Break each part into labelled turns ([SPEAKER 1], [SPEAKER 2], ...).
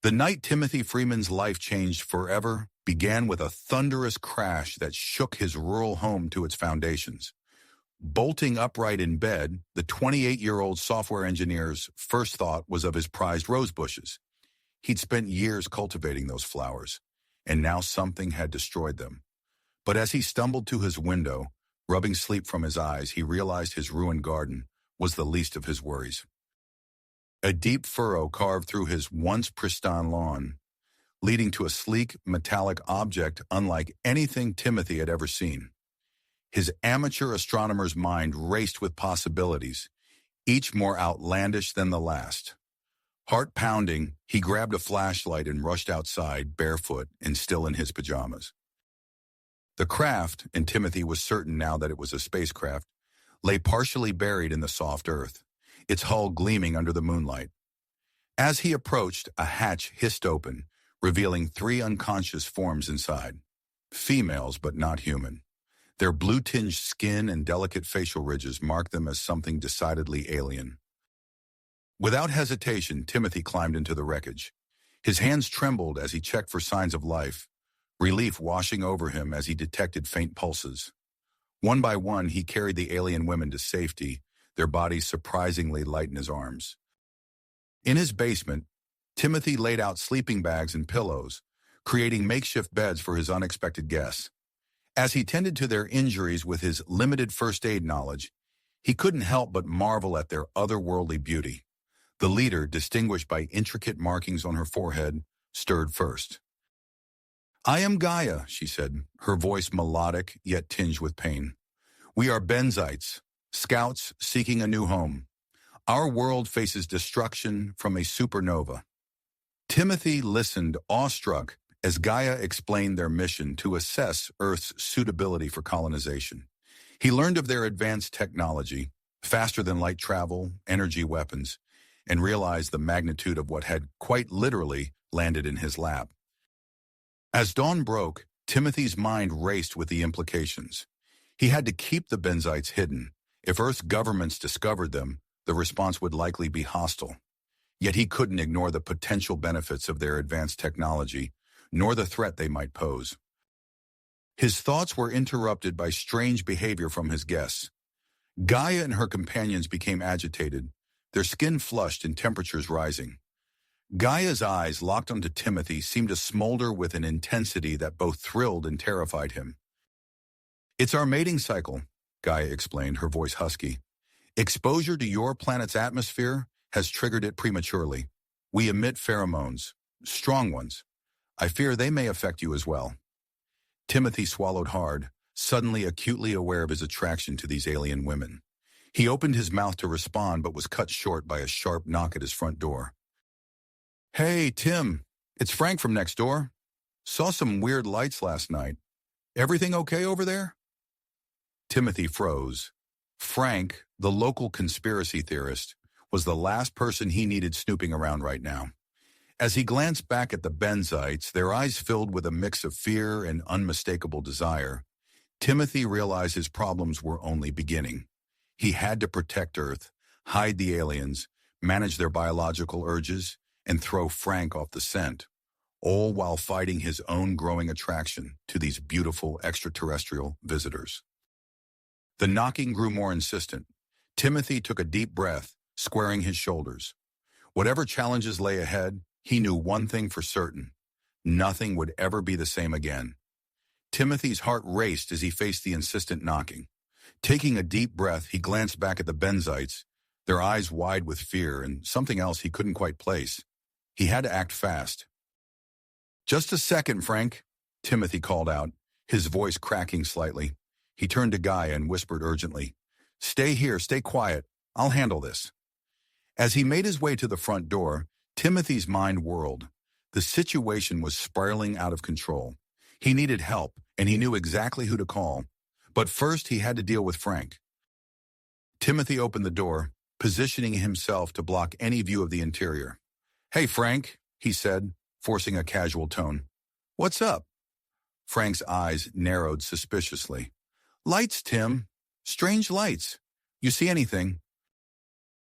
[SPEAKER 1] The night Timothy Freeman's life changed forever began with a thunderous crash that shook his rural home to its foundations. Bolting upright in bed, the 28-year-old software engineer's first thought was of his prized rose bushes. He'd spent years cultivating those flowers, and now something had destroyed them. But as he stumbled to his window, rubbing sleep from his eyes, he realized his ruined garden was the least of his worries. A deep furrow carved through his once pristine lawn, leading to a sleek, metallic object unlike anything Timothy had ever seen. His amateur astronomer's mind raced with possibilities, each more outlandish than the last. Heart pounding, he grabbed a flashlight and rushed outside, barefoot and still in his pajamas. The craft, and Timothy was certain now that it was a spacecraft, lay partially buried in the soft earth, its hull gleaming under the moonlight. As he approached, a hatch hissed open, revealing 3 unconscious forms inside. Females, but not human. Their blue-tinged skin and delicate facial ridges marked them as something decidedly alien. Without hesitation, Timothy climbed into the wreckage. His hands trembled as he checked for signs of life, relief washing over him as he detected faint pulses. One by one, he carried the alien women to safety, their bodies surprisingly light in his arms. In his basement, Timothy laid out sleeping bags and pillows, creating makeshift beds for his unexpected guests. As he tended to their injuries with his limited first aid knowledge, he couldn't help but marvel at their otherworldly beauty. The leader, distinguished by intricate markings on her forehead, stirred first. "I am Gaia," she said, her voice melodic yet tinged with pain. "We are Benites, scouts seeking a new home. Our world faces destruction from a supernova." Timothy listened, awestruck, as Gaia explained their mission to assess Earth's suitability for colonization. He learned of their advanced technology, faster-than-light travel, energy weapons, and realized the magnitude of what had quite literally landed in his lap. As dawn broke, Timothy's mind raced with the implications. He had to keep the Benites hidden. If Earth's governments discovered them, the response would likely be hostile. Yet he couldn't ignore the potential benefits of their advanced technology, nor the threat they might pose. His thoughts were interrupted by strange behavior from his guests. Gaia and her companions became agitated, their skin flushed and temperatures rising. Gaia's eyes, locked onto Timothy, seemed to smolder with an intensity that both thrilled and terrified him. "It's our mating cycle," Gaia explained, her voice husky. "Exposure to your planet's atmosphere has triggered it prematurely. We emit pheromones, strong ones. I fear they may affect you as well." Timothy swallowed hard, suddenly acutely aware of his attraction to these alien women. He opened his mouth to respond but was cut short by a sharp knock at his front door. "Hey, Tim, it's Frank from next door. Saw some weird lights last night. Everything okay over there?" Timothy froze. Frank, the local conspiracy theorist, was the last person he needed snooping around right now. As he glanced back at the Benites, their eyes filled with a mix of fear and unmistakable desire, Timothy realized his problems were only beginning. He had to protect Earth, hide the aliens, manage their biological urges, and throw Frank off the scent, all while fighting his own growing attraction to these beautiful extraterrestrial visitors. The knocking grew more insistent. Timothy took a deep breath, squaring his shoulders. Whatever challenges lay ahead, he knew one thing for certain: nothing would ever be the same again. Timothy's heart raced as he faced the insistent knocking. Taking a deep breath, he glanced back at the Benites, their eyes wide with fear and something else he couldn't quite place. He had to act fast. "Just a second, Frank," Timothy called out, his voice cracking slightly. He turned to Gaia and whispered urgently, "Stay here, stay quiet. I'll handle this." As he made his way to the front door, Timothy's mind whirled. The situation was spiraling out of control. He needed help, and he knew exactly who to call. But first, he had to deal with Frank. Timothy opened the door, positioning himself to block any view of the interior. "Hey, Frank," he said, forcing a casual tone. "What's up?" Frank's eyes narrowed suspiciously. "Lights, Tim. Strange lights. You see anything?"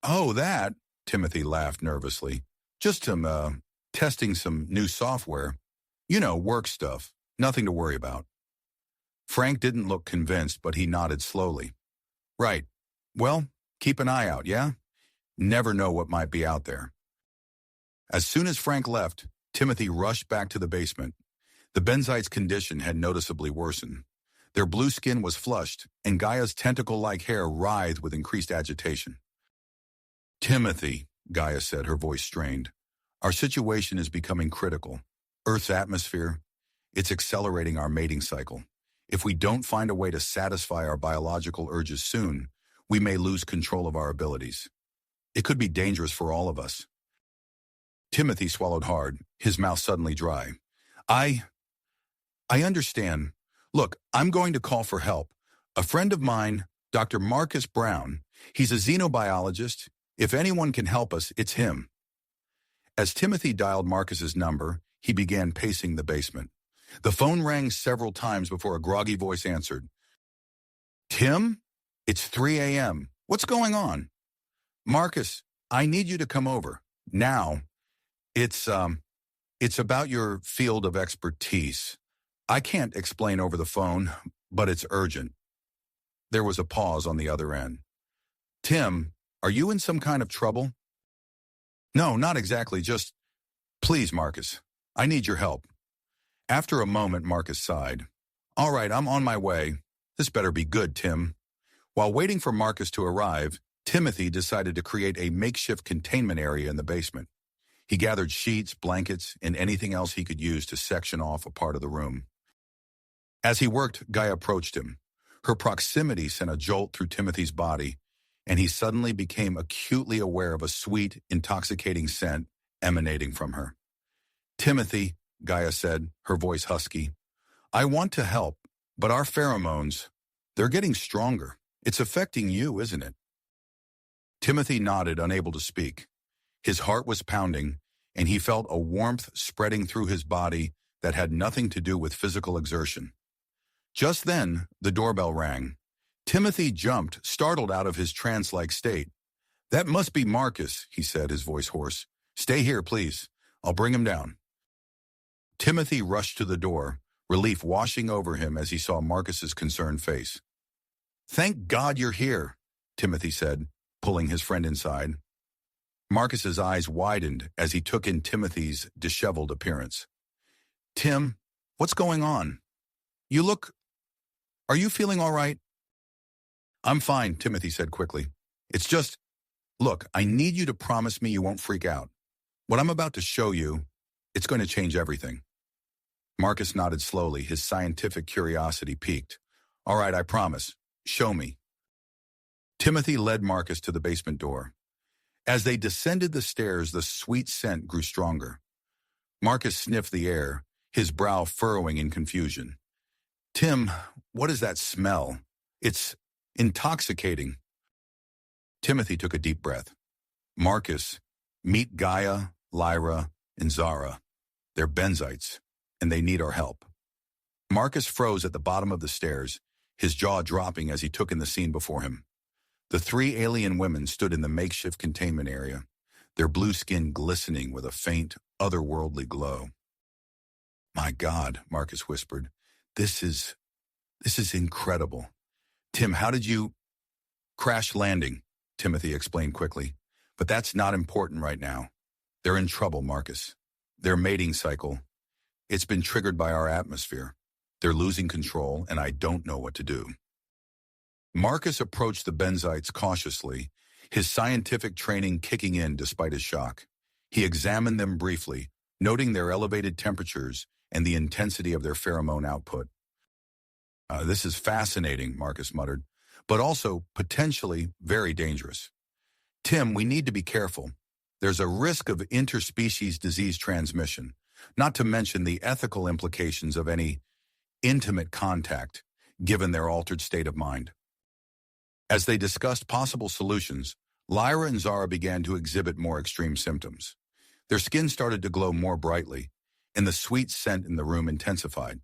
[SPEAKER 1] "Oh, that," Timothy laughed nervously. "Just some, Testing some new software. Work stuff. Nothing to worry about. Frank didn't look convinced, but he nodded slowly. Right. Well, keep an eye out, yeah? Never know what might be out there. As soon as Frank left, Timothy rushed back to the basement. The Benites' condition had noticeably worsened. Their blue skin was flushed, and Gaia's tentacle-like hair writhed with increased agitation. Timothy, Gaia said, her voice strained. Our situation is becoming critical. Earth's atmosphere, it's accelerating our mating cycle. If we don't find a way to satisfy our biological urges soon, we may lose control of our abilities. It could be dangerous for all of us. Timothy swallowed hard, his mouth suddenly dry. I understand. Look, I'm going to call for help. A friend of mine, Dr. Marcus Brown, he's a xenobiologist. If anyone can help us, it's him. As Timothy dialed Marcus's number, he began pacing the basement. The phone rang several times before a groggy voice answered. Tim? It's 3 a.m. What's going on? Marcus, I need you to come over. Now. It's about your field of expertise. I can't explain over the phone, but it's urgent. There was a pause on the other end. Tim, are you in some kind of trouble? No, not exactly, just, please, Marcus, I need your help. After a moment, Marcus sighed. All right, I'm on my way. This better be good, Tim. While waiting for Marcus to arrive, Timothy decided to create a makeshift containment area in the basement. He gathered sheets, blankets, and anything else he could use to section off a part of the room. As he worked, Gaia approached him. Her proximity sent a jolt through Timothy's body, and he suddenly became acutely aware of a sweet, intoxicating scent emanating from her. Timothy, Gaia said, her voice husky, I want to help, but our pheromones, they're getting stronger. It's affecting you, isn't it? Timothy nodded, unable to speak. His heart was pounding, and he felt a warmth spreading through his body that had nothing to do with physical exertion. Just then, the doorbell rang. Timothy jumped, startled out of his trance-like state. That must be Marcus, he said, his voice hoarse. Stay here, please. I'll bring him down. Timothy rushed to the door, relief washing over him as he saw Marcus's concerned face. Thank God you're here, Timothy said, pulling his friend inside. Marcus's eyes widened as he took in Timothy's disheveled appearance. Tim, what's going on? Are you feeling all right? I'm fine, Timothy said quickly. It's just, look, I need you to promise me you won't freak out. What I'm about to show you, it's going to change everything. Marcus nodded slowly, his scientific curiosity piqued. All right, I promise. Show me. Timothy led Marcus to the basement door. As they descended the stairs, the sweet scent grew stronger. Marcus sniffed the air, his brow furrowing in confusion. Tim, what is that smell? It's intoxicating. Timothy took a deep breath. Marcus, meet Gaia, Lyra, and Zara. They're Benites, and they need our help. Marcus froze at the bottom of the stairs, his jaw dropping as he took in the scene before him. The three alien women stood in the makeshift containment area, their blue skin glistening with a faint, otherworldly glow. My God, Marcus whispered, this is incredible. Tim, how did you... Crash landing, Timothy explained quickly. But that's not important right now. They're in trouble, Marcus. Their mating cycle, it's been triggered by our atmosphere. They're losing control, and I don't know what to do. Marcus approached the Benites cautiously, his scientific training kicking in despite his shock. He examined them briefly, noting their elevated temperatures and the intensity of their pheromone output. This is fascinating, Marcus muttered, but also potentially very dangerous. Tim, we need to be careful. There's a risk of interspecies disease transmission, not to mention the ethical implications of any intimate contact, given their altered state of mind. As they discussed possible solutions, Lyra and Zara began to exhibit more extreme symptoms. Their skin started to glow more brightly, and the sweet scent in the room intensified.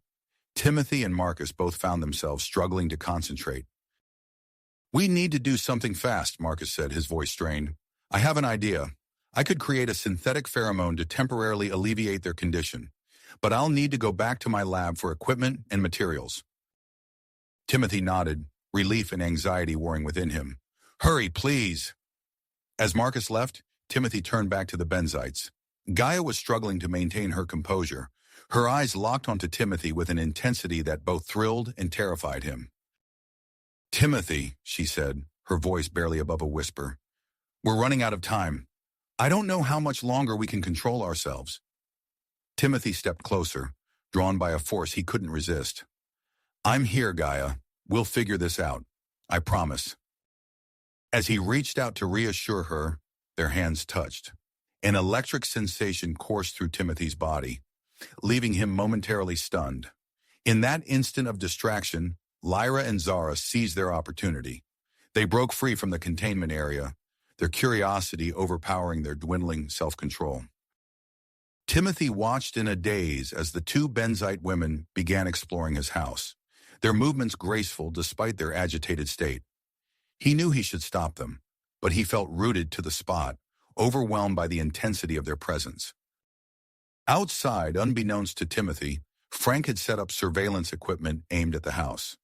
[SPEAKER 1] Timothy and Marcus both found themselves struggling to concentrate. We need to do something fast, Marcus said, his voice strained. I have an idea. I could create a synthetic pheromone to temporarily alleviate their condition, but I'll need to go back to my lab for equipment and materials. Timothy nodded, relief and anxiety warring within him. Hurry, please. As Marcus left, Timothy turned back to the Benites. Gaia was struggling to maintain her composure. Her eyes locked onto Timothy with an intensity that both thrilled and terrified him. Timothy, she said, her voice barely above a whisper. We're running out of time. I don't know how much longer we can control ourselves. Timothy stepped closer, drawn by a force he couldn't resist. I'm here, Gaia. We'll figure this out. I promise. As he reached out to reassure her, their hands touched. An electric sensation coursed through Timothy's body, leaving him momentarily stunned. In that instant of distraction, Lyra and Zara seized their opportunity. They broke free from the containment area, their curiosity overpowering their dwindling self-control. Timothy watched in a daze as the two Benite women began exploring his house, their movements graceful despite their agitated state. He knew he should stop them, but he felt rooted to the spot, overwhelmed by the intensity of their presence. Outside, unbeknownst to Timothy, Frank had set up surveillance equipment aimed at the house.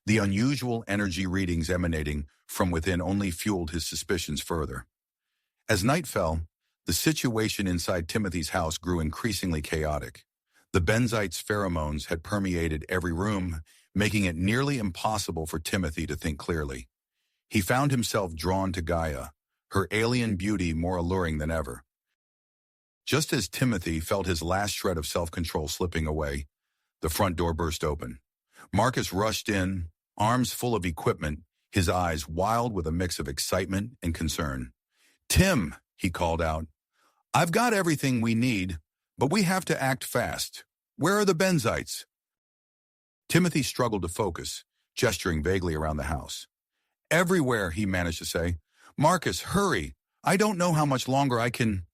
[SPEAKER 1] The unusual energy readings emanating from within only fueled his suspicions further. As night fell, the situation inside Timothy's house grew increasingly chaotic. The Benites' pheromones had permeated every room, making it nearly impossible for Timothy to think clearly. He found himself drawn to Gaia, her alien beauty more alluring than ever. Just as Timothy felt his last shred of self-control slipping away, the front door burst open. Marcus rushed in, arms full of equipment, his eyes wild with a mix of excitement and concern. Tim, he called out, I've got everything we need, but we have to act fast. Where are the Benites? Timothy struggled to focus, gesturing vaguely around the house. Everywhere, he managed to say. Marcus, hurry. I don't know how much longer I can...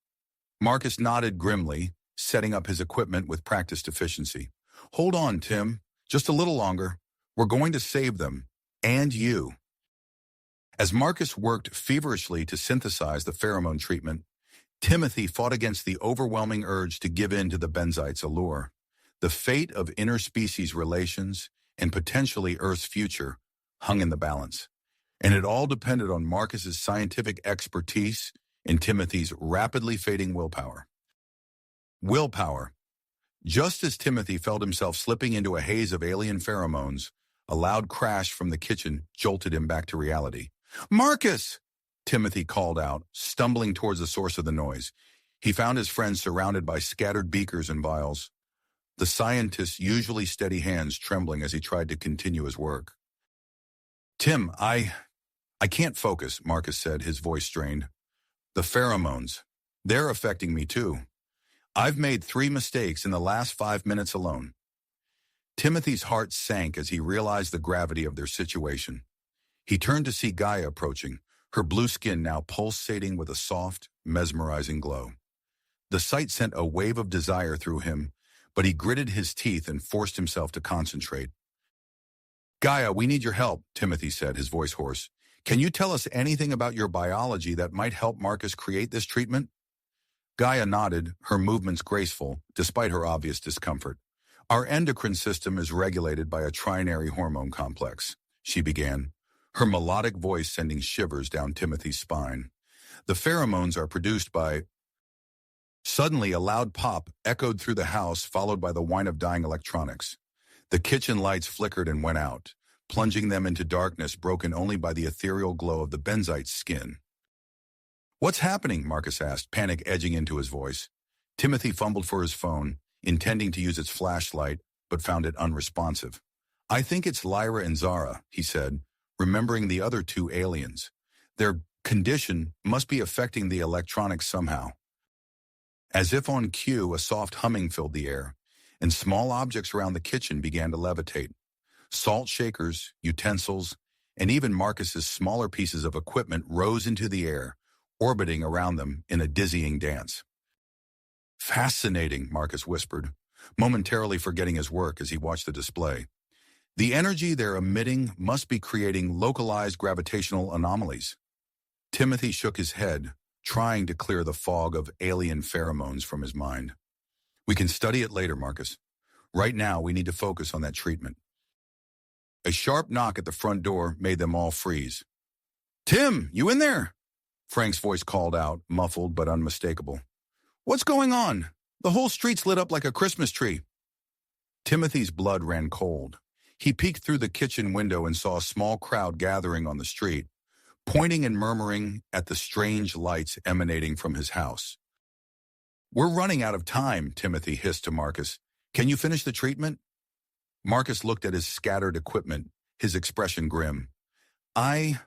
[SPEAKER 1] Marcus nodded grimly, setting up his equipment with practiced efficiency. Hold on, Tim. Just a little longer. We're going to save them. And you. As Marcus worked feverishly to synthesize the pheromone treatment, Timothy fought against the overwhelming urge to give in to the Benites' allure. The fate of interspecies relations and potentially Earth's future hung in the balance, and it all depended on Marcus's scientific expertise and Timothy's rapidly fading willpower. Willpower. Just as Timothy felt himself slipping into a haze of alien pheromones, a loud crash from the kitchen jolted him back to reality. Marcus! Timothy called out, stumbling towards the source of the noise. He found his friends surrounded by scattered beakers and vials, the scientist's usually steady hands trembling as he tried to continue his work. Tim, I can't focus, Marcus said, his voice strained. The pheromones, they're affecting me too. I've made 3 mistakes in the last 5 minutes alone. Timothy's heart sank as he realized the gravity of their situation. He turned to see Gaia approaching, her blue skin now pulsating with a soft, mesmerizing glow. The sight sent a wave of desire through him, but he gritted his teeth and forced himself to concentrate. Gaia, we need your help, Timothy said, his voice hoarse. Can you tell us anything about your biology that might help Marcus create this treatment? Gaia nodded, her movements graceful, despite her obvious discomfort. Our endocrine system is regulated by a trinary hormone complex, she began, her melodic voice sending shivers down Timothy's spine. The pheromones are produced by... Suddenly, a loud pop echoed through the house, followed by the whine of dying electronics. The kitchen lights flickered and went out, plunging them into darkness broken only by the ethereal glow of the Benite's skin. What's happening? Marcus asked, panic edging into his voice. Timothy fumbled for his phone, intending to use its flashlight, but found it unresponsive. I think it's Lyra and Zara, he said, remembering the other 2 aliens. Their condition must be affecting the electronics somehow. As if on cue, a soft humming filled the air, and small objects around the kitchen began to levitate. Salt shakers, utensils, and even Marcus's smaller pieces of equipment rose into the air, orbiting around them in a dizzying dance. Fascinating, Marcus whispered, momentarily forgetting his work as he watched the display. The energy they're emitting must be creating localized gravitational anomalies. Timothy shook his head, trying to clear the fog of alien pheromones from his mind. We can study it later, Marcus. Right now, we need to focus on that treatment. A sharp knock at the front door made them all freeze. "Tim, you in there?" Frank's voice called out, muffled but unmistakable. "What's going on? The whole street's lit up like a Christmas tree." Timothy's blood ran cold. He peeked through the kitchen window and saw a small crowd gathering on the street, pointing and murmuring at the strange lights emanating from his house. "We're running out of time," Timothy hissed to Marcus. "Can you finish the treatment?" Marcus looked at his scattered equipment, his expression grim. I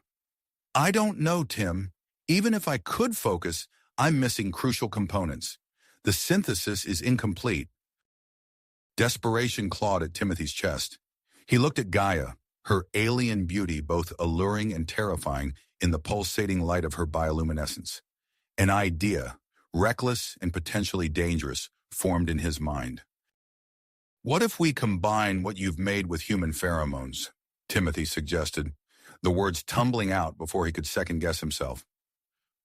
[SPEAKER 1] don't know, Tim. Even if I could focus, I'm missing crucial components. The synthesis is incomplete." Desperation clawed at Timothy's chest. He looked at Gaia, her alien beauty both alluring and terrifying in the pulsating light of her bioluminescence. An idea, reckless and potentially dangerous, formed in his mind. "What if we combine what you've made with human pheromones?" Timothy suggested, the words tumbling out before he could second-guess himself.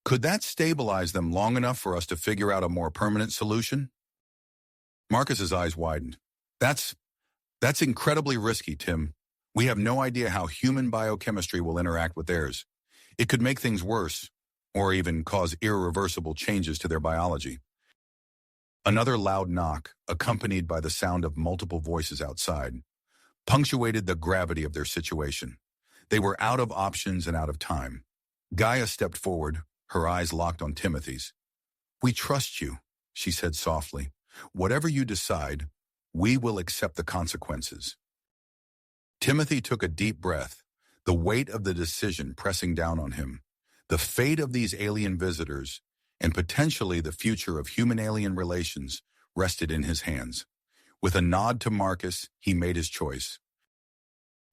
[SPEAKER 1] "Could that stabilize them long enough for us to figure out a more permanent solution?" Marcus's eyes widened. That's incredibly risky, Tim. We have no idea how human biochemistry will interact with theirs. It could make things worse, or even cause irreversible changes to their biology. Another loud knock, accompanied by the sound of multiple voices outside, punctuated the gravity of their situation. They were out of options and out of time. Gaia stepped forward, her eyes locked on Timothy's. "We trust you," she said softly. "Whatever you decide, we will accept the consequences." Timothy took a deep breath, the weight of the decision pressing down on him. The fate of these alien visitors, and potentially the future of human-alien relations, rested in his hands. With a nod to Marcus, he made his choice.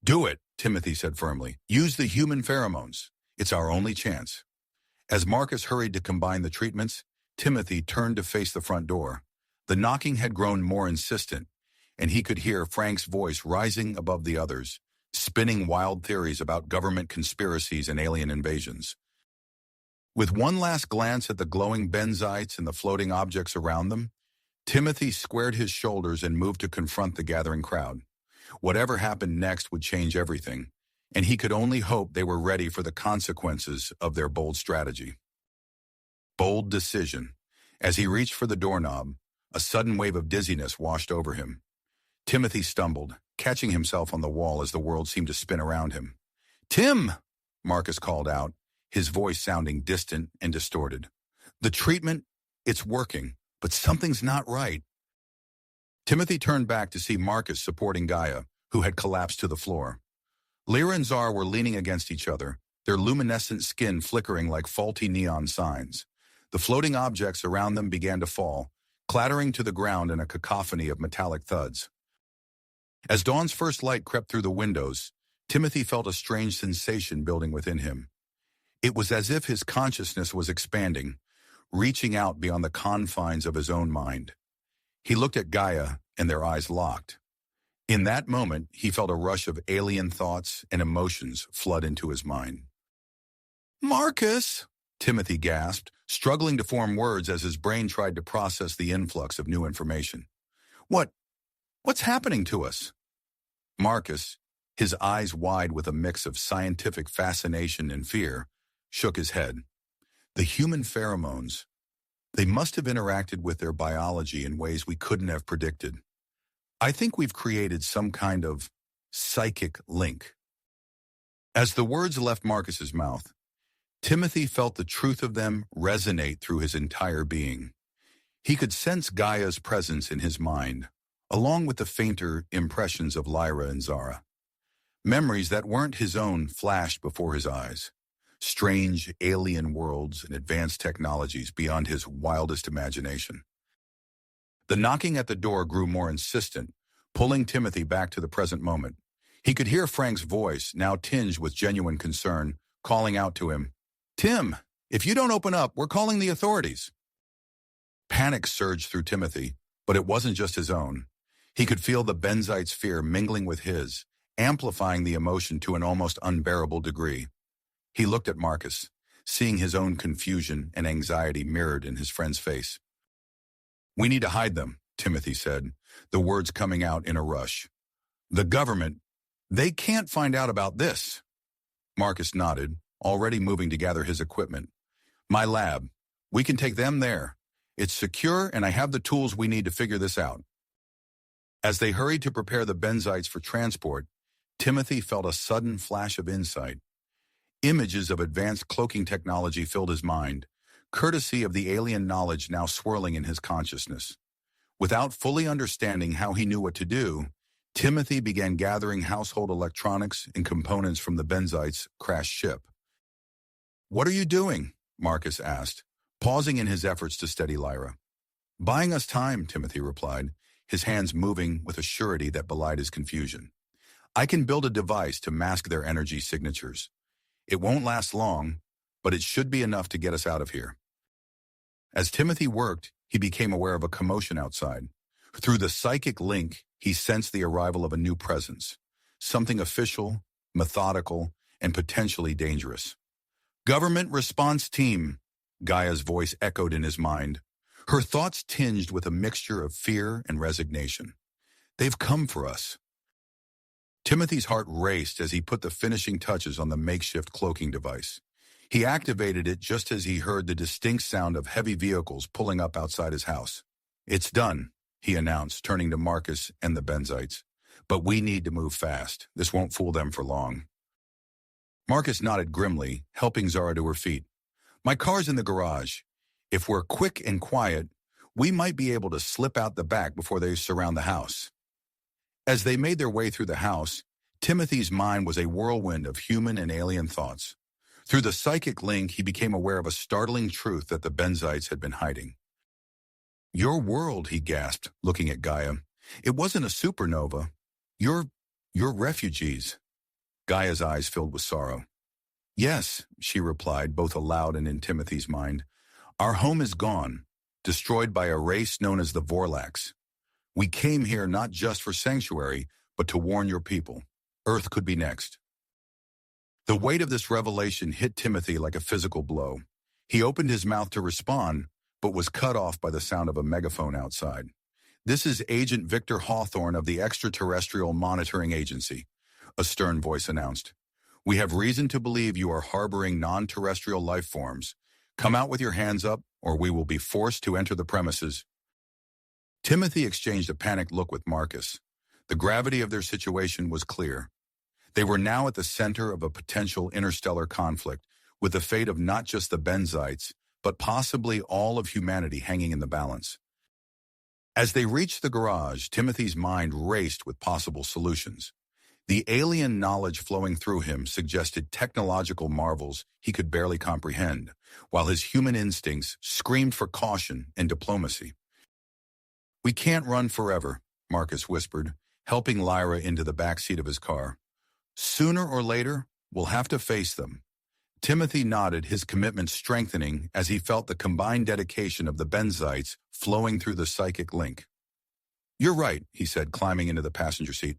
[SPEAKER 1] "Do it," Timothy said firmly. "Use the human pheromones. It's our only chance." As Marcus hurried to combine the treatments, Timothy turned to face the front door. The knocking had grown more insistent, and he could hear Frank's voice rising above the others, spinning wild theories about government conspiracies and alien invasions. With one last glance at the glowing Benites and the floating objects around them, Timothy squared his shoulders and moved to confront the gathering crowd. Whatever happened next would change everything, and he could only hope they were ready for the consequences of their bold strategy. Bold decision. As he reached for the doorknob, a sudden wave of dizziness washed over him. Timothy stumbled, catching himself on the wall as the world seemed to spin around him. "Tim!" Marcus called out, his voice sounding distant and distorted. "The treatment, it's working, but something's not right." Timothy turned back to see Marcus supporting Gaia, who had collapsed to the floor. Lyra and Zar were leaning against each other, their luminescent skin flickering like faulty neon signs. The floating objects around them began to fall, clattering to the ground in a cacophony of metallic thuds. As dawn's first light crept through the windows, Timothy felt a strange sensation building within him. It was as if his consciousness was expanding, reaching out beyond the confines of his own mind. He looked at Gaia, and their eyes locked. In that moment, he felt a rush of alien thoughts and emotions flood into his mind. "Marcus!" Timothy gasped, struggling to form words as his brain tried to process the influx of new information. What's happening to us?" Marcus, his eyes wide with a mix of scientific fascination and fear, shook his head. "The human pheromones, they must have interacted with their biology in ways we couldn't have predicted. I think we've created some kind of psychic link." As the words left Marcus's mouth, Timothy felt the truth of them resonate through his entire being. He could sense Gaia's presence in his mind, along with the fainter impressions of Lyra and Zara. Memories that weren't his own flashed before his eyes. Strange alien worlds and advanced technologies beyond his wildest imagination. The knocking at the door grew more insistent, pulling Timothy back to the present moment. He could hear Frank's voice, now tinged with genuine concern, calling out to him, "Tim, if you don't open up, we're calling the authorities." Panic surged through Timothy, but it wasn't just his own. He could feel the Benites' fear mingling with his, amplifying the emotion to an almost unbearable degree. He looked at Marcus, seeing his own confusion and anxiety mirrored in his friend's face. "We need to hide them," Timothy said, the words coming out in a rush. "The government, they can't find out about this." Marcus nodded, already moving to gather his equipment. "My lab. We can take them there. It's secure and I have the tools we need to figure this out." As they hurried to prepare the Benites for transport, Timothy felt a sudden flash of insight. Images of advanced cloaking technology filled his mind, courtesy of the alien knowledge now swirling in his consciousness. Without fully understanding how he knew what to do, Timothy began gathering household electronics and components from the Benites' crashed ship. "What are you doing?" Marcus asked, pausing in his efforts to steady Lyra. "Buying us time," Timothy replied, his hands moving with a surety that belied his confusion. "I can build a device to mask their energy signatures. It won't last long, but it should be enough to get us out of here." As Timothy worked, he became aware of a commotion outside. Through the psychic link, he sensed the arrival of a new presence, something official, methodical, and potentially dangerous. "Government response team," Gaia's voice echoed in his mind, her thoughts tinged with a mixture of fear and resignation. "They've come for us." Timothy's heart raced as he put the finishing touches on the makeshift cloaking device. He activated it just as he heard the distinct sound of heavy vehicles pulling up outside his house. "It's done," he announced, turning to Marcus and the Benites. "But we need to move fast. This won't fool them for long." Marcus nodded grimly, helping Zara to her feet. "My car's in the garage. If we're quick and quiet, we might be able to slip out the back before they surround the house." As they made their way through the house, Timothy's mind was a whirlwind of human and alien thoughts. Through the psychic link, he became aware of a startling truth that the Benites had been hiding. "Your world," he gasped, looking at Gaia. "It wasn't a supernova. You're refugees." Gaia's eyes filled with sorrow. "Yes," she replied, both aloud and in Timothy's mind. "Our home is gone, destroyed by a race known as the Vorlax. We came here not just for sanctuary, but to warn your people. Earth could be next." The weight of this revelation hit Timothy like a physical blow. He opened his mouth to respond, but was cut off by the sound of a megaphone outside. "This is Agent Victor Hawthorne of the Extraterrestrial Monitoring Agency," a stern voice announced. "We have reason to believe you are harboring non-terrestrial life forms. Come out with your hands up, or we will be forced to enter the premises." Timothy exchanged a panicked look with Marcus. The gravity of their situation was clear. They were now at the center of a potential interstellar conflict, with the fate of not just the Benites, but possibly all of humanity hanging in the balance. As they reached the garage, Timothy's mind raced with possible solutions. The alien knowledge flowing through him suggested technological marvels he could barely comprehend, while his human instincts screamed for caution and diplomacy. "We can't run forever," Marcus whispered, helping Lyra into the back seat of his car. "Sooner or later, we'll have to face them." Timothy nodded, his commitment strengthening as he felt the combined dedication of the Benites flowing through the psychic link. "You're right," he said, climbing into the passenger seat.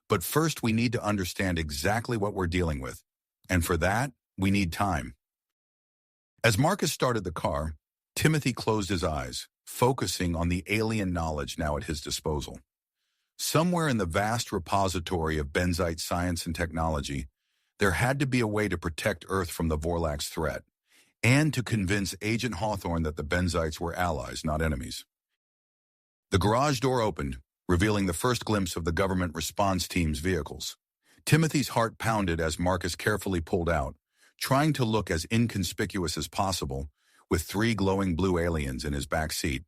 [SPEAKER 1] "But first we need to understand exactly what we're dealing with. And for that, we need time." As Marcus started the car, Timothy closed his eyes, focusing on the alien knowledge now at his disposal. Somewhere in the vast repository of Benite science and technology, there had to be a way to protect Earth from the Vorlax threat, and to convince Agent Hawthorne that the Benites were allies, not enemies. The garage door opened, revealing the first glimpse of the government response team's vehicles. Timothy's heart pounded as Marcus carefully pulled out, trying to look as inconspicuous as possible, with 3 glowing blue aliens in his back seat.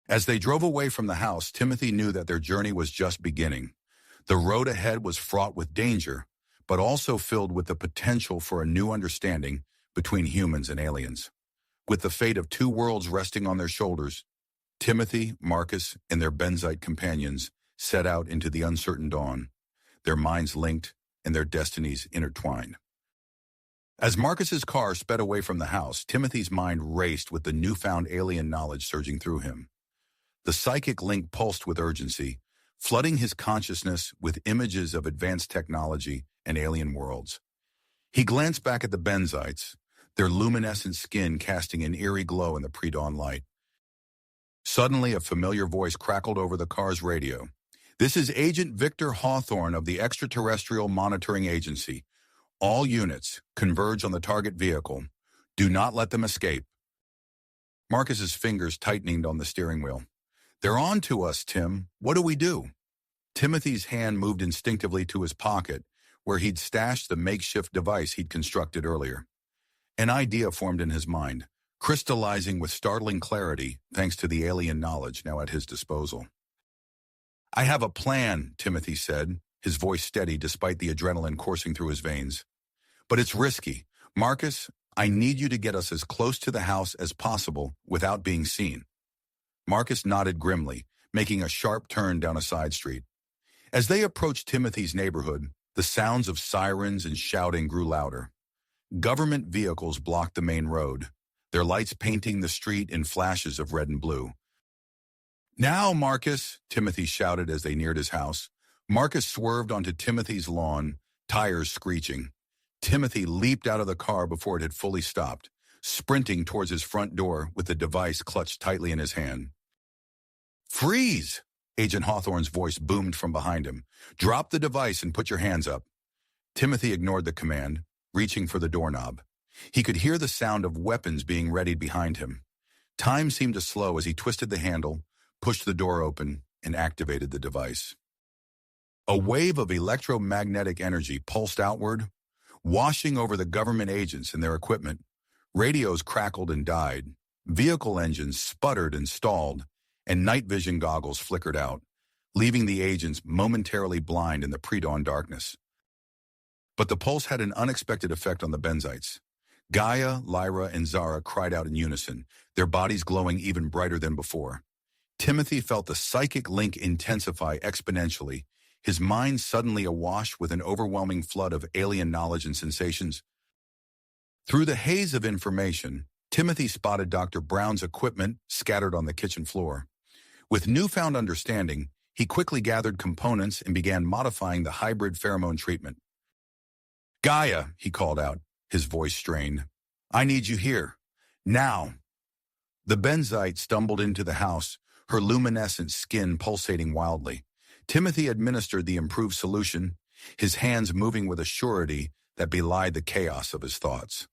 [SPEAKER 1] As they drove away from the house, Timothy knew that their journey was just beginning. The road ahead was fraught with danger, but also filled with the potential for a new understanding between humans and aliens. With the fate of 2 worlds resting on their shoulders, Timothy, Marcus, and their Benite companions set out into the uncertain dawn, their minds linked and their destinies intertwined. As Marcus's car sped away from the house, Timothy's mind raced with the newfound alien knowledge surging through him. The psychic link pulsed with urgency, flooding his consciousness with images of advanced technology and alien worlds. He glanced back at the Benites, their luminescent skin casting an eerie glow in the pre-dawn light. Suddenly, a familiar voice crackled over the car's radio. "This is Agent Victor Hawthorne of the Extraterrestrial Monitoring Agency. All units, converge on the target vehicle. Do not let them escape." Marcus's fingers tightened on the steering wheel. "They're on to us, Tim. What do we do?" Timothy's hand moved instinctively to his pocket, where he'd stashed the makeshift device he'd constructed earlier. An idea formed in his mind, crystallizing with startling clarity thanks to the alien knowledge now at his disposal. "I have a plan," Timothy said, his voice steady despite the adrenaline coursing through his veins. "But it's risky. Marcus, I need you to get us as close to the house as possible without being seen." Marcus nodded grimly, making a sharp turn down a side street. As they approached Timothy's neighborhood, the sounds of sirens and shouting grew louder. Government vehicles blocked the main road, their lights painting the street in flashes of red and blue. "Now, Marcus," Timothy shouted as they neared his house. Marcus swerved onto Timothy's lawn, tires screeching. Timothy leaped out of the car before it had fully stopped, sprinting towards his front door with the device clutched tightly in his hand. "Freeze!" Agent Hawthorne's voice boomed from behind him. "Drop the device and put your hands up." Timothy ignored the command, reaching for the doorknob. He could hear the sound of weapons being readied behind him. Time seemed to slow as he twisted the handle, pushed the door open, and activated the device. A wave of electromagnetic energy pulsed outward, washing over the government agents and their equipment. Radios crackled and died. Vehicle engines sputtered and stalled, and night vision goggles flickered out, leaving the agents momentarily blind in the pre-dawn darkness. But the pulse had an unexpected effect on the Benites. Gaia, Lyra, and Zara cried out in unison, their bodies glowing even brighter than before. Timothy felt the psychic link intensify exponentially, his mind suddenly awash with an overwhelming flood of alien knowledge and sensations. Through the haze of information, Timothy spotted Dr. Brown's equipment scattered on the kitchen floor. With newfound understanding, he quickly gathered components and began modifying the hybrid pheromone treatment. "Gaia," he called out, his voice strained. "I need you here. Now." The Benite stumbled into the house, her luminescent skin pulsating wildly. Timothy administered the improved solution, his hands moving with a surety that belied the chaos of his thoughts.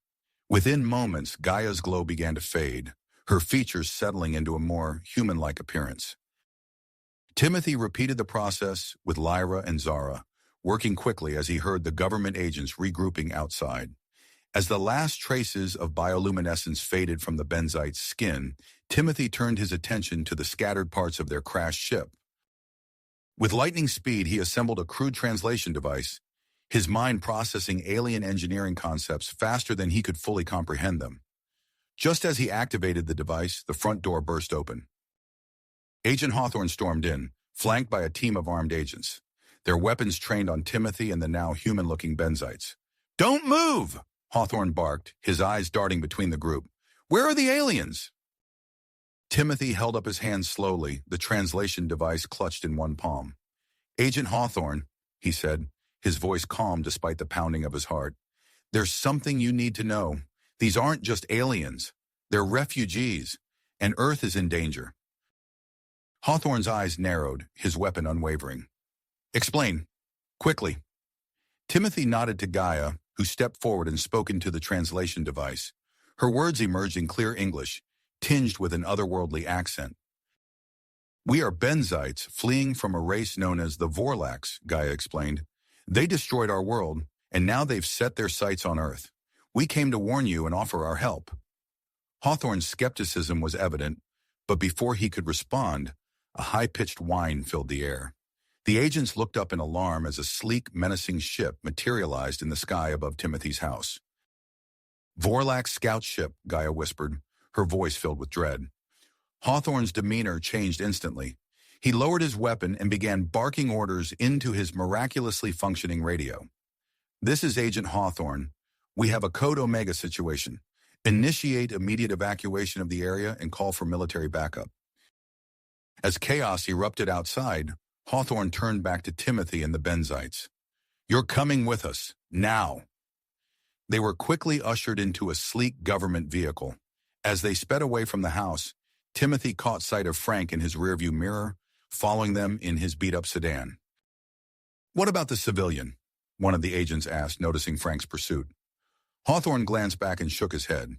[SPEAKER 1] Within moments, Gaia's glow began to fade, her features settling into a more human-like appearance. Timothy repeated the process with Lyra and Zara, working quickly as he heard the government agents regrouping outside. As the last traces of bioluminescence faded from the Benite's skin, Timothy turned his attention to the scattered parts of their crashed ship. With lightning speed, he assembled a crude translation device, his mind processing alien engineering concepts faster than he could fully comprehend them. Just as he activated the device, the front door burst open. Agent Hawthorne stormed in, flanked by a team of armed agents, their weapons trained on Timothy and the now human-looking Benites. "Don't move!" Hawthorne barked, his eyes darting between the group. "Where are the aliens?" Timothy held up his hand slowly, the translation device clutched in one palm. "Agent Hawthorne," he said, his voice calm despite the pounding of his heart. "There's something you need to know. These aren't just aliens. They're refugees, and Earth is in danger." Hawthorne's eyes narrowed, his weapon unwavering. "Explain. Quickly." Timothy nodded to Gaia, who stepped forward and spoke into the translation device. Her words emerged in clear English, tinged with an otherworldly accent. "We are Benites fleeing from a race known as the Vorlax," Gaia explained. "They destroyed our world, and now they've set their sights on Earth. We came to warn you and offer our help." Hawthorne's skepticism was evident, but before he could respond, a high-pitched whine filled the air. The agents looked up in alarm as a sleek, menacing ship materialized in the sky above Timothy's house. "Vorlax scout ship," Gaia whispered, her voice filled with dread. Hawthorne's demeanor changed instantly. He lowered his weapon and began barking orders into his miraculously functioning radio. "This is Agent Hawthorne. We have a Code Omega situation. Initiate immediate evacuation of the area and call for military backup." As chaos erupted outside, Hawthorne turned back to Timothy and the Benites. "You're coming with us, now." They were quickly ushered into a sleek government vehicle. As they sped away from the house, Timothy caught sight of Frank in his rearview mirror, following them in his beat-up sedan. "What about the civilian?" one of the agents asked, noticing Frank's pursuit. Hawthorne glanced back and shook his head.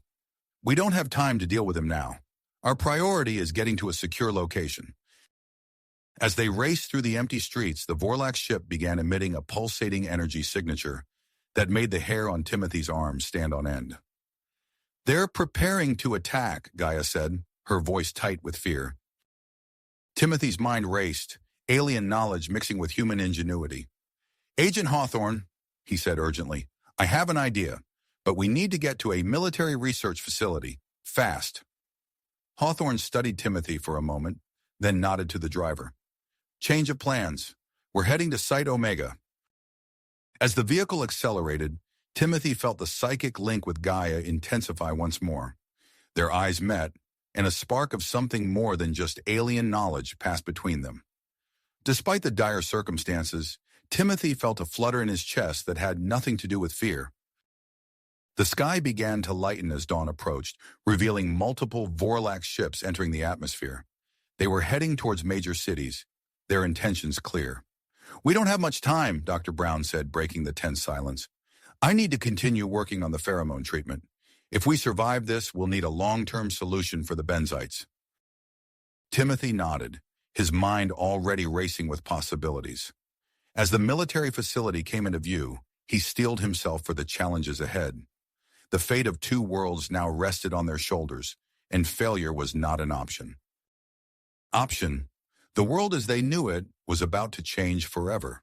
[SPEAKER 1] "We don't have time to deal with him now. Our priority is getting to a secure location." As they raced through the empty streets, the Vorlax ship began emitting a pulsating energy signature that made the hair on Timothy's arms stand on end. "They're preparing to attack," Gaia said, her voice tight with fear. Timothy's mind raced, alien knowledge mixing with human ingenuity. "Agent Hawthorne," he said urgently, "I have an idea, but we need to get to a military research facility, fast." Hawthorne studied Timothy for a moment, then nodded to the driver. "Change of plans. We're heading to Site Omega." As the vehicle accelerated, Timothy felt the psychic link with Gaia intensify once more. Their eyes met, and a spark of something more than just alien knowledge passed between them. Despite the dire circumstances, Timothy felt a flutter in his chest that had nothing to do with fear. The sky began to lighten as dawn approached, revealing multiple Vorlax ships entering the atmosphere. They were heading towards major cities, their intentions clear. "We don't have much time," Dr. Brown said, breaking the tense silence. "I need to continue working on the pheromone treatment. If we survive this, we'll need a long-term solution for the Benites." Timothy nodded, his mind already racing with possibilities. As the military facility came into view, he steeled himself for the challenges ahead. The fate of two worlds now rested on their shoulders, and failure was not an option. The world as they knew it was about to change forever.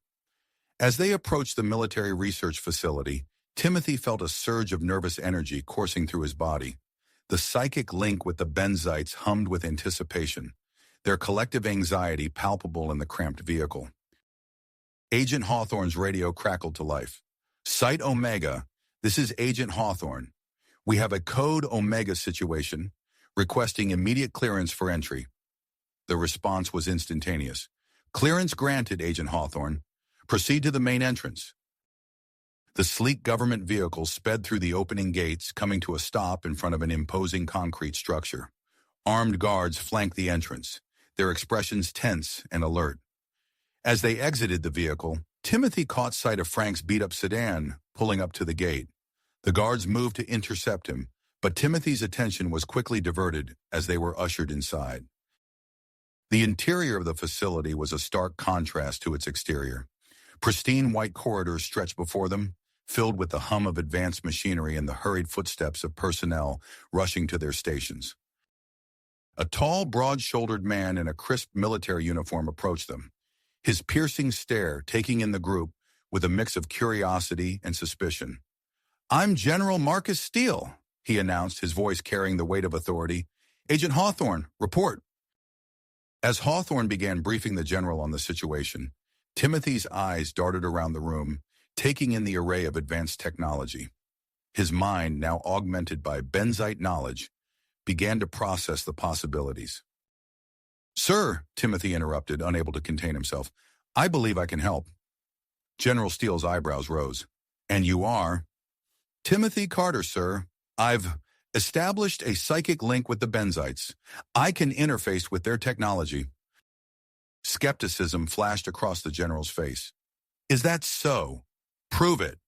[SPEAKER 1] As they approached the military research facility, Timothy felt a surge of nervous energy coursing through his body. The psychic link with the Benites hummed with anticipation, their collective anxiety palpable in the cramped vehicle. Agent Hawthorne's radio crackled to life. "Site Omega, this is Agent Hawthorne. We have a code Omega situation, requesting immediate clearance for entry." The response was instantaneous. "Clearance granted, Agent Hawthorne. Proceed to the main entrance." The sleek government vehicle sped through the opening gates, coming to a stop in front of an imposing concrete structure. Armed guards flanked the entrance, their expressions tense and alert. As they exited the vehicle, Timothy caught sight of Frank's beat-up sedan pulling up to the gate. The guards moved to intercept him, but Timothy's attention was quickly diverted as they were ushered inside. The interior of the facility was a stark contrast to its exterior. Pristine white corridors stretched before them, filled with the hum of advanced machinery and the hurried footsteps of personnel rushing to their stations. A tall, broad-shouldered man in a crisp military uniform approached them, his piercing stare taking in the group with a mix of curiosity and suspicion. "I'm General Marcus Steele," he announced, his voice carrying the weight of authority. "Agent Hawthorne, report." As Hawthorne began briefing the general on the situation, Timothy's eyes darted around the room, taking in the array of advanced technology. His mind, now augmented by Benzite knowledge, began to process the possibilities. "Sir," Timothy interrupted, unable to contain himself, "I believe I can help." General Steele's eyebrows rose. "And you are?" "Timothy Carter, sir. I've established a psychic link with the Benites. I can interface with their technology." Skepticism flashed across the general's face. "Is that so? Prove it."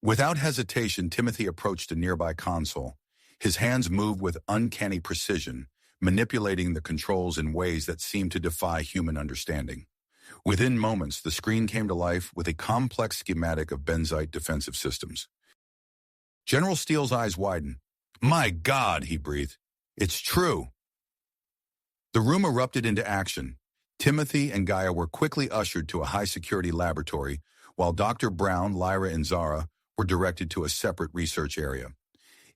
[SPEAKER 1] Without hesitation, Timothy approached a nearby console. His hands moved with uncanny precision, manipulating the controls in ways that seemed to defy human understanding. Within moments, the screen came to life with a complex schematic of Benzite defensive systems. General Steele's eyes widened. "My God," he breathed. "It's true." The room erupted into action. Timothy and Gaia were quickly ushered to a high-security laboratory, while Dr. Brown, Lyra, and Zara were directed to a separate research area.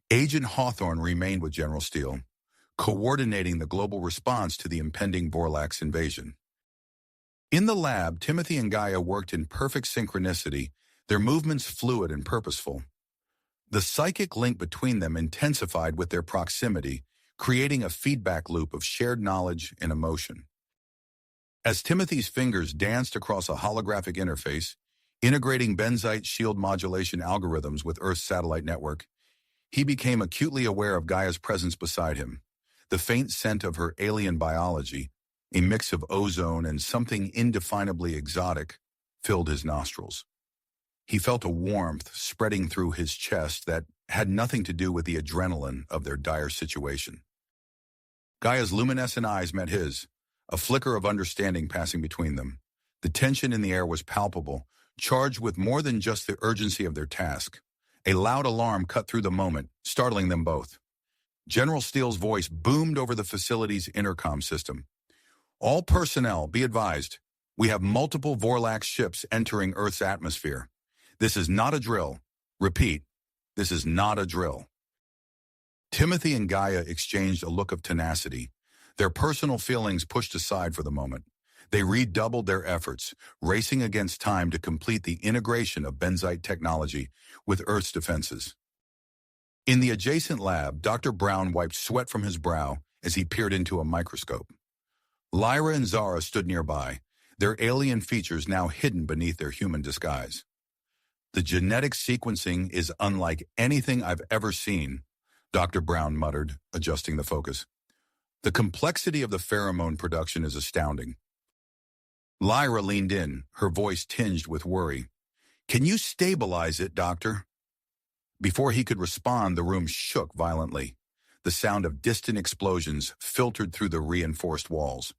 [SPEAKER 1] Agent Hawthorne remained with General Steele, coordinating the global response to the impending Vorlax invasion. In the lab, Timothy and Gaia worked in perfect synchronicity, their movements fluid and purposeful. The psychic link between them intensified with their proximity, creating a feedback loop of shared knowledge and emotion. As Timothy's fingers danced across a holographic interface, Integrating Benzite's shield modulation algorithms with Earth's satellite network, he became acutely aware of Gaia's presence beside him. The faint scent of her alien biology, a mix of ozone and something indefinably exotic, filled his nostrils. He felt a warmth spreading through his chest that had nothing to do with the adrenaline of their dire situation. Gaia's luminescent eyes met his, a flicker of understanding passing between them. The tension in the air was palpable, charged with more than just the urgency of their task. A loud alarm cut through the moment, startling them both. General Steele's voice boomed over the facility's intercom system. All personnel, be advised, we have multiple Vorlax ships entering Earth's atmosphere. This is not a drill. Repeat, this is not a drill. Timothy and Gaia exchanged a look of tenacity, their personal feelings pushed aside for the moment. They redoubled their efforts, racing against time to complete the integration of Benzite technology with Earth's defenses. In the adjacent lab, Dr. Brown wiped sweat from his brow as he peered into a microscope. Lyra and Zara stood nearby, their alien features now hidden beneath their human disguise. The genetic sequencing is unlike anything I've ever seen, Dr. Brown muttered, adjusting the focus. The complexity of the pheromone production is astounding. Lyra leaned in, her voice tinged with worry. Can you stabilize it, Doctor? Before he could respond, the room shook violently. The sound of distant explosions filtered through the reinforced walls.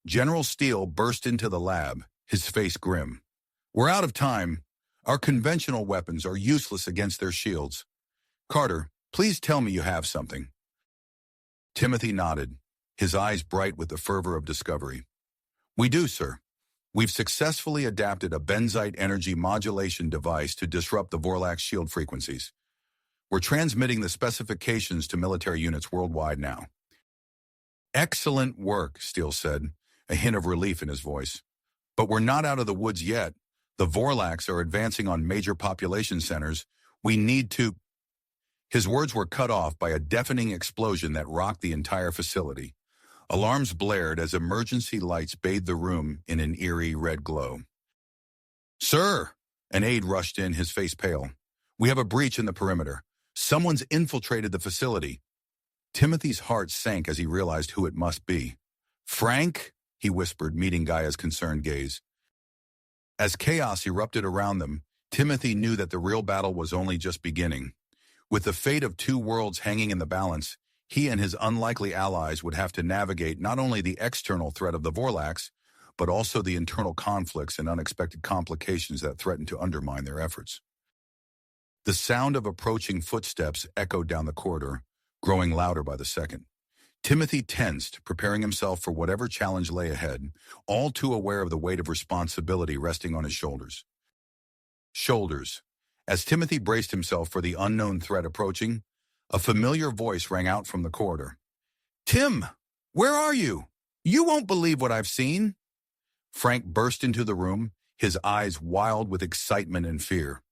[SPEAKER 1] General Steele burst into the lab, his face grim. We're out of time. Our conventional weapons are useless against their shields. Carter, please tell me you have something. Timothy nodded, his eyes bright with the fervor of discovery. We do, sir. We've successfully adapted a Benzite energy modulation device to disrupt the Vorlax shield frequencies. We're transmitting the specifications to military units worldwide now. Excellent work, Steele said, a hint of relief in his voice. But we're not out of the woods yet. The Vorlax are advancing on major population centers. We need to... His words were cut off by a deafening explosion that rocked the entire facility. Alarms blared as emergency lights bathed the room in an eerie red glow. Sir! An aide rushed in, his face pale. We have a breach in the perimeter. Someone's infiltrated the facility. Timothy's heart sank as he realized who it must be. Frank, he whispered, meeting Gaia's concerned gaze. As chaos erupted around them, Timothy knew that the real battle was only just beginning. With the fate of two worlds hanging in the balance, he and his unlikely allies would have to navigate not only the external threat of the Vorlax, but also the internal conflicts and unexpected complications that threatened to undermine their efforts. The sound of approaching footsteps echoed down the corridor, growing louder by the second. Timothy tensed, preparing himself for whatever challenge lay ahead, all too aware of the weight of responsibility resting on his shoulders. As Timothy braced himself for the unknown threat approaching, a familiar voice rang out from the corridor. Tim, where are you? You won't believe what I've seen. Frank burst into the room, his eyes wild with excitement and fear.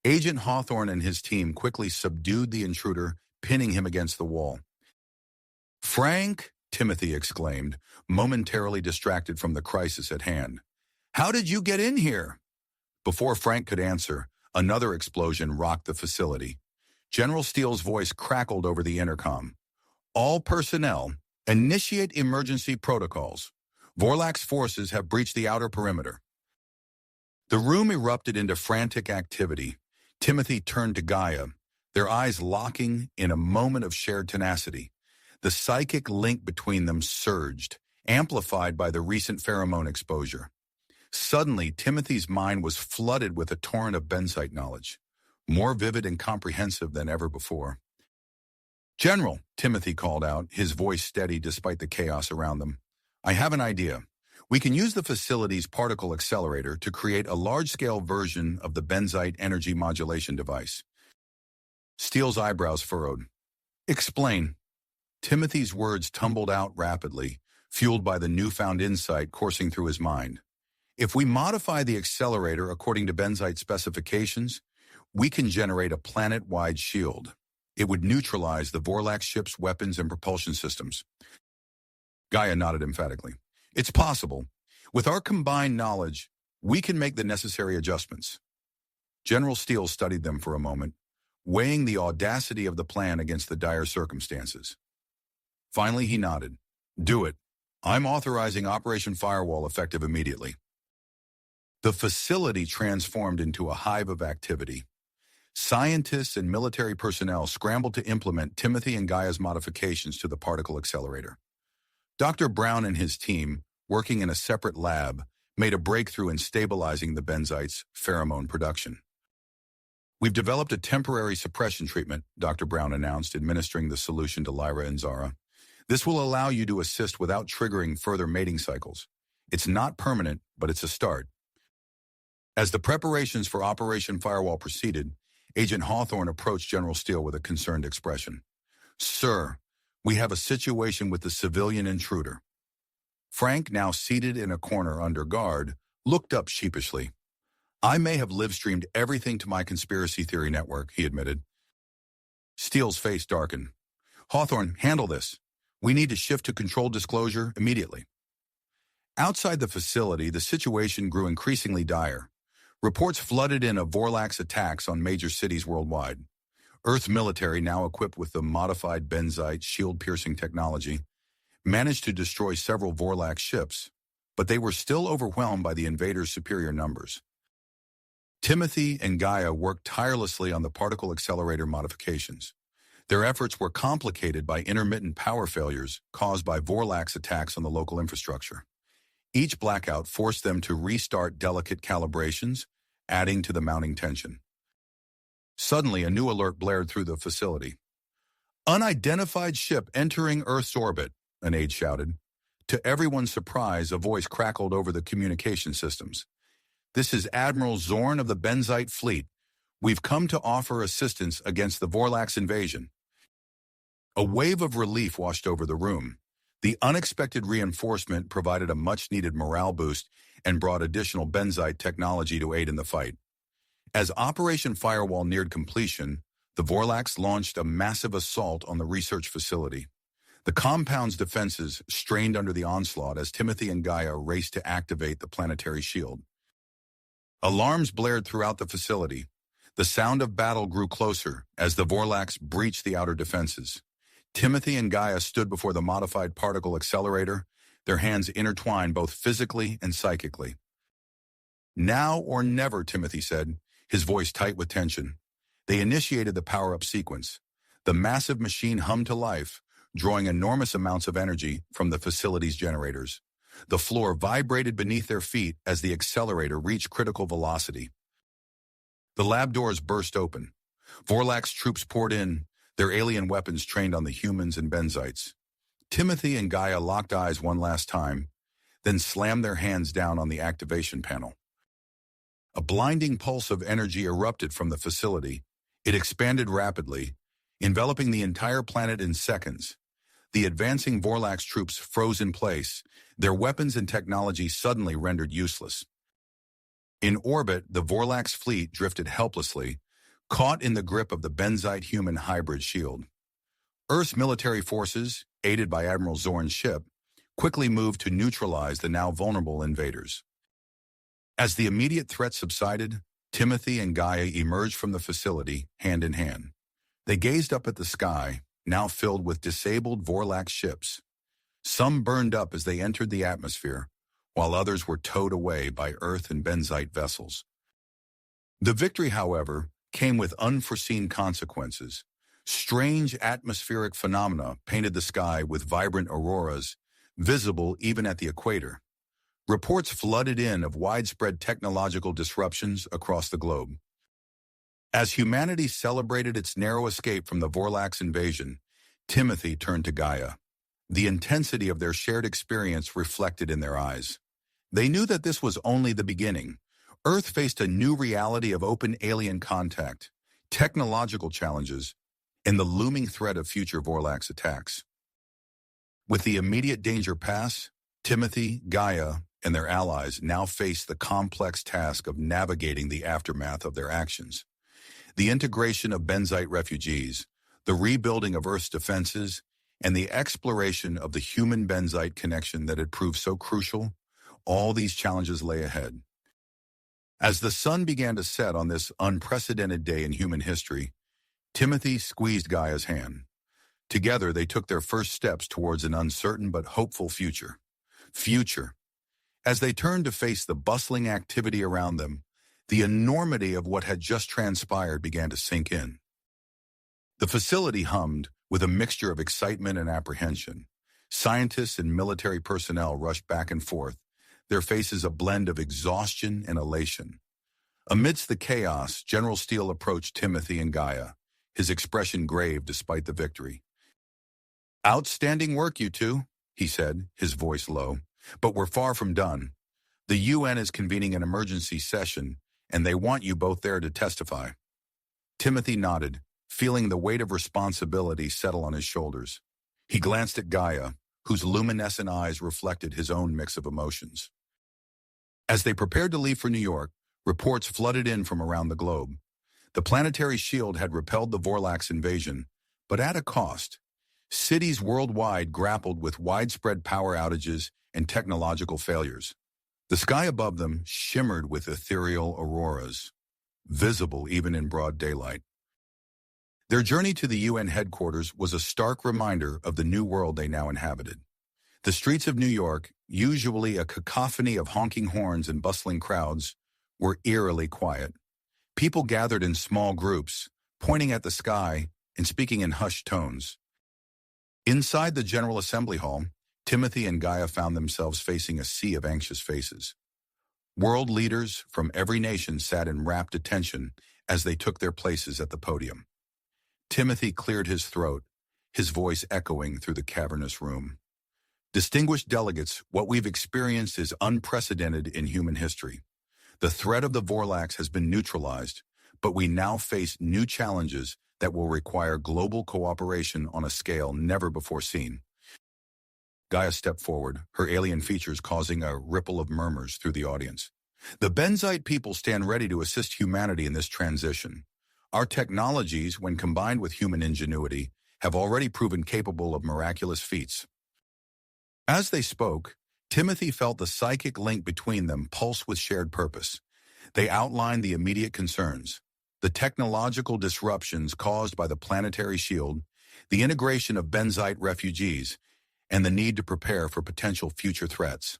[SPEAKER 1] Agent Hawthorne and his team quickly subdued the intruder, pinning him against the wall. Frank, Timothy exclaimed, momentarily distracted from the crisis at hand. How did you get in here? Before Frank could answer, another explosion rocked the facility. General Steele's voice crackled over the intercom. All personnel, initiate emergency protocols. Vorlax forces have breached the outer perimeter. The room erupted into frantic activity. Timothy turned to Gaia, their eyes locking in a moment of shared tenacity. The psychic link between them surged, amplified by the recent pheromone exposure. Suddenly, Timothy's mind was flooded with a torrent of Benzite knowledge, more vivid and comprehensive than ever before. General, Timothy called out, his voice steady despite the chaos around them. I have an idea. We can use the facility's particle accelerator to create a large-scale version of the Benzite energy modulation device. Steele's eyebrows furrowed. Explain. Timothy's words tumbled out rapidly, fueled by the newfound insight coursing through his mind. If we modify the accelerator according to Benzite specifications, we can generate a planet-wide shield. It would neutralize the Vorlax ship's weapons and propulsion systems. Gaia nodded emphatically. It's possible. With our combined knowledge, We can make the necessary adjustments. General Steele studied them for a moment, weighing the audacity of the plan against the dire circumstances. Finally, he nodded. Do it. I'm authorizing Operation Firewall effective immediately. The facility transformed into a hive of activity. Scientists and military personnel scrambled to implement Timothy and Gaia's modifications to the particle accelerator. Dr. Brown and his team, working in a separate lab, made a breakthrough in stabilizing the benzites' pheromone production. We've developed a temporary suppression treatment, Dr. Brown announced, administering the solution to Lyra and Zara. This will allow you to assist without triggering further mating cycles. It's not permanent, but it's a start. As the preparations for Operation Firewall proceeded, Agent Hawthorne approached General Steele with a concerned expression. Sir, we have a situation with the civilian intruder. Frank, now seated in a corner under guard, looked up sheepishly. I may have live-streamed everything to my conspiracy theory network, he admitted. Steele's face darkened. Hawthorne, handle this. We need to shift to controlled disclosure immediately. Outside the facility, the situation grew increasingly dire. Reports flooded in of Vorlax attacks on major cities worldwide. Earth military, now equipped with the modified benzite shield-piercing technology, managed to destroy several Vorlax ships, but they were still overwhelmed by the invaders' superior numbers. Timothy and Gaia worked tirelessly on the particle accelerator modifications. Their efforts were complicated by intermittent power failures caused by Vorlax attacks on the local infrastructure. Each blackout forced them to restart delicate calibrations, adding to the mounting tension. Suddenly, a new alert blared through the facility. Unidentified ship entering Earth's orbit, an aide shouted. To everyone's surprise, a voice crackled over the communication systems. This is Admiral Zorn of the Benzite Fleet. We've come to offer assistance against the Vorlax invasion. A wave of relief washed over the room. The unexpected reinforcement provided a much-needed morale boost and brought additional benzite technology to aid in the fight. As Operation Firewall neared completion, the Vorlax launched a massive assault on the research facility. The compound's defenses strained under the onslaught as Timothy and Gaia raced to activate the planetary shield. Alarms blared throughout the facility. The sound of battle grew closer as the Vorlax breached the outer defenses. Timothy and Gaia stood before the modified particle accelerator, their hands intertwined both physically and psychically. Now or never, Timothy said, his voice tight with tension. They initiated the power-up sequence. The massive machine hummed to life, drawing enormous amounts of energy from the facility's generators. The floor vibrated beneath their feet as the accelerator reached critical velocity. The lab doors burst open. Vorlax troops poured in, their alien weapons trained on the humans and benzites. Timothy and Gaia locked eyes one last time, then slammed their hands down on the activation panel. A blinding pulse of energy erupted from the facility. It expanded rapidly, enveloping the entire planet in seconds. The advancing Vorlax troops froze in place, their weapons and technology suddenly rendered useless. In orbit, the Vorlax fleet drifted helplessly, caught in the grip of the benzite-human hybrid shield. Earth's military forces, aided by Admiral Zorn's ship, quickly moved to neutralize the now vulnerable invaders. As the immediate threat subsided, Timothy and Gaia emerged from the facility, hand in hand. They gazed up at the sky, now filled with disabled Vorlax ships. Some burned up as they entered the atmosphere, while others were towed away by Earth and benzite vessels. The victory, however, came with unforeseen consequences. Strange atmospheric phenomena painted the sky with vibrant auroras, visible even at the equator. Reports flooded in of widespread technological disruptions across the globe. As humanity celebrated its narrow escape from the Vorlax invasion, Timothy turned to Gaia. The intensity of their shared experience reflected in their eyes. They knew that this was only the beginning. Earth faced a new reality of open alien contact, technological challenges, and the looming threat of future Vorlax attacks. With the immediate danger past, Timothy, Gaia, and their allies now faced the complex task of navigating the aftermath of their actions. The integration of benzite refugees, the rebuilding of Earth's defenses, and the exploration of the human-benzite connection that had proved so crucial, all these challenges lay ahead. As the sun began to set on this unprecedented day in human history, Timothy squeezed Gaia's hand. Together, they took their first steps towards an uncertain but hopeful future. Future. As they turned to face the bustling activity around them, the enormity of what had just transpired began to sink in. The facility hummed with a mixture of excitement and apprehension. Scientists and military personnel rushed back and forth, their faces a blend of exhaustion and elation. Amidst the chaos, General Steele approached Timothy and Gaia, his expression grave despite the victory. "Outstanding work, you two," he said, his voice low. "But we're far from done. The UN is convening an emergency session, and they want you both there to testify." Timothy nodded, feeling the weight of responsibility settle on his shoulders. He glanced at Gaia, whose luminescent eyes reflected his own mix of emotions. As they prepared to leave for New York, reports flooded in from around the globe. The planetary shield had repelled the Vorlax invasion, but at a cost. Cities worldwide grappled with widespread power outages and technological failures. The sky above them shimmered with ethereal auroras, visible even in broad daylight. Their journey to the UN headquarters was a stark reminder of the new world they now inhabited. The streets of New York, usually a cacophony of honking horns and bustling crowds, were eerily quiet. People gathered in small groups, pointing at the sky and speaking in hushed tones. Inside the General Assembly Hall, Timothy and Gaia found themselves facing a sea of anxious faces. World leaders from every nation sat in rapt attention as they took their places at the podium. Timothy cleared his throat, his voice echoing through the cavernous room. "Distinguished delegates, what we've experienced is unprecedented in human history. The threat of the Vorlax has been neutralized, but we now face new challenges that will require global cooperation on a scale never before seen." Gaia stepped forward, her alien features causing a ripple of murmurs through the audience. "The Benzite people stand ready to assist humanity in this transition. Our technologies, when combined with human ingenuity, have already proven capable of miraculous feats." As they spoke, Timothy felt the psychic link between them pulse with shared purpose. They outlined the immediate concerns: the technological disruptions caused by the planetary shield, the integration of Benzite refugees, and the need to prepare for potential future threats.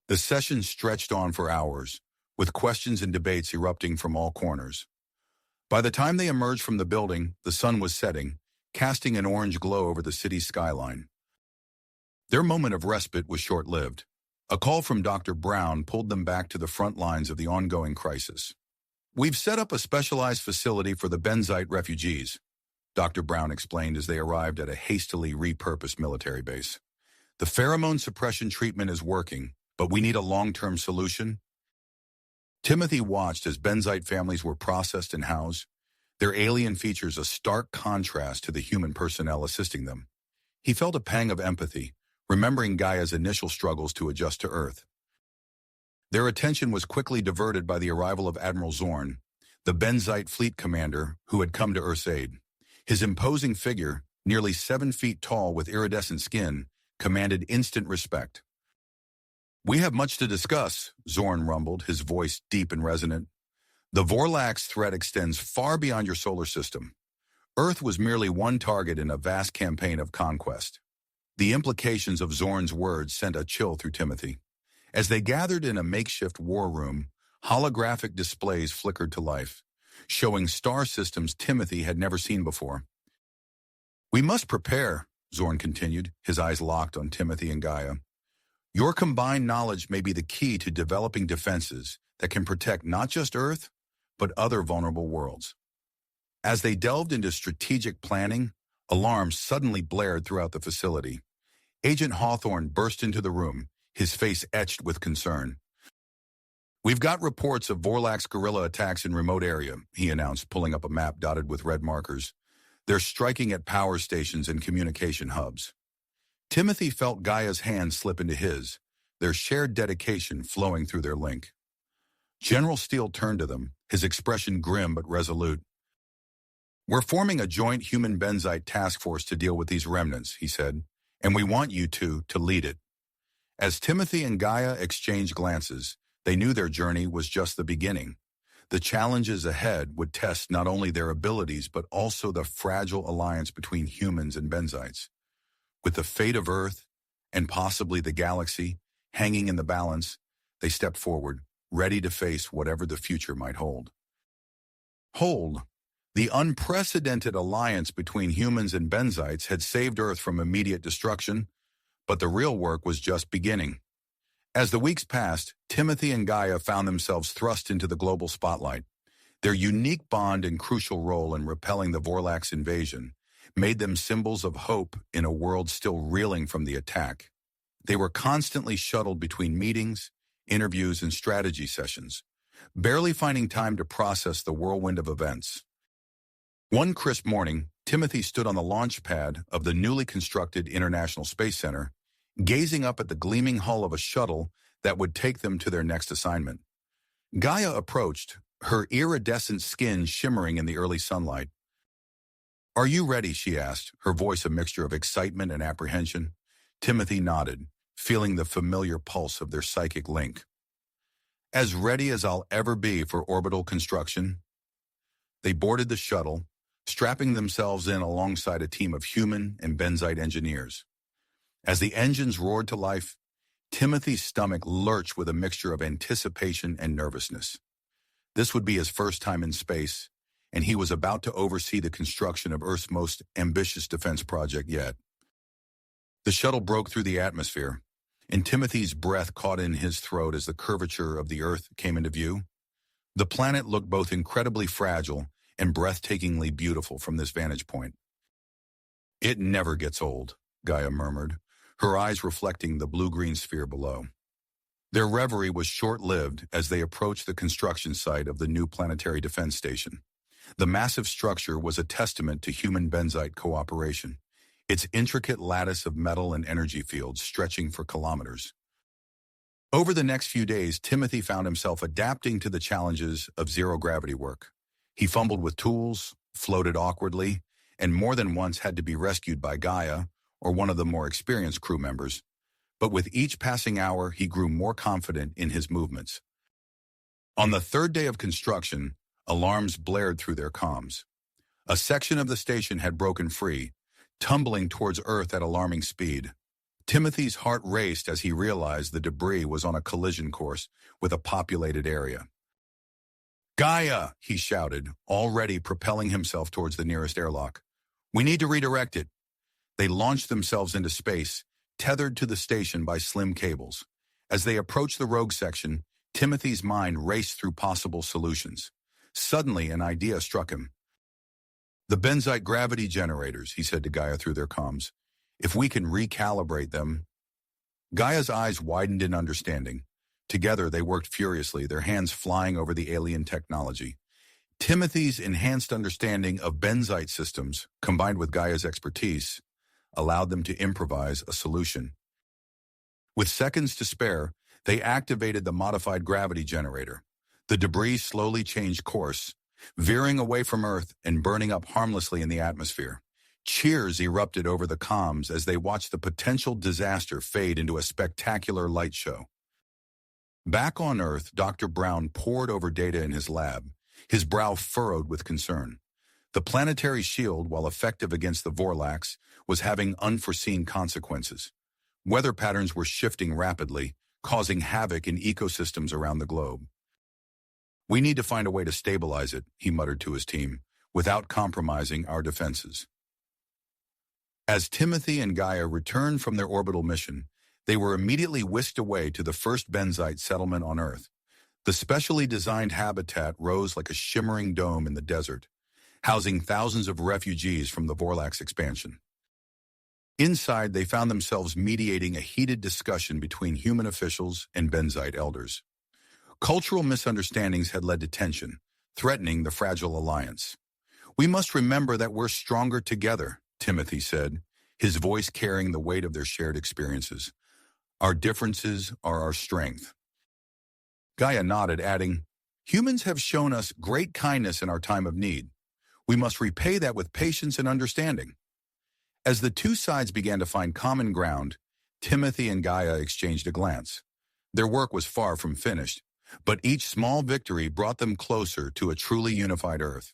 [SPEAKER 1] The session stretched on for hours, with questions and debates erupting from all corners. By the time they emerged from the building, the sun was setting, casting an orange glow over the city's skyline. Their moment of respite was short-lived. A call from Dr. Brown pulled them back to the front lines of the ongoing crisis. "We've set up a specialized facility for the Benzite refugees," Dr. Brown explained as they arrived at a hastily repurposed military base. "The pheromone suppression treatment is working, but we need a long-term solution." Timothy watched as Benzite families were processed and housed, their alien features a stark contrast to the human personnel assisting them. He felt a pang of empathy, remembering Gaia's initial struggles to adjust to Earth. Their attention was quickly diverted by the arrival of Admiral Zorn, the Benzite fleet commander who had come to Earth's aid. His imposing figure, nearly 7 feet tall with iridescent skin, commanded instant respect. "We have much to discuss," Zorn rumbled, his voice deep and resonant. "The Vorlax threat extends far beyond your solar system. Earth was merely one target in a vast campaign of conquest." The implications of Zorn's words sent a chill through Timothy. As they gathered in a makeshift war room, holographic displays flickered to life, showing star systems Timothy had never seen before. "We must prepare," Zorn continued, his eyes locked on Timothy and Gaia. "Your combined knowledge may be the key to developing defenses that can protect not just Earth, but other vulnerable worlds." As they delved into strategic planning, alarms suddenly blared throughout the facility. Agent Hawthorne burst into the room, his face etched with concern. "We've got reports of Vorlax guerrilla attacks in remote area," he announced, pulling up a map dotted with red markers. "They're striking at power stations and communication hubs." Timothy felt Gaia's hand slip into his, their shared dedication flowing through their link. General Steele turned to them, his expression grim but resolute. "We're forming a joint human Benzite task force to deal with these remnants," he said, "and we want you two to lead it." As Timothy and Gaia exchanged glances, They knew their journey was just the beginning. The challenges ahead would test not only their abilities but also the fragile alliance between humans and Benites. With the fate of Earth, and possibly the galaxy, hanging in the balance, they stepped forward, ready to face whatever the future might hold. The unprecedented alliance between humans and Benites had saved Earth from immediate destruction, but the real work was just beginning. As the weeks passed, Timothy and Gaia found themselves thrust into the global spotlight. Their unique bond and crucial role in repelling the Vorlax invasion made them symbols of hope in a world still reeling from the attack. They were constantly shuttled between meetings, interviews, and strategy sessions, barely finding time to process the whirlwind of events. One crisp morning, Timothy stood on the launch pad of the newly constructed International Space Center, gazing up at the gleaming hull of a shuttle that would take them to their next assignment. Gaia approached, her iridescent skin shimmering in the early sunlight. "Are you ready?" she asked, her voice a mixture of excitement and apprehension. Timothy nodded, feeling the familiar pulse of their psychic link. "As ready as I'll ever be for orbital construction." They boarded the shuttle, strapping themselves in alongside a team of human and Benite engineers. As the engines roared to life, Timothy's stomach lurched with a mixture of anticipation and nervousness. This would be his first time in space, and he was about to oversee the construction of Earth's most ambitious defense project yet. The shuttle broke through the atmosphere, and Timothy's breath caught in his throat as the curvature of the Earth came into view. The planet looked both incredibly fragile and breathtakingly beautiful from this vantage point. "It never gets old," Gaia murmured, her eyes reflecting the blue-green sphere below. Their reverie was short-lived as they approached the construction site of the new planetary defense station. The massive structure was a testament to human Benite cooperation, its intricate lattice of metal and energy fields stretching for kilometers. Over the next few days, Timothy found himself adapting to the challenges of zero-gravity work. He fumbled with tools, floated awkwardly, and more than once had to be rescued by Gaia or one of the more experienced crew members. But with each passing hour, he grew more confident in his movements. On the third day of construction, alarms blared through their comms. A section of the station had broken free, tumbling towards Earth at alarming speed. Timothy's heart raced as he realized the debris was on a collision course with a populated area. "Gaia!" he shouted, already propelling himself towards the nearest airlock. "We need to redirect it." They launched themselves into space, tethered to the station by slim cables. As they approached the rogue section, Timothy's mind raced through possible solutions. Suddenly, an idea struck him. "The Benite gravity generators," he said to Gaia through their comms. "If we can recalibrate them." Gaia's eyes widened in understanding. Together, they worked furiously, their hands flying over the alien technology. Timothy's enhanced understanding of Benite systems, combined with Gaia's expertise, allowed them to improvise a solution. With seconds to spare, they activated the modified gravity generator. The debris slowly changed course, veering away from Earth and burning up harmlessly in the atmosphere. Cheers erupted over the comms as they watched the potential disaster fade into a spectacular light show. Back on Earth, Dr. Brown pored over data in his lab, his brow furrowed with concern. The planetary shield, while effective against the Vorlax, was having unforeseen consequences. Weather patterns were shifting rapidly, causing havoc in ecosystems around the globe. "We need to find a way to stabilize it," he muttered to his team, "without compromising our defenses." As Timothy and Gaia returned from their orbital mission, they were immediately whisked away to the first Benite settlement on Earth. The specially designed habitat rose like a shimmering dome in the desert, housing thousands of refugees from the Vorlax expansion. Inside, they found themselves mediating a heated discussion between human officials and Benite elders. Cultural misunderstandings had led to tension, threatening the fragile alliance. "We must remember that we're stronger together," Timothy said, his voice carrying the weight of their shared experiences. "Our differences are our strength." Gaia nodded, adding, "Humans have shown us great kindness in our time of need. We must repay that with patience and understanding." As the two sides began to find common ground, Timothy and Gaia exchanged a glance. Their work was far from finished, But each small victory brought them closer to a truly unified Earth.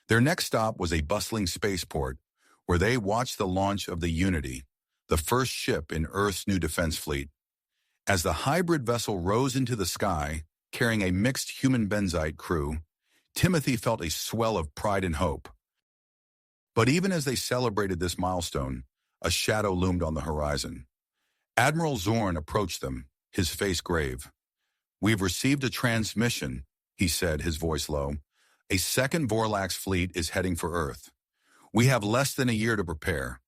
[SPEAKER 1] Their next stop was a bustling spaceport, where they watched the launch of the Unity, the first ship in Earth's new defense fleet. As the hybrid vessel rose into the sky, carrying a mixed human Benzite crew, Timothy felt a swell of pride and hope. But even as they celebrated this milestone, a shadow loomed on the horizon. Admiral Zorn approached them, his face grave. "We've received a transmission," he said, his voice low. "A second Vorlax fleet is heading for Earth. We have less than a year to prepare."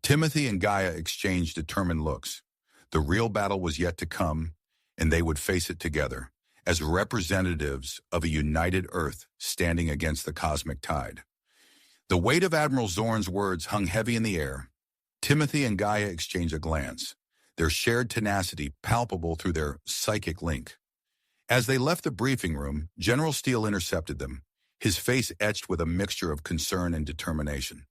[SPEAKER 1] Timothy and Gaia exchanged determined looks. The real battle was yet to come, and they would face it together, as representatives of a united Earth standing against the cosmic tide. The weight of Admiral Zorn's words hung heavy in the air. Timothy and Gaia exchanged a glance, their shared tenacity palpable through their psychic link. As they left the briefing room, General Steele intercepted them, his face etched with a mixture of concern and determination.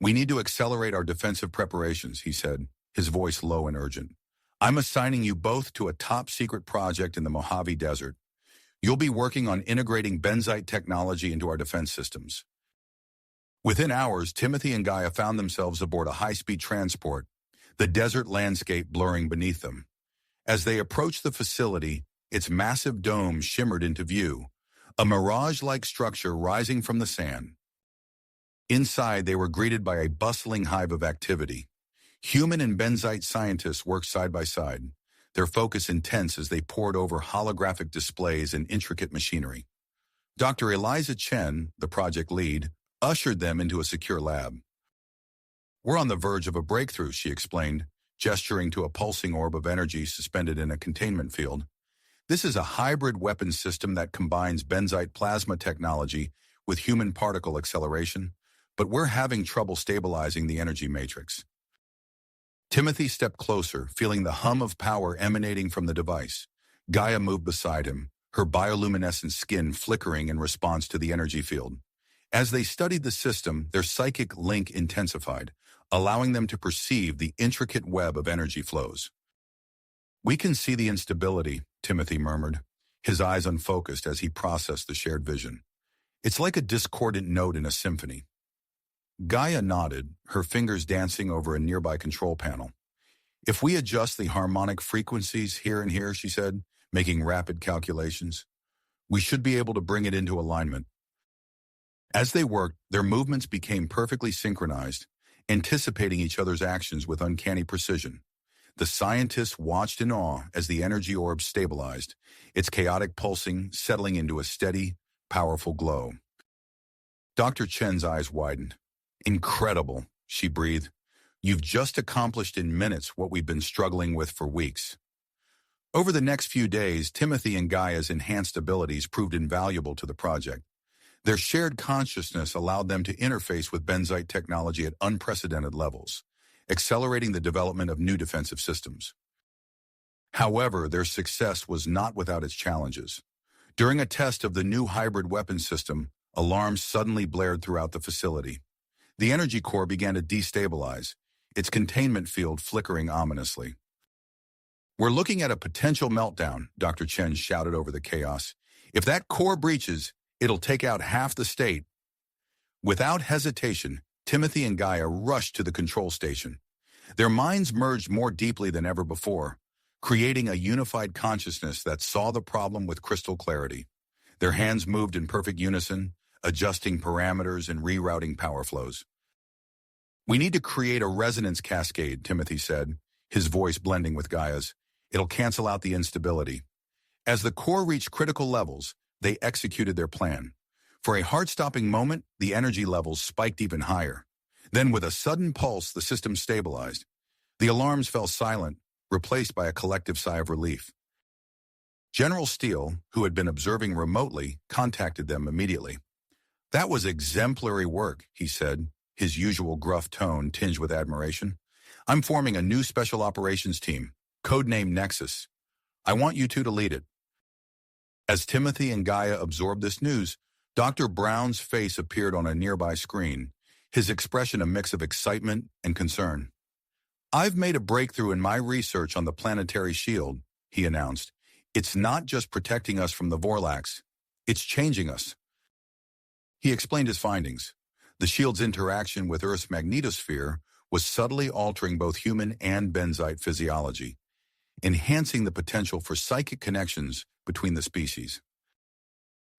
[SPEAKER 1] "We need to accelerate our defensive preparations," he said, his voice low and urgent. "I'm assigning you both to a top-secret project in the Mojave Desert. You'll be working on integrating Benzite technology into our defense systems." Within hours, Timothy and Gaia found themselves aboard a high-speed transport, the desert landscape blurring beneath them. As they approached the facility, its massive dome shimmered into view, a mirage-like structure rising from the sand. Inside, they were greeted by a bustling hive of activity. Human and Benzite scientists worked side by side, their focus intense as they pored over holographic displays and intricate machinery. Dr. Eliza Chen, the project lead, ushered them into a secure lab. "We're on the verge of a breakthrough," she explained, gesturing to a pulsing orb of energy suspended in a containment field. "This is a hybrid weapon system that combines Benzite plasma technology with human particle acceleration, but we're having trouble stabilizing the energy matrix." Timothy stepped closer, feeling the hum of power emanating from the device. Gaia moved beside him, her bioluminescent skin flickering in response to the energy field. As they studied the system, their psychic link intensified, allowing them to perceive the intricate web of energy flows. "We can see the instability," Timothy murmured, his eyes unfocused as he processed the shared vision. "It's like a discordant note in a symphony." Gaia nodded, her fingers dancing over a nearby control panel. "If we adjust the harmonic frequencies here and here," she said, making rapid calculations, "we should be able to bring it into alignment." As they worked, their movements became perfectly synchronized, anticipating each other's actions with uncanny precision. The scientists watched in awe as the energy orb stabilized, its chaotic pulsing settling into a steady, powerful glow. Dr. Chen's eyes widened. "Incredible," she breathed. "You've just accomplished in minutes what we've been struggling with for weeks." Over the next few days, Timothy and Gaia's enhanced abilities proved invaluable to the project. Their shared consciousness allowed them to interface with Benzite technology at unprecedented levels, accelerating the development of new defensive systems. However, their success was not without its challenges. During a test of the new hybrid weapon system, alarms suddenly blared throughout the facility. The energy core began to destabilize, its containment field flickering ominously. "We're looking at a potential meltdown," Dr. Chen shouted over the chaos. "If that core breaches, it'll take out half the state." Without hesitation, Timothy and Gaia rushed to the control station. Their minds merged more deeply than ever before, creating a unified consciousness that saw the problem with crystal clarity. Their hands moved in perfect unison, adjusting parameters and rerouting power flows. "We need to create a resonance cascade," Timothy said, his voice blending with Gaia's. "It'll cancel out the instability." As the core reached critical levels, they executed their plan. For a heart-stopping moment, the energy levels spiked even higher. Then, with a sudden pulse, the system stabilized. The alarms fell silent, replaced by a collective sigh of relief. General Steele, who had been observing remotely, contacted them immediately. "That was exemplary work," he said, his usual gruff tone tinged with admiration. "I'm forming a new special operations team, codenamed Nexus. I want you two to lead it." As Timothy and Gaia absorbed this news, Dr. Brown's face appeared on a nearby screen, his expression a mix of excitement and concern. "I've made a breakthrough in my research on the planetary shield," he announced. It's not just protecting us from the Vorlax, it's changing us. He explained his findings. The shield's interaction with Earth's magnetosphere was subtly altering both human and Benzite physiology, enhancing the potential for psychic connections between the species.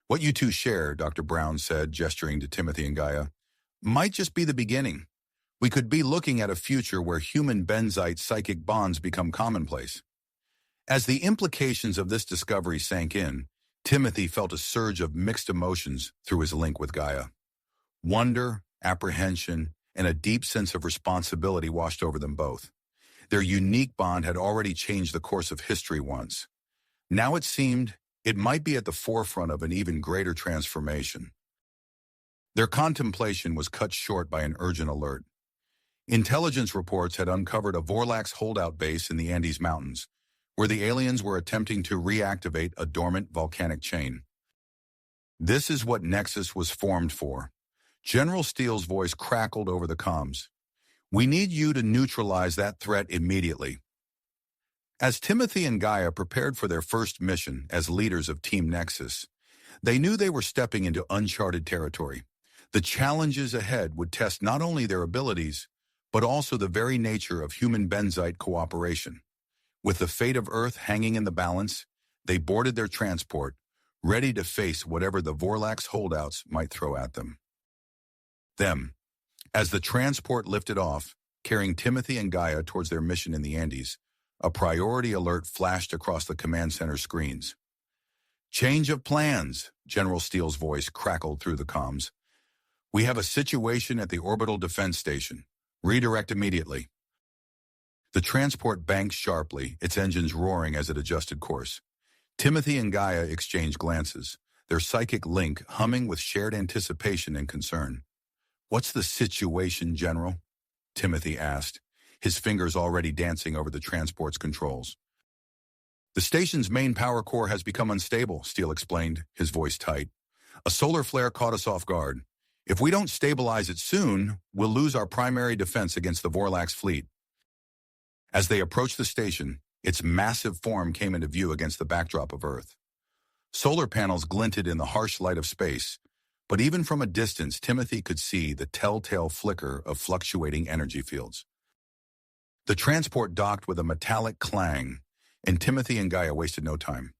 [SPEAKER 1] What you two share, Dr. Brown said, gesturing to Timothy and Gaia, might just be the beginning. We could be looking at a future where human-Benzite psychic bonds become commonplace. As the implications of this discovery sank in, Timothy felt a surge of mixed emotions through his link with Gaia. Wonder, apprehension, and a deep sense of responsibility washed over them both. Their unique bond had already changed the course of history once. Now it seemed it might be at the forefront of an even greater transformation. Their contemplation was cut short by an urgent alert. Intelligence reports had uncovered a Vorlax holdout base in the Andes Mountains, where the aliens were attempting to reactivate a dormant volcanic chain. This is what Nexus was formed for. General Steele's voice crackled over the comms. We need you to neutralize that threat immediately. As Timothy and Gaia prepared for their first mission as leaders of Team Nexus, they knew they were stepping into uncharted territory. The challenges ahead would test not only their abilities, but also the very nature of human-Benzite cooperation. With the fate of Earth hanging in the balance, they boarded their transport, ready to face whatever the Vorlax holdouts might throw at them. As the transport lifted off, carrying Timothy and Gaia towards their mission in the Andes, a priority alert flashed across the command center screens. Change of plans, General Steele's voice crackled through the comms. We have a situation at the Orbital defense station. Redirect immediately. The transport banked sharply, its engines roaring as it adjusted course. Timothy and Gaia exchanged glances, their psychic link humming with shared anticipation and concern. What's the situation, General? Timothy asked, his fingers already dancing over the transport's controls. The station's main power core has become unstable, Steele explained, his voice tight. A solar flare caught us off guard. If we don't stabilize it soon, we'll lose our primary defense against the Vorlax fleet. As they approached the station, its massive form came into view against the backdrop of Earth. Solar panels glinted in the harsh light of space, but even from a distance, Timothy could see the telltale flicker of fluctuating energy fields. The transport docked with a metallic clang, and Timothy and Gaia wasted no time.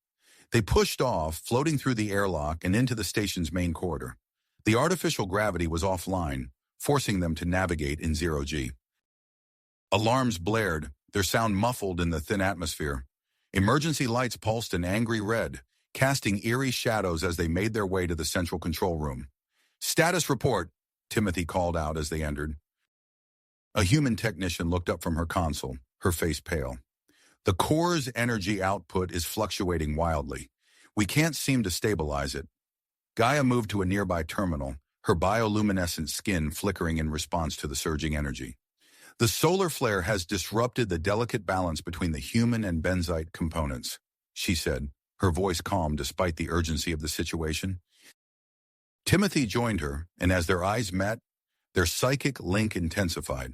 [SPEAKER 1] They pushed off, floating through the airlock and into the station's main corridor. The artificial gravity was offline, forcing them to navigate in zero-G. Alarms blared, their sound muffled in the thin atmosphere. Emergency lights pulsed an angry red, casting eerie shadows as they made their way to the central control room. Status report, Timothy called out as they entered. A human technician looked up from her console, her face pale. The core's energy output is fluctuating wildly. We can't seem to stabilize it. Gaia moved to a nearby terminal, her bioluminescent skin flickering in response to the surging energy. The solar flare has disrupted the delicate balance between the human and Benzite components, she said, her voice calm despite the urgency of the situation. Timothy joined her, and as their eyes met, their psychic link intensified.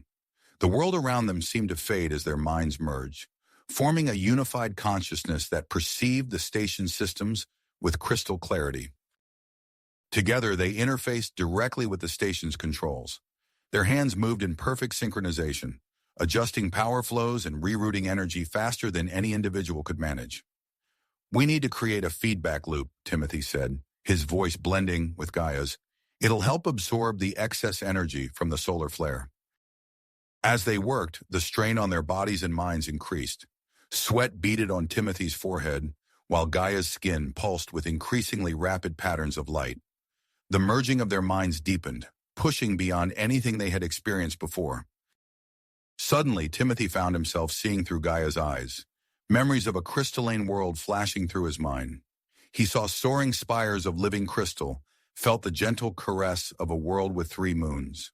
[SPEAKER 1] The world around them seemed to fade as their minds merged, forming a unified consciousness that perceived the station's systems with crystal clarity. Together, they interfaced directly with the station's controls. Their hands moved in perfect synchronization, adjusting power flows and rerouting energy faster than any individual could manage. We need to create a feedback loop, Timothy said, his voice blending with Gaia's. It'll help absorb the excess energy from the solar flare. As they worked, the strain on their bodies and minds increased. Sweat beaded on Timothy's forehead, while Gaia's skin pulsed with increasingly rapid patterns of light. The merging of their minds deepened, pushing beyond anything they had experienced before. Suddenly, Timothy found himself seeing through Gaia's eyes, memories of a crystalline world flashing through his mind. He saw soaring spires of living crystal, felt the gentle caress of a world with 3 moons.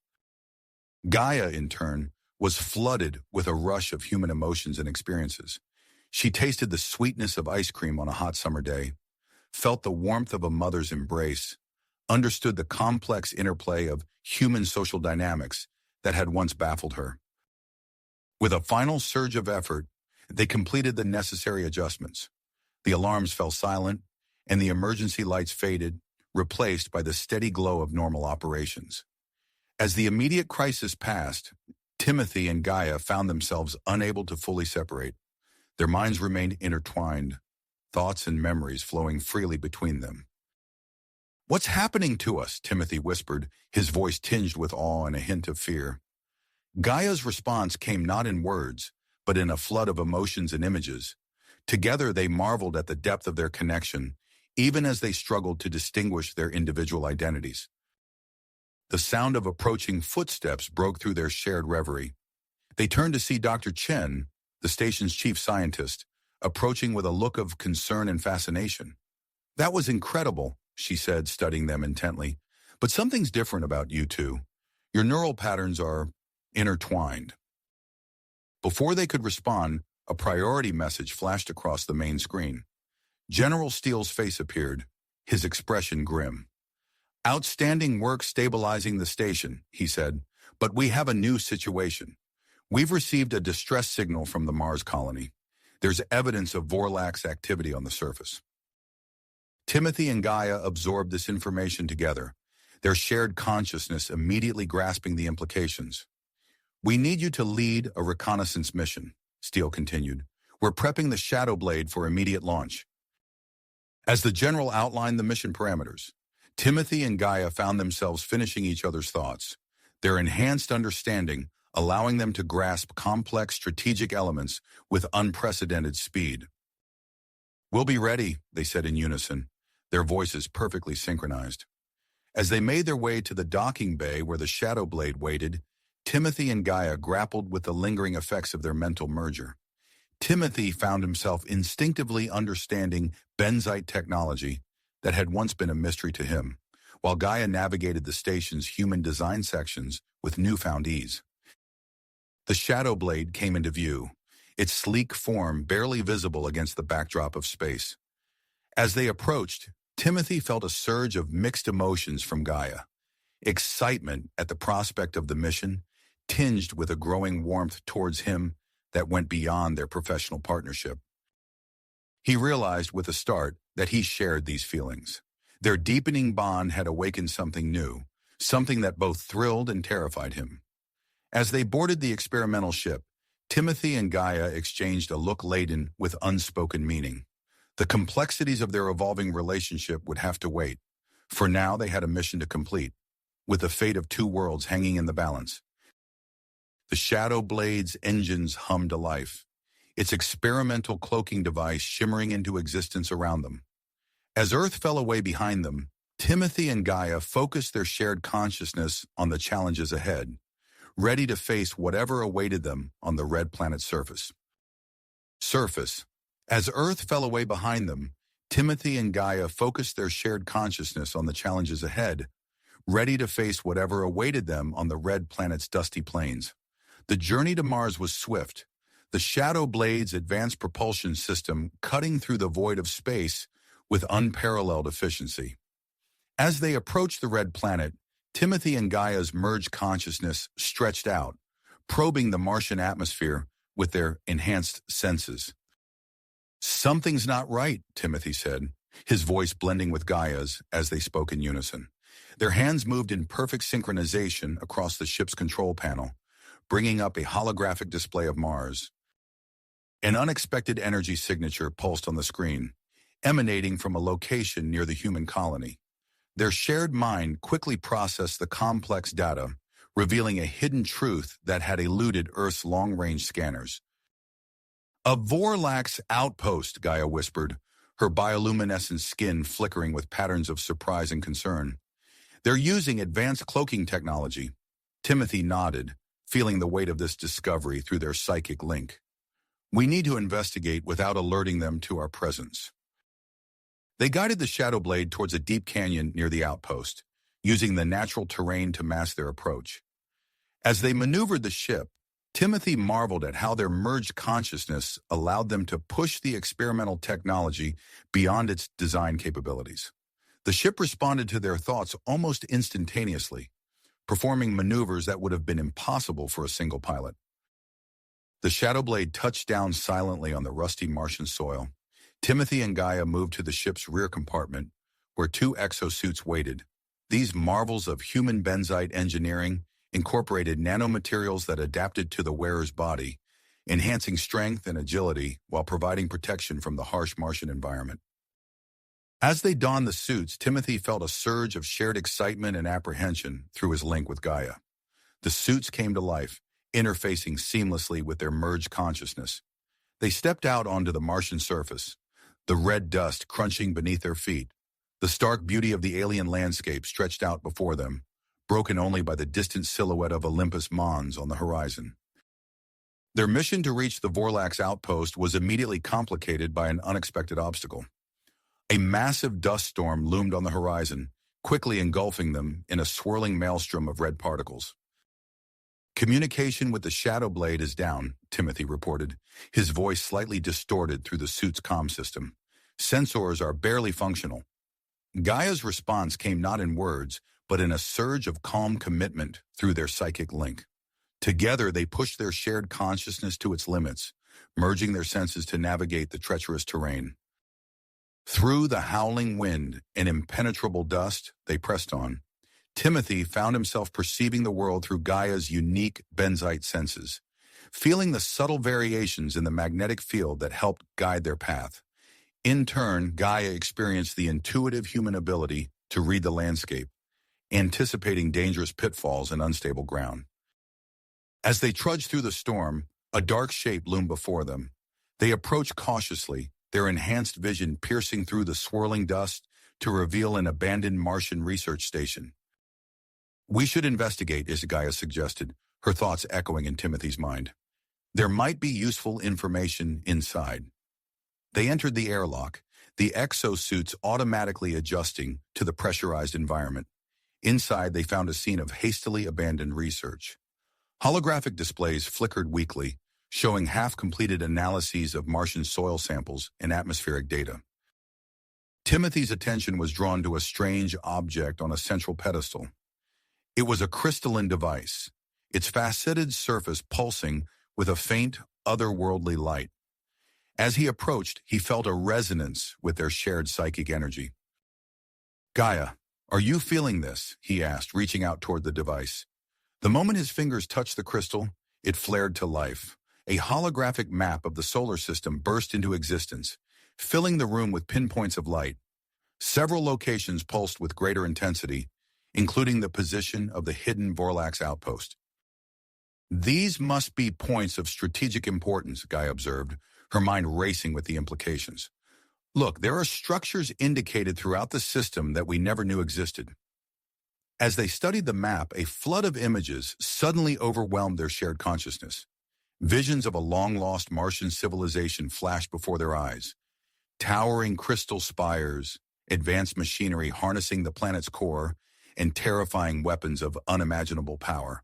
[SPEAKER 1] Gaia, in turn, was flooded with a rush of human emotions and experiences. She tasted the sweetness of ice cream on a hot summer day, felt the warmth of a mother's embrace, understood the complex interplay of human social dynamics that had once baffled her. With a final surge of effort, They completed the necessary adjustments. The alarms fell silent, and the emergency lights faded, replaced by the steady glow of normal operations. As the immediate crisis passed, Timothy and Gaia found themselves unable to fully separate. Their minds remained intertwined, thoughts and memories flowing freely between them. "What's happening to us?" Timothy whispered, his voice tinged with awe and a hint of fear. Gaia's response came not in words, but in a flood of emotions and images. Together they marveled at the depth of their connection, even as they struggled to distinguish their individual identities. The sound of approaching footsteps broke through their shared reverie. They turned to see Dr. Chen, the station's chief scientist, approaching with a look of concern and fascination. "That was incredible," she said, studying them intently. "But something's different about you two. Your neural patterns are intertwined." Before they could respond, a priority message flashed across the main screen. General Steele's face appeared, his expression grim. "Outstanding work stabilizing the station," he said, "but we have a new situation. We've received a distress signal from the Mars colony. There's evidence of Vorlax activity on the surface." Timothy and Gaia absorbed this information together, their shared consciousness immediately grasping the implications. "We need you to lead a reconnaissance mission," Steele continued. "We're prepping the Shadow Blade for immediate launch." As the general outlined the mission parameters, Timothy and Gaia found themselves finishing each other's thoughts, their enhanced understanding allowing them to grasp complex strategic elements with unprecedented speed. "We'll be ready," they said in unison, their voices perfectly synchronized. As they made their way to the docking bay where the Shadow Blade waited, Timothy and Gaia grappled with the lingering effects of their mental merger. Timothy found himself instinctively understanding Benite technology that had once been a mystery to him, while Gaia navigated the station's human design sections with newfound ease. The Shadow Blade came into view, its sleek form barely visible against the backdrop of space. As they approached, Timothy felt a surge of mixed emotions from Gaia. Excitement at the prospect of the mission, tinged with a growing warmth towards him that went beyond their professional partnership. He realized with a start that he shared these feelings. Their deepening bond had awakened something new, something that both thrilled and terrified him. As they boarded the experimental ship, Timothy and Gaia exchanged a look laden with unspoken meaning. The complexities of their evolving relationship would have to wait. For now, they had a mission to complete, with the fate of two worlds hanging in the balance. The Shadow Blade's engines hummed to life, its experimental cloaking device shimmering into existence around them. As Earth fell away behind them, Timothy and Gaia focused their shared consciousness on the challenges ahead, ready to face whatever awaited them on the red planet's surface. As Earth fell away behind them, Timothy and Gaia focused their shared consciousness on the challenges ahead, ready to face whatever awaited them on the red planet's dusty plains. The journey to Mars was swift, the Shadow Blade's advanced propulsion system cutting through the void of space with unparalleled efficiency. As they approached the red planet, Timothy and Gaia's merged consciousness stretched out, probing the Martian atmosphere with their enhanced senses. "Something's not right," Timothy said, his voice blending with Gaia's as they spoke in unison. Their hands moved in perfect synchronization across the ship's control panel, bringing up a holographic display of Mars. An unexpected energy signature pulsed on the screen, emanating from a location near the human colony. Their shared mind quickly processed the complex data, revealing a hidden truth that had eluded Earth's long-range scanners. "A Vorlax outpost," Gaia whispered, her bioluminescent skin flickering with patterns of surprise and concern. "They're using advanced cloaking technology." Timothy nodded, feeling the weight of this discovery through their psychic link. "We need to investigate without alerting them to our presence." They guided the Shadow Blade towards a deep canyon near the outpost, using the natural terrain to mask their approach. As they maneuvered the ship, Timothy marveled at how their merged consciousness allowed them to push the experimental technology beyond its design capabilities. The ship responded to their thoughts almost instantaneously, performing maneuvers that would have been impossible for a single pilot. The shadow blade touched down silently on the rusty Martian soil. Timothy and Gaia moved to the ship's rear compartment, where two exosuits waited. These marvels of human benzite engineering incorporated nanomaterials that adapted to the wearer's body, enhancing strength and agility while providing protection from the harsh Martian environment. As they donned the suits, Timothy felt a surge of shared excitement and apprehension through his link with Gaia. The suits came to life, interfacing seamlessly with their merged consciousness. They stepped out onto the Martian surface, the red dust crunching beneath their feet. The stark beauty of the alien landscape stretched out before them, broken only by the distant silhouette of Olympus Mons on the horizon. Their mission to reach the Vorlax outpost was immediately complicated by an unexpected obstacle. A massive dust storm loomed on the horizon, quickly engulfing them in a swirling maelstrom of red particles. "Communication with the Shadow Blade is down," Timothy reported, his voice slightly distorted through the suit's comm system. "Sensors are barely functional." Gaia's response came not in words, but in a surge of calm commitment through their psychic link. Together, they pushed their shared consciousness to its limits, merging their senses to navigate the treacherous terrain. Through the howling wind and impenetrable dust, they pressed on. Timothy found himself perceiving the world through Gaia's unique benzite senses, feeling the subtle variations in the magnetic field that helped guide their path. In turn, Gaia experienced the intuitive human ability to read the landscape, anticipating dangerous pitfalls and unstable ground. As they trudged through the storm, a dark shape loomed before them. They approached cautiously, their enhanced vision piercing through the swirling dust to reveal an abandoned Martian research station. "We should investigate," as Gaia suggested, her thoughts echoing in Timothy's mind. "There might be useful information inside." They entered the airlock, the exosuits automatically adjusting to the pressurized environment. Inside, they found a scene of hastily abandoned research. Holographic displays flickered weakly, showing half-completed analyses of Martian soil samples and atmospheric data. Timothy's attention was drawn to a strange object on a central pedestal. It was a crystalline device, its faceted surface pulsing with a faint, otherworldly light. As he approached, he felt a resonance with their shared psychic energy. "Gaia, are you feeling this?" he asked, reaching out toward the device. The moment his fingers touched the crystal, it flared to life. A holographic map of the solar system burst into existence, filling the room with pinpoints of light. Several locations pulsed with greater intensity, including the position of the hidden Vorlax outpost. "These must be points of strategic importance," Gaia observed, her mind racing with the implications. "Look, there are structures indicated throughout the system that we never knew existed." As they studied the map, a flood of images suddenly overwhelmed their shared consciousness. Visions of a long-lost Martian civilization flashed before their eyes. Towering crystal spires, advanced machinery harnessing the planet's core, and terrifying weapons of unimaginable power.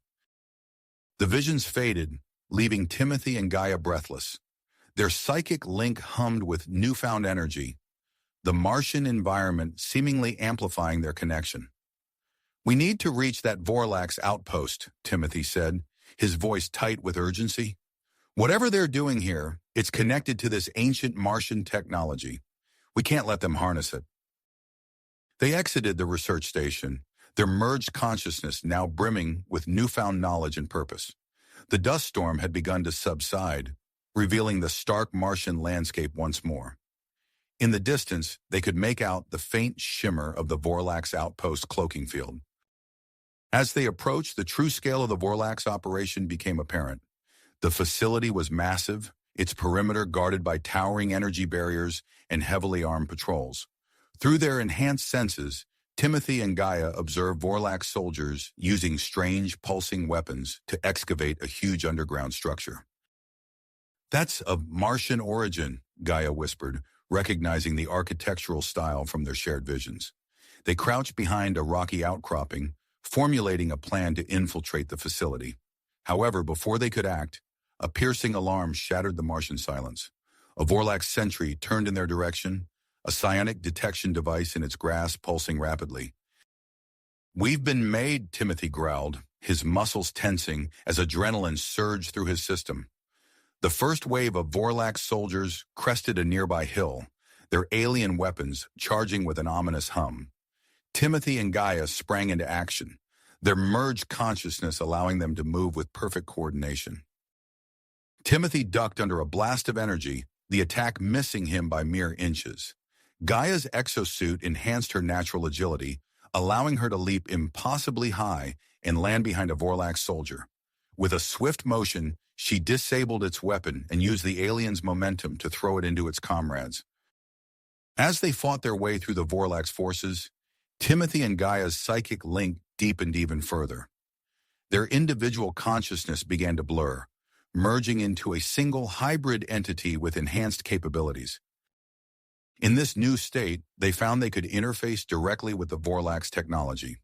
[SPEAKER 1] The visions faded, leaving Timothy and Gaia breathless. Their psychic link hummed with newfound energy, the Martian environment seemingly amplifying their connection. "We need to reach that Vorlax outpost," Timothy said, his voice tight with urgency. "Whatever they're doing here, it's connected to this ancient Martian technology. We can't let them harness it." They exited the research station, their merged consciousness now brimming with newfound knowledge and purpose. The dust storm had begun to subside, revealing the stark Martian landscape once more. In the distance, they could make out the faint shimmer of the Vorlax outpost cloaking field. As they approached, the true scale of the Vorlax operation became apparent. The facility was massive, its perimeter guarded by towering energy barriers and heavily armed patrols. Through their enhanced senses, Timothy and Gaia observed Vorlax soldiers using strange, pulsing weapons to excavate a huge underground structure. "That's of Martian origin," Gaia whispered, recognizing the architectural style from their shared visions. They crouched behind a rocky outcropping, formulating a plan to infiltrate the facility. However, before they could act, a piercing alarm shattered the Martian silence. A Vorlax sentry turned in their direction, a psionic detection device in its grasp pulsing rapidly. "We've been made," Timothy growled, his muscles tensing as adrenaline surged through his system. The first wave of Vorlax soldiers crested a nearby hill, their alien weapons charging with an ominous hum. Timothy and Gaia sprang into action, their merged consciousness allowing them to move with perfect coordination. Timothy ducked under a blast of energy, the attack missing him by mere inches. Gaia's exosuit enhanced her natural agility, allowing her to leap impossibly high and land behind a Vorlax soldier. With a swift motion, she disabled its weapon and used the alien's momentum to throw it into its comrades. As they fought their way through the Vorlax forces, Timothy and Gaia's psychic link deepened even further. Their individual consciousness began to blur, merging into a single hybrid entity with enhanced capabilities. In this new state, they found they could interface directly with the Vorlax technology.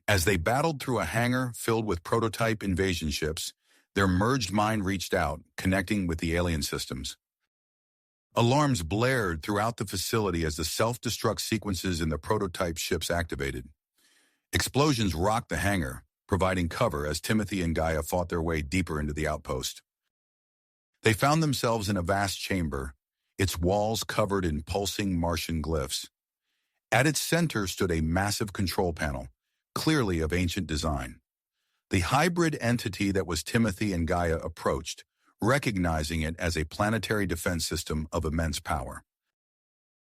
[SPEAKER 1] As they battled through a hangar filled with prototype invasion ships, their merged mind reached out, connecting with the alien systems. Alarms blared throughout the facility as the self-destruct sequences in the prototype ships activated. Explosions rocked the hangar, providing cover as Timothy and Gaia fought their way deeper into the outpost. They found themselves in a vast chamber, its walls covered in pulsing Martian glyphs. At its center stood a massive control panel, clearly of ancient design. The hybrid entity that was Timothy and Gaia approached, recognizing it as a planetary defense system of immense power.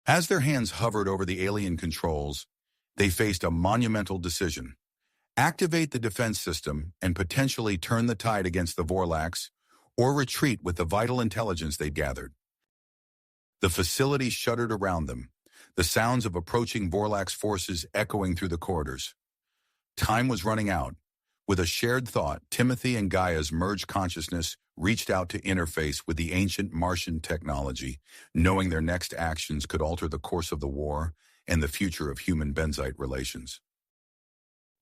[SPEAKER 1] As their hands hovered over the alien controls, they faced a monumental decision: activate the defense system and potentially turn the tide against the Vorlax, or retreat with the vital intelligence they'd gathered. The facility shuddered around them, the sounds of approaching Vorlax forces echoing through the corridors. Time was running out. With a shared thought, Timothy and Gaia's merged consciousness reached out to interface with the ancient Martian technology, knowing their next actions could alter the course of the war and the future of human-benzite relations.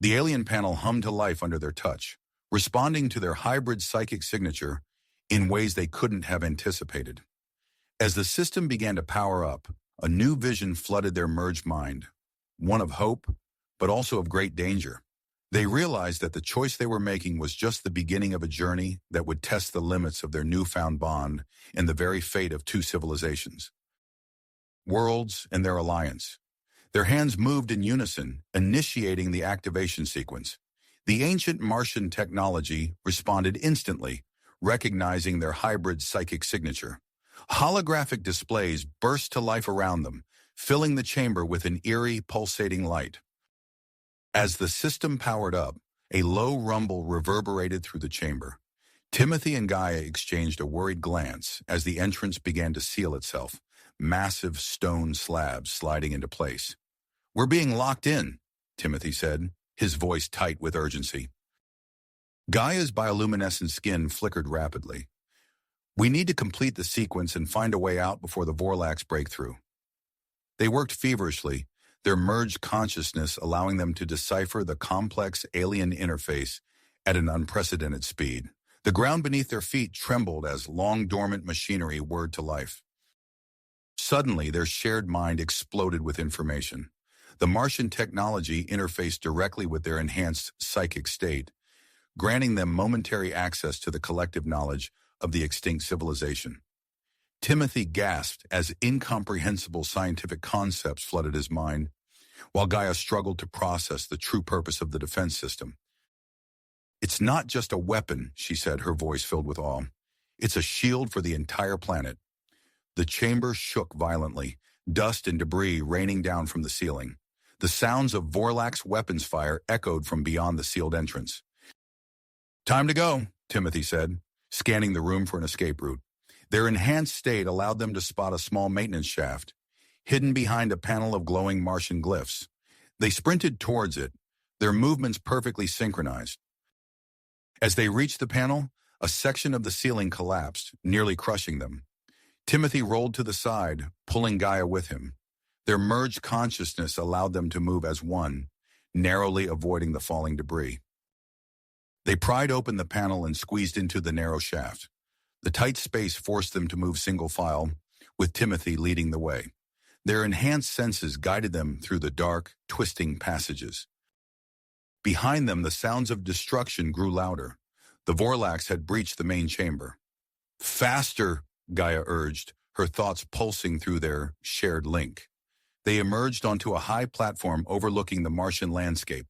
[SPEAKER 1] The alien panel hummed to life under their touch, responding to their hybrid psychic signature in ways they couldn't have anticipated. As the system began to power up, a new vision flooded their merged mind, one of hope, but also of great danger. They realized that the choice they were making was just the beginning of a journey that would test the limits of their newfound bond and the very fate of two civilizations. Worlds and their alliance. Their hands moved in unison, initiating the activation sequence. The ancient Martian technology responded instantly, recognizing their hybrid psychic signature. Holographic displays burst to life around them, filling the chamber with an eerie, pulsating light. As the system powered up, a low rumble reverberated through the chamber. Timothy and Gaia exchanged a worried glance as the entrance began to seal itself, massive stone slabs sliding into place. "We're being locked in," Timothy said, his voice tight with urgency. Gaia's bioluminescent skin flickered rapidly. "We need to complete the sequence and find a way out before the Vorlax break through." They worked feverishly, their merged consciousness allowing them to decipher the complex alien interface at an unprecedented speed. The ground beneath their feet trembled as long-dormant machinery whirred to life. Suddenly, their shared mind exploded with information. The Martian technology interfaced directly with their enhanced psychic state, granting them momentary access to the collective knowledge of the extinct civilization. Timothy gasped as incomprehensible scientific concepts flooded his mind, while Gaia struggled to process the true purpose of the defense system. "It's not just a weapon," she said, her voice filled with awe. "It's a shield for the entire planet." The chamber shook violently, dust and debris raining down from the ceiling. The sounds of Vorlax weapons fire echoed from beyond the sealed entrance. "Time to go," Timothy said, scanning the room for an escape route. Their enhanced state allowed them to spot a small maintenance shaft, hidden behind a panel of glowing Martian glyphs. They sprinted towards it, their movements perfectly synchronized. As they reached the panel, a section of the ceiling collapsed, nearly crushing them. Timothy rolled to the side, pulling Gaia with him. Their merged consciousness allowed them to move as one, narrowly avoiding the falling debris. They pried open the panel and squeezed into the narrow shaft. The tight space forced them to move single file, with Timothy leading the way. Their enhanced senses guided them through the dark, twisting passages. Behind them, the sounds of destruction grew louder. The Vorlax had breached the main chamber. Faster, Gaia urged, her thoughts pulsing through their shared link. They emerged onto a high platform overlooking the Martian landscape.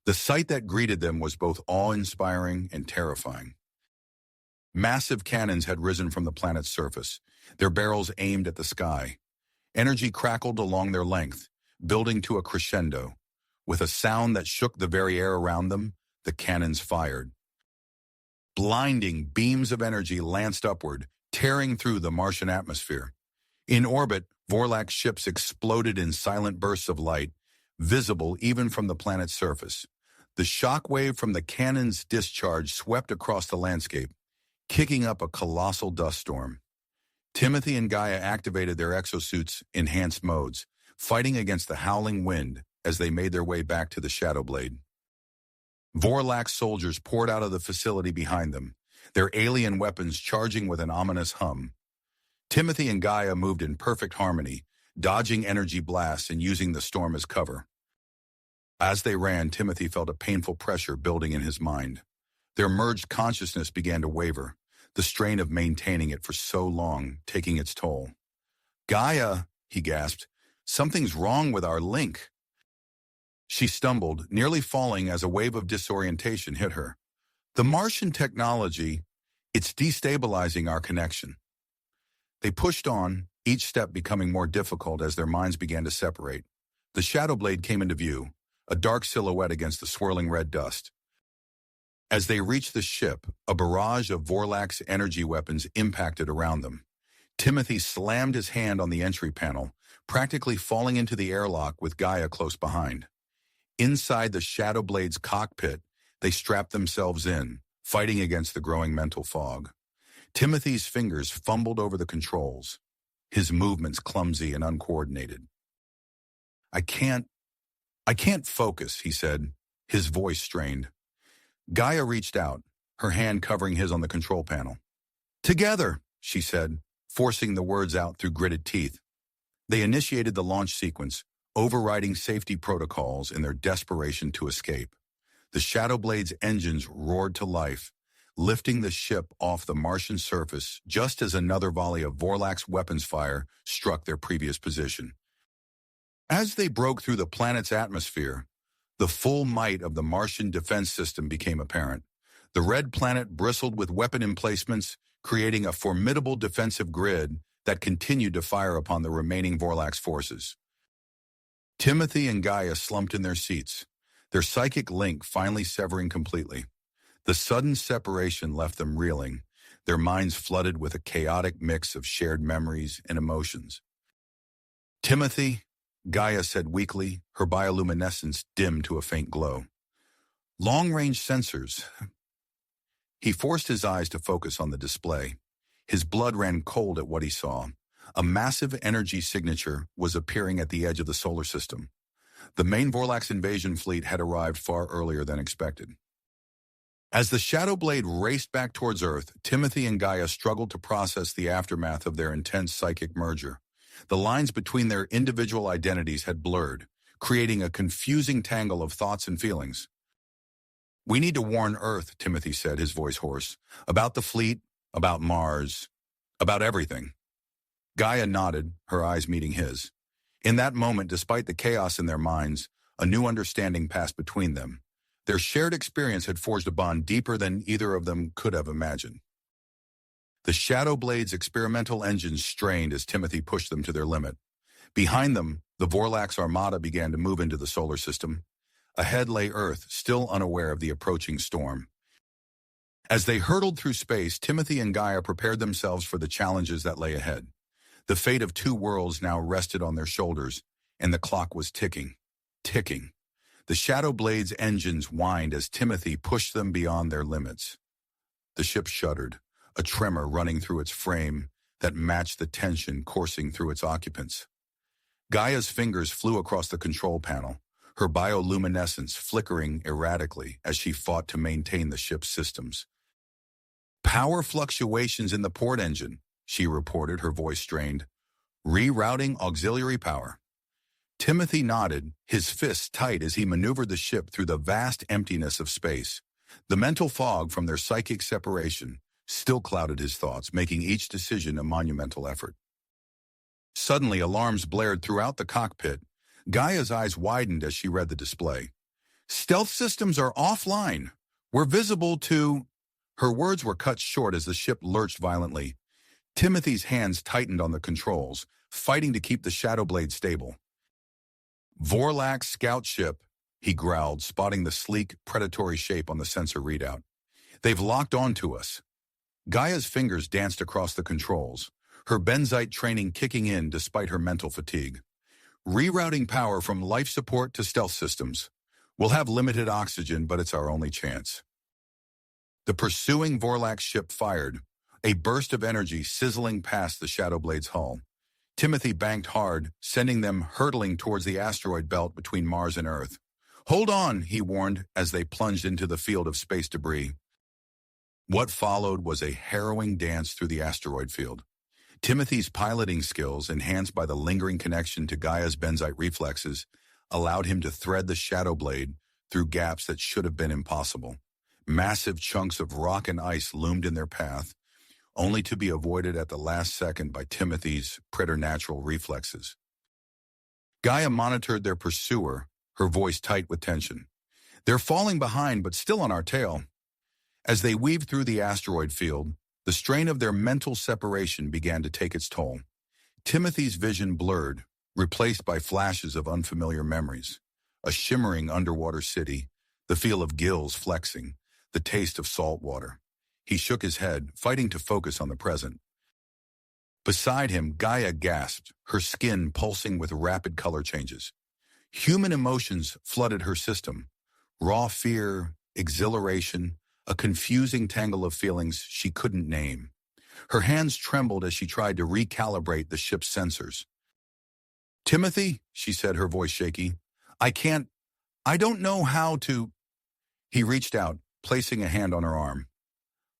[SPEAKER 1] The sight that greeted them was both awe-inspiring and terrifying. Massive cannons had risen from the planet's surface, their barrels aimed at the sky. Energy crackled along their length, building to a crescendo. With a sound that shook the very air around them, the cannons fired. Blinding beams of energy lanced upward, tearing through the Martian atmosphere. In orbit, Vorlak's ships exploded in silent bursts of light, visible even from the planet's surface. The shock wave from the cannon's discharge swept across the landscape, kicking up a colossal dust storm. Timothy and Gaia activated their exosuits' enhanced modes, fighting against the howling wind as they made their way back to the Shadow Blade. Vorlak's soldiers poured out of the facility behind them, their alien weapons charging with an ominous hum. Timothy and Gaia moved in perfect harmony, dodging energy blasts and using the storm as cover. As they ran, Timothy felt a painful pressure building in his mind. Their merged consciousness began to waver, the strain of maintaining it for so long taking its toll. "Gaia," he gasped, "something's wrong with our link." She stumbled, nearly falling as a wave of disorientation hit her. "The Martian technology, it's destabilizing our connection." They pushed on, each step becoming more difficult as their minds began to separate. The Shadow Blade came into view, a dark silhouette against the swirling red dust. As they reached the ship, a barrage of Vorlak's energy weapons impacted around them. Timothy slammed his hand on the entry panel, practically falling into the airlock with Gaia close behind. Inside the Shadow Blade's cockpit, they strapped themselves in, fighting against the growing mental fog. Timothy's fingers fumbled over the controls, his movements clumsy and uncoordinated. I can't focus," he said, his voice strained. Gaia reached out, her hand covering his on the control panel. "Together," she said, forcing the words out through gritted teeth. They initiated the launch sequence, overriding safety protocols in their desperation to escape. The Shadow Blade's engines roared to life, lifting the ship off the Martian surface just as another volley of Vorlak's weapons fire struck their previous position. As they broke through the planet's atmosphere, the full might of the Martian defense system became apparent. The red planet bristled with weapon emplacements, creating a formidable defensive grid that continued to fire upon the remaining Vorlak's forces. Timothy and Gaia slumped in their seats, their psychic link finally severing completely. The sudden separation left them reeling, their minds flooded with a chaotic mix of shared memories and emotions. "Timothy," Gaia said weakly, her bioluminescence dimmed to a faint glow. "Long-range sensors." He forced his eyes to focus on the display. His blood ran cold at what he saw. A massive energy signature was appearing at the edge of the solar system. The main Vorlak's invasion fleet had arrived far earlier than expected. As the Shadow Blade raced back towards Earth, Timothy and Gaia struggled to process the aftermath of their intense psychic merger. The lines between their individual identities had blurred, creating a confusing tangle of thoughts and feelings. "We need to warn Earth," Timothy said, his voice hoarse. "About the fleet, about Mars, about everything." Gaia nodded, her eyes meeting his. In that moment, despite the chaos in their minds, a new understanding passed between them. Their shared experience had forged a bond deeper than either of them could have imagined. The Shadow Blade's experimental engines strained as Timothy pushed them to their limit. Behind them, the Vorlak's armada began to move into the solar system. Ahead lay Earth, still unaware of the approaching storm. As they hurtled through space, Timothy and Gaia prepared themselves for the challenges that lay ahead. The fate of two worlds now rested on their shoulders, and the clock was ticking, ticking. The Shadow Blade's engines whined as Timothy pushed them beyond their limits. The ship shuddered, a tremor running through its frame that matched the tension coursing through its occupants. Gaia's fingers flew across the control panel, her bioluminescence flickering erratically as she fought to maintain the ship's systems. "Power fluctuations in the port engine," she reported, her voice strained. "Rerouting auxiliary power." Timothy nodded, his fists tight as he maneuvered the ship through the vast emptiness of space. The mental fog from their psychic separation still clouded his thoughts, making each decision a monumental effort. Suddenly, alarms blared throughout the cockpit. Gaia's eyes widened as she read the display. "Stealth systems are offline. We're visible to—" Her words were cut short as the ship lurched violently. Timothy's hands tightened on the controls, fighting to keep the shadow blade stable. "Vorlax scout ship," he growled, spotting the sleek, predatory shape on the sensor readout. "They've locked onto us." Gaia's fingers danced across the controls, her Benzite training kicking in despite her mental fatigue. "Rerouting power from life support to stealth systems. We'll have limited oxygen, but it's our only chance." The pursuing Vorlax ship fired, a burst of energy sizzling past the Shadow Blade's hull. Timothy banked hard, sending them hurtling towards the asteroid belt between Mars and Earth. "Hold on," he warned as they plunged into the field of space debris. What followed was a harrowing dance through the asteroid field. Timothy's piloting skills, enhanced by the lingering connection to Gaia's Benzite reflexes, allowed him to thread the Shadow Blade through gaps that should have been impossible. Massive chunks of rock and ice loomed in their path, only to be avoided at the last second by Timothy's preternatural reflexes. Gaia monitored their pursuer, her voice tight with tension. "They're falling behind, but still on our tail." As they weaved through the asteroid field, the strain of their mental separation began to take its toll. Timothy's vision blurred, replaced by flashes of unfamiliar memories. A shimmering underwater city, the feel of gills flexing, the taste of salt water. He shook his head, fighting to focus on the present. Beside him, Gaia gasped, her skin pulsing with rapid color changes. Human emotions flooded her system. Raw fear, exhilaration, a confusing tangle of feelings she couldn't name. Her hands trembled as she tried to recalibrate the ship's sensors. "Timothy," she said, her voice shaky, I don't know how to—" He reached out, placing a hand on her arm.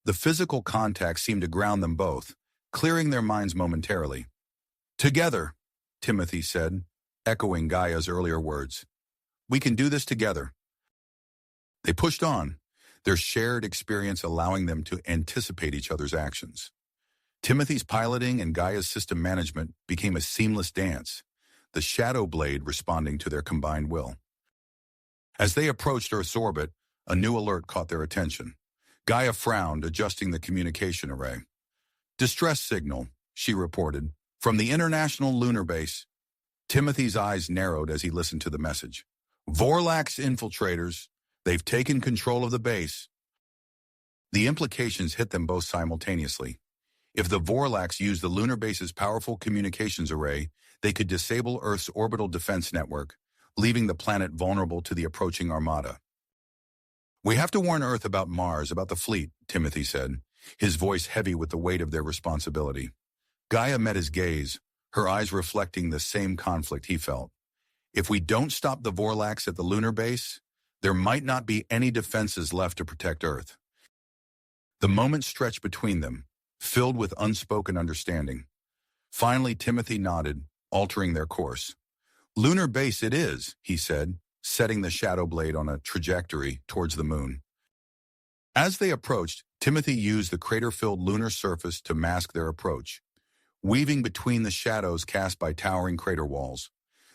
[SPEAKER 1] The physical contact seemed to ground them both, clearing their minds momentarily. "Together," Timothy said, echoing Gaia's earlier words. "We can do this together." They pushed on, their shared experience allowing them to anticipate each other's actions. Timothy's piloting and Gaia's system management became a seamless dance, the Shadow Blade responding to their combined will. As they approached Earth's orbit, a new alert caught their attention. Gaia frowned, adjusting the communication array. "Distress signal," she reported, "from the International Lunar Base." Timothy's eyes narrowed as he listened to the message. "Vorlax infiltrators. They've taken control of the base." The implications hit them both simultaneously. If the Vorlax used the lunar base's powerful communications array, they could disable Earth's orbital defense network, leaving the planet vulnerable to the approaching armada. "We have to warn Earth about Mars, about the fleet," Timothy said, his voice heavy with the weight of their responsibility. Gaia met his gaze, her eyes reflecting the same conflict he felt. If we don't stop the Vorlax at the lunar base, there might not be any defenses left to protect Earth. The moment stretched between them, filled with unspoken understanding. Finally, Timothy nodded, altering their course. "Lunar base it is," he said, setting the Shadow Blade on a trajectory towards the moon. As they approached, Timothy used the crater-filled lunar surface to mask their approach, weaving between the shadows cast by towering crater walls.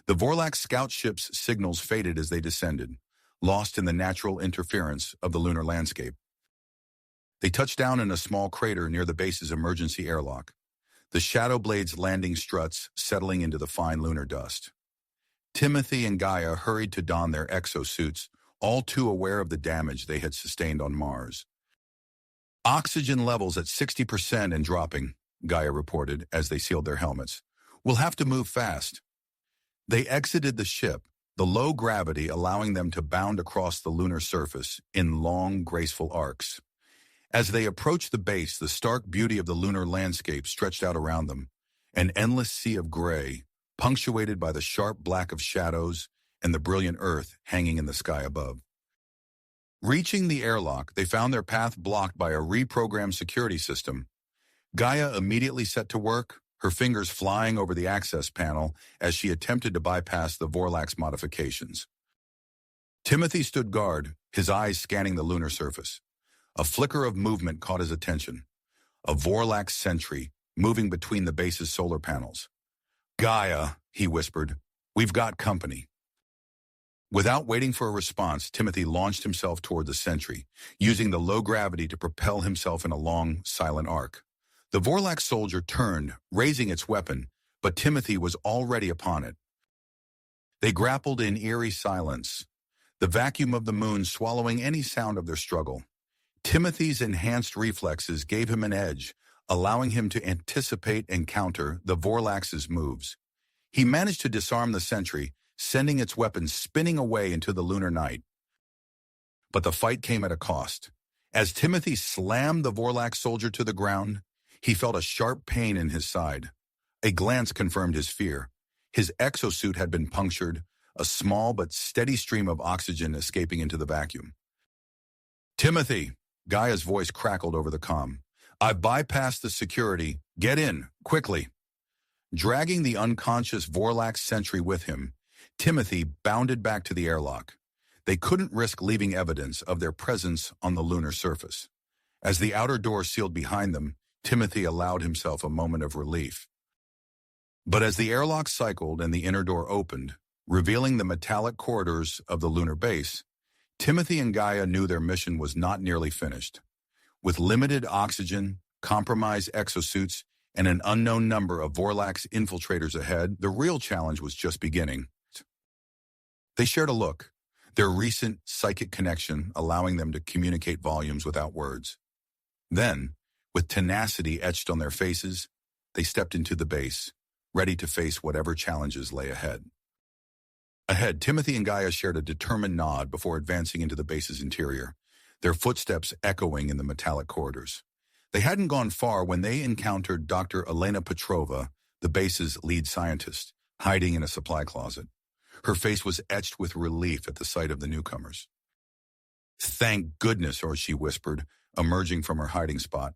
[SPEAKER 1] The Vorlax scout ship's signals faded as they descended, lost in the natural interference of the lunar landscape. They touched down in a small crater near the base's emergency airlock, the Shadow Blade's landing struts settling into the fine lunar dust. Timothy and Gaia hurried to don their exosuits, all too aware of the damage they had sustained on Mars. "Oxygen levels at 60% and dropping," Gaia reported as they sealed their helmets. "We'll have to move fast." They exited the ship, the low gravity allowing them to bound across the lunar surface in long, graceful arcs. As they approached the base, the stark beauty of the lunar landscape stretched out around them, an endless sea of gray, punctuated by the sharp black of shadows and the brilliant Earth hanging in the sky above. Reaching the airlock, they found their path blocked by a reprogrammed security system. Gaia immediately set to work, her fingers flying over the access panel as she attempted to bypass the Vorlax modifications. Timothy stood guard, his eyes scanning the lunar surface. A flicker of movement caught his attention, a Vorlax sentry, moving between the base's solar panels. "Gaia," he whispered, "we've got company." Without waiting for a response, Timothy launched himself toward the sentry, using the low gravity to propel himself in a long, silent arc. The Vorlax soldier turned, raising its weapon, but Timothy was already upon it. They grappled in eerie silence, the vacuum of the moon swallowing any sound of their struggle. Timothy's enhanced reflexes gave him an edge, allowing him to anticipate and counter the Vorlax's moves. He managed to disarm the sentry, sending its weapon spinning away into the lunar night. But the fight came at a cost. As Timothy slammed the Vorlax soldier to the ground, he felt a sharp pain in his side. A glance confirmed his fear. His exosuit had been punctured, a small but steady stream of oxygen escaping into the vacuum. "Timothy," Gaia's voice crackled over the comm. "I've bypassed the security. Get in, quickly." Dragging the unconscious Vorlax sentry with him, Timothy bounded back to the airlock. They couldn't risk leaving evidence of their presence on the lunar surface. As the outer door sealed behind them, Timothy allowed himself a moment of relief. But as the airlock cycled and the inner door opened, revealing the metallic corridors of the lunar base, Timothy and Gaia knew their mission was not nearly finished. With limited oxygen, compromised exosuits, and an unknown number of Vorlax infiltrators ahead, the real challenge was just beginning. They shared a look, their recent psychic connection allowing them to communicate volumes without words. Then, with tenacity etched on their faces, they stepped into the base, ready to face whatever challenges lay ahead. Ahead, Timothy and Gaia shared a determined nod before advancing into the base's interior, their footsteps echoing in the metallic corridors. They hadn't gone far when they encountered Dr. Elena Petrova, the base's lead scientist, hiding in a supply closet. Her face was etched with relief at the sight of the newcomers. "Thank goodness," or she whispered, emerging from her hiding spot.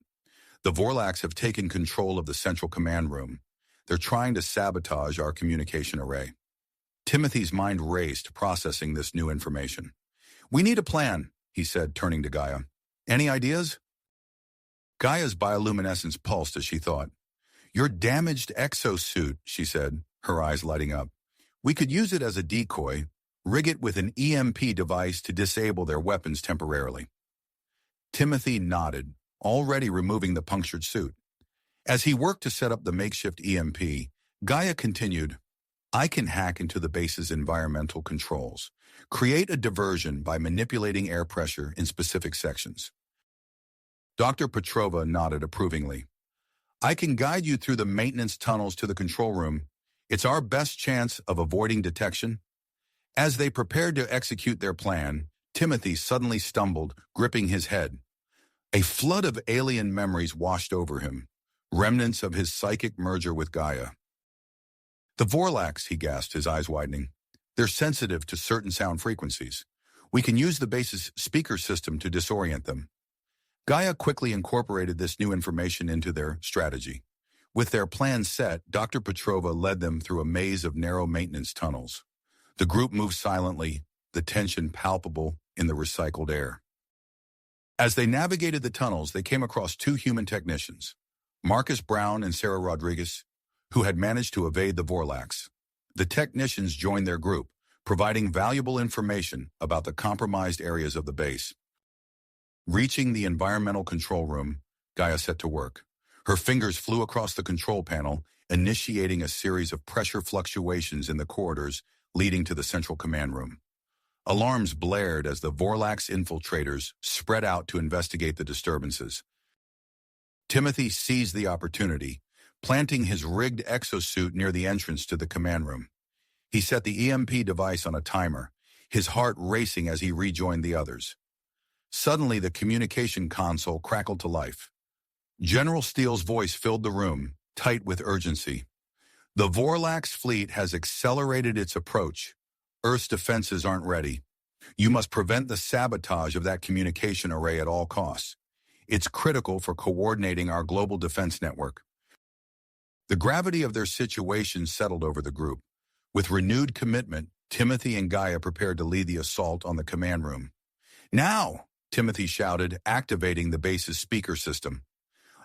[SPEAKER 1] "The Vorlax have taken control of the central command room. They're trying to sabotage our communication array." Timothy's mind raced, processing this new information. "We need a plan," he said, turning to Gaia. "Any ideas?" Gaia's bioluminescence pulsed as she thought. "Your damaged exosuit," she said, her eyes lighting up. "We could use it as a decoy, rig it with an EMP device to disable their weapons temporarily." Timothy nodded, already removing the punctured suit. As he worked to set up the makeshift EMP, Gaia continued, "I can hack into the base's environmental controls, create a diversion by manipulating air pressure in specific sections." Dr. Petrova nodded approvingly. "I can guide you through the maintenance tunnels to the control room. It's our best chance of avoiding detection." As they prepared to execute their plan, Timothy suddenly stumbled, gripping his head. A flood of alien memories washed over him, remnants of his psychic merger with Gaia. "The Vorlax," he gasped, his eyes widening. "They're sensitive to certain sound frequencies. We can use the base's speaker system to disorient them." Gaia quickly incorporated this new information into their strategy. With their plan set, Dr. Petrova led them through a maze of narrow maintenance tunnels. The group moved silently, the tension palpable in the recycled air. As they navigated the tunnels, they came across two human technicians, Marcus Brown and Sarah Rodriguez, who had managed to evade the Vorlax. The technicians joined their group, providing valuable information about the compromised areas of the base. Reaching the environmental control room, Gaia set to work. Her fingers flew across the control panel, initiating a series of pressure fluctuations in the corridors leading to the central command room. Alarms blared as the Vorlax infiltrators spread out to investigate the disturbances. Timothy seized the opportunity, planting his rigged exosuit near the entrance to the command room. He set the EMP device on a timer, his heart racing as he rejoined the others. Suddenly, the communication console crackled to life. General Steele's voice filled the room, tight with urgency. "The Vorlax fleet has accelerated its approach. Earth's defenses aren't ready. You must prevent the sabotage of that communication array at all costs. It's critical for coordinating our global defense network." The gravity of their situation settled over the group. With renewed commitment, Timothy and Gaia prepared to lead the assault on the command room. "Now!" Timothy shouted, activating the base's speaker system.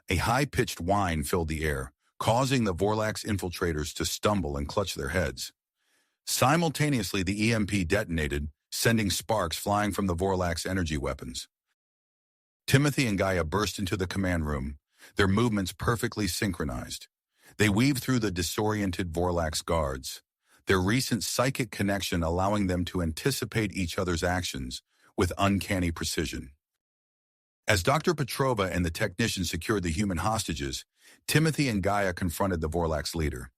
[SPEAKER 1] A high-pitched whine filled the air, causing the Vorlax infiltrators to stumble and clutch their heads. Simultaneously, the EMP detonated, sending sparks flying from the Vorlax energy weapons. Timothy and Gaia burst into the command room, their movements perfectly synchronized. They weaved through the disoriented Vorlax guards, their recent psychic connection allowing them to anticipate each other's actions with uncanny precision. As Dr. Petrova and the technician secured the human hostages, Timothy and Gaia confronted the Vorlax leader.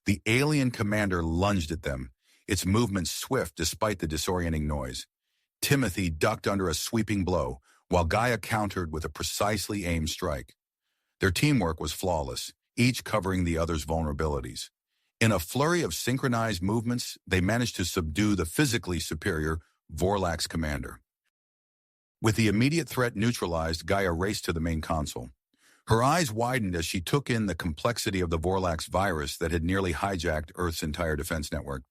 [SPEAKER 1] The alien commander lunged at them, its movements swift despite the disorienting noise. Timothy ducked under a sweeping blow, while Gaia countered with a precisely aimed strike. Their teamwork was flawless, each covering the other's vulnerabilities. In a flurry of synchronized movements, they managed to subdue the physically superior Vorlax commander. With the immediate threat neutralized, Gaia raced to the main console. Her eyes widened as she took in the complexity of the Vorlax virus that had nearly hijacked Earth's entire defense network.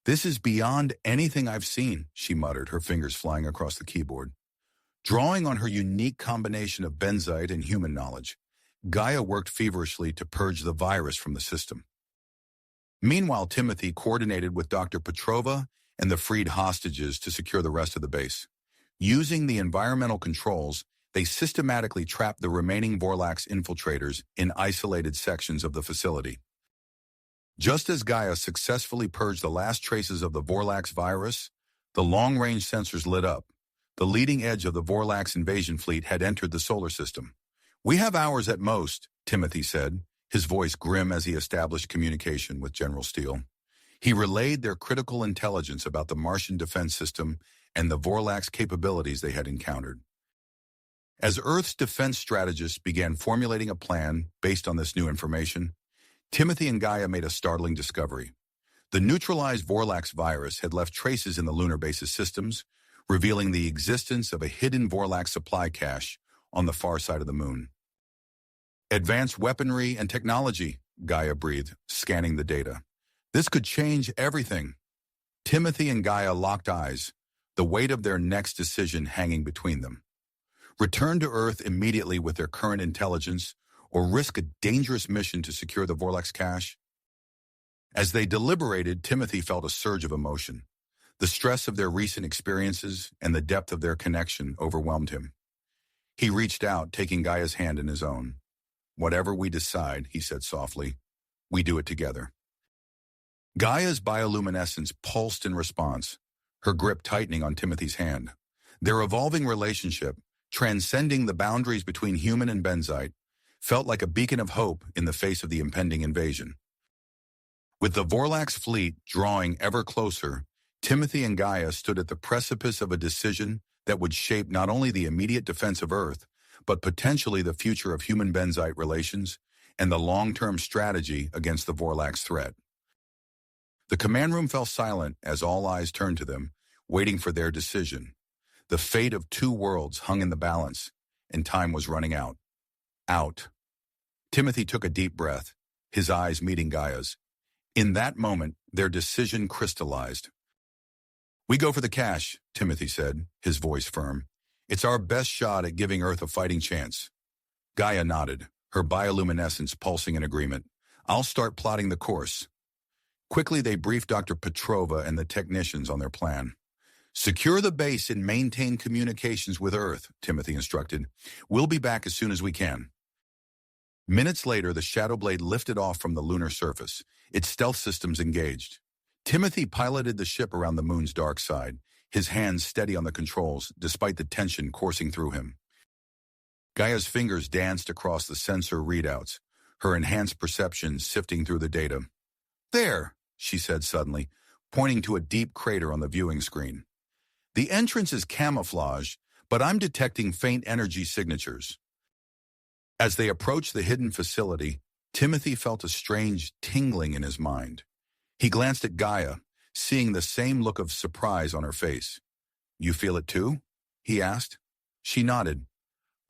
[SPEAKER 1] "This is beyond anything I've seen," she muttered, her fingers flying across the keyboard. Drawing on her unique combination of Benzite and human knowledge, Gaia worked feverishly to purge the virus from the system. Meanwhile, Timothy coordinated with Dr. Petrova and the freed hostages to secure the rest of the base. Using the environmental controls, they systematically trapped the remaining Vorlax infiltrators in isolated sections of the facility. Just as Gaia successfully purged the last traces of the Vorlax virus, the long-range sensors lit up. The leading edge of the Vorlax invasion fleet had entered the solar system. "We have hours at most," Timothy said, his voice grim as he established communication with General Steele. He relayed their critical intelligence about the Martian defense system and the Vorlax capabilities they had encountered. As Earth's defense strategists began formulating a plan based on this new information, Timothy and Gaia made a startling discovery. The neutralized Vorlax virus had left traces in the lunar base's systems, revealing the existence of a hidden Vorlax supply cache on the far side of the moon. "Advanced weaponry and technology," Gaia breathed, scanning the data. "This could change everything." Timothy and Gaia locked eyes, the weight of their next decision hanging between them. Return to Earth immediately with their current intelligence, or risk a dangerous mission to secure the Vorlax cache? As they deliberated, Timothy felt a surge of emotion. The stress of their recent experiences and the depth of their connection overwhelmed him. He reached out, taking Gaia's hand in his own. "Whatever we decide," he said softly, "we do it together." Gaia's bioluminescence pulsed in response, her grip tightening on Timothy's hand. Their evolving relationship, transcending the boundaries between human and Benzite, felt like a beacon of hope in the face of the impending invasion. With the Vorlax fleet drawing ever closer, Timothy and Gaia stood at the precipice of a decision that would shape not only the immediate defense of Earth, but potentially the future of human-Benzite relations and the long-term strategy against the Vorlax threat. The command room fell silent as all eyes turned to them, waiting for their decision. The fate of two worlds hung in the balance, and time was running out. Out. Timothy took a deep breath, his eyes meeting Gaia's. In that moment, their decision crystallized. "We go for the cache," Timothy said, his voice firm. "It's our best shot at giving Earth a fighting chance." Gaia nodded, her bioluminescence pulsing in agreement. "I'll start plotting the course." Quickly, they briefed Dr. Petrova and the technicians on their plan. "Secure the base and maintain communications with Earth," Timothy instructed. "We'll be back as soon as we can." Minutes later, the Shadow Blade lifted off from the lunar surface, its stealth systems engaged. Timothy piloted the ship around the moon's dark side, his hands steady on the controls despite the tension coursing through him. Gaia's fingers danced across the sensor readouts, her enhanced perception sifting through the data. "There," she said suddenly, pointing to a deep crater on the viewing screen. "The entrance is camouflage, but I'm detecting faint energy signatures." As they approached the hidden facility, Timothy felt a strange tingling in his mind. He glanced at Gaia, seeing the same look of surprise on her face. "You feel it too?" he asked. She nodded.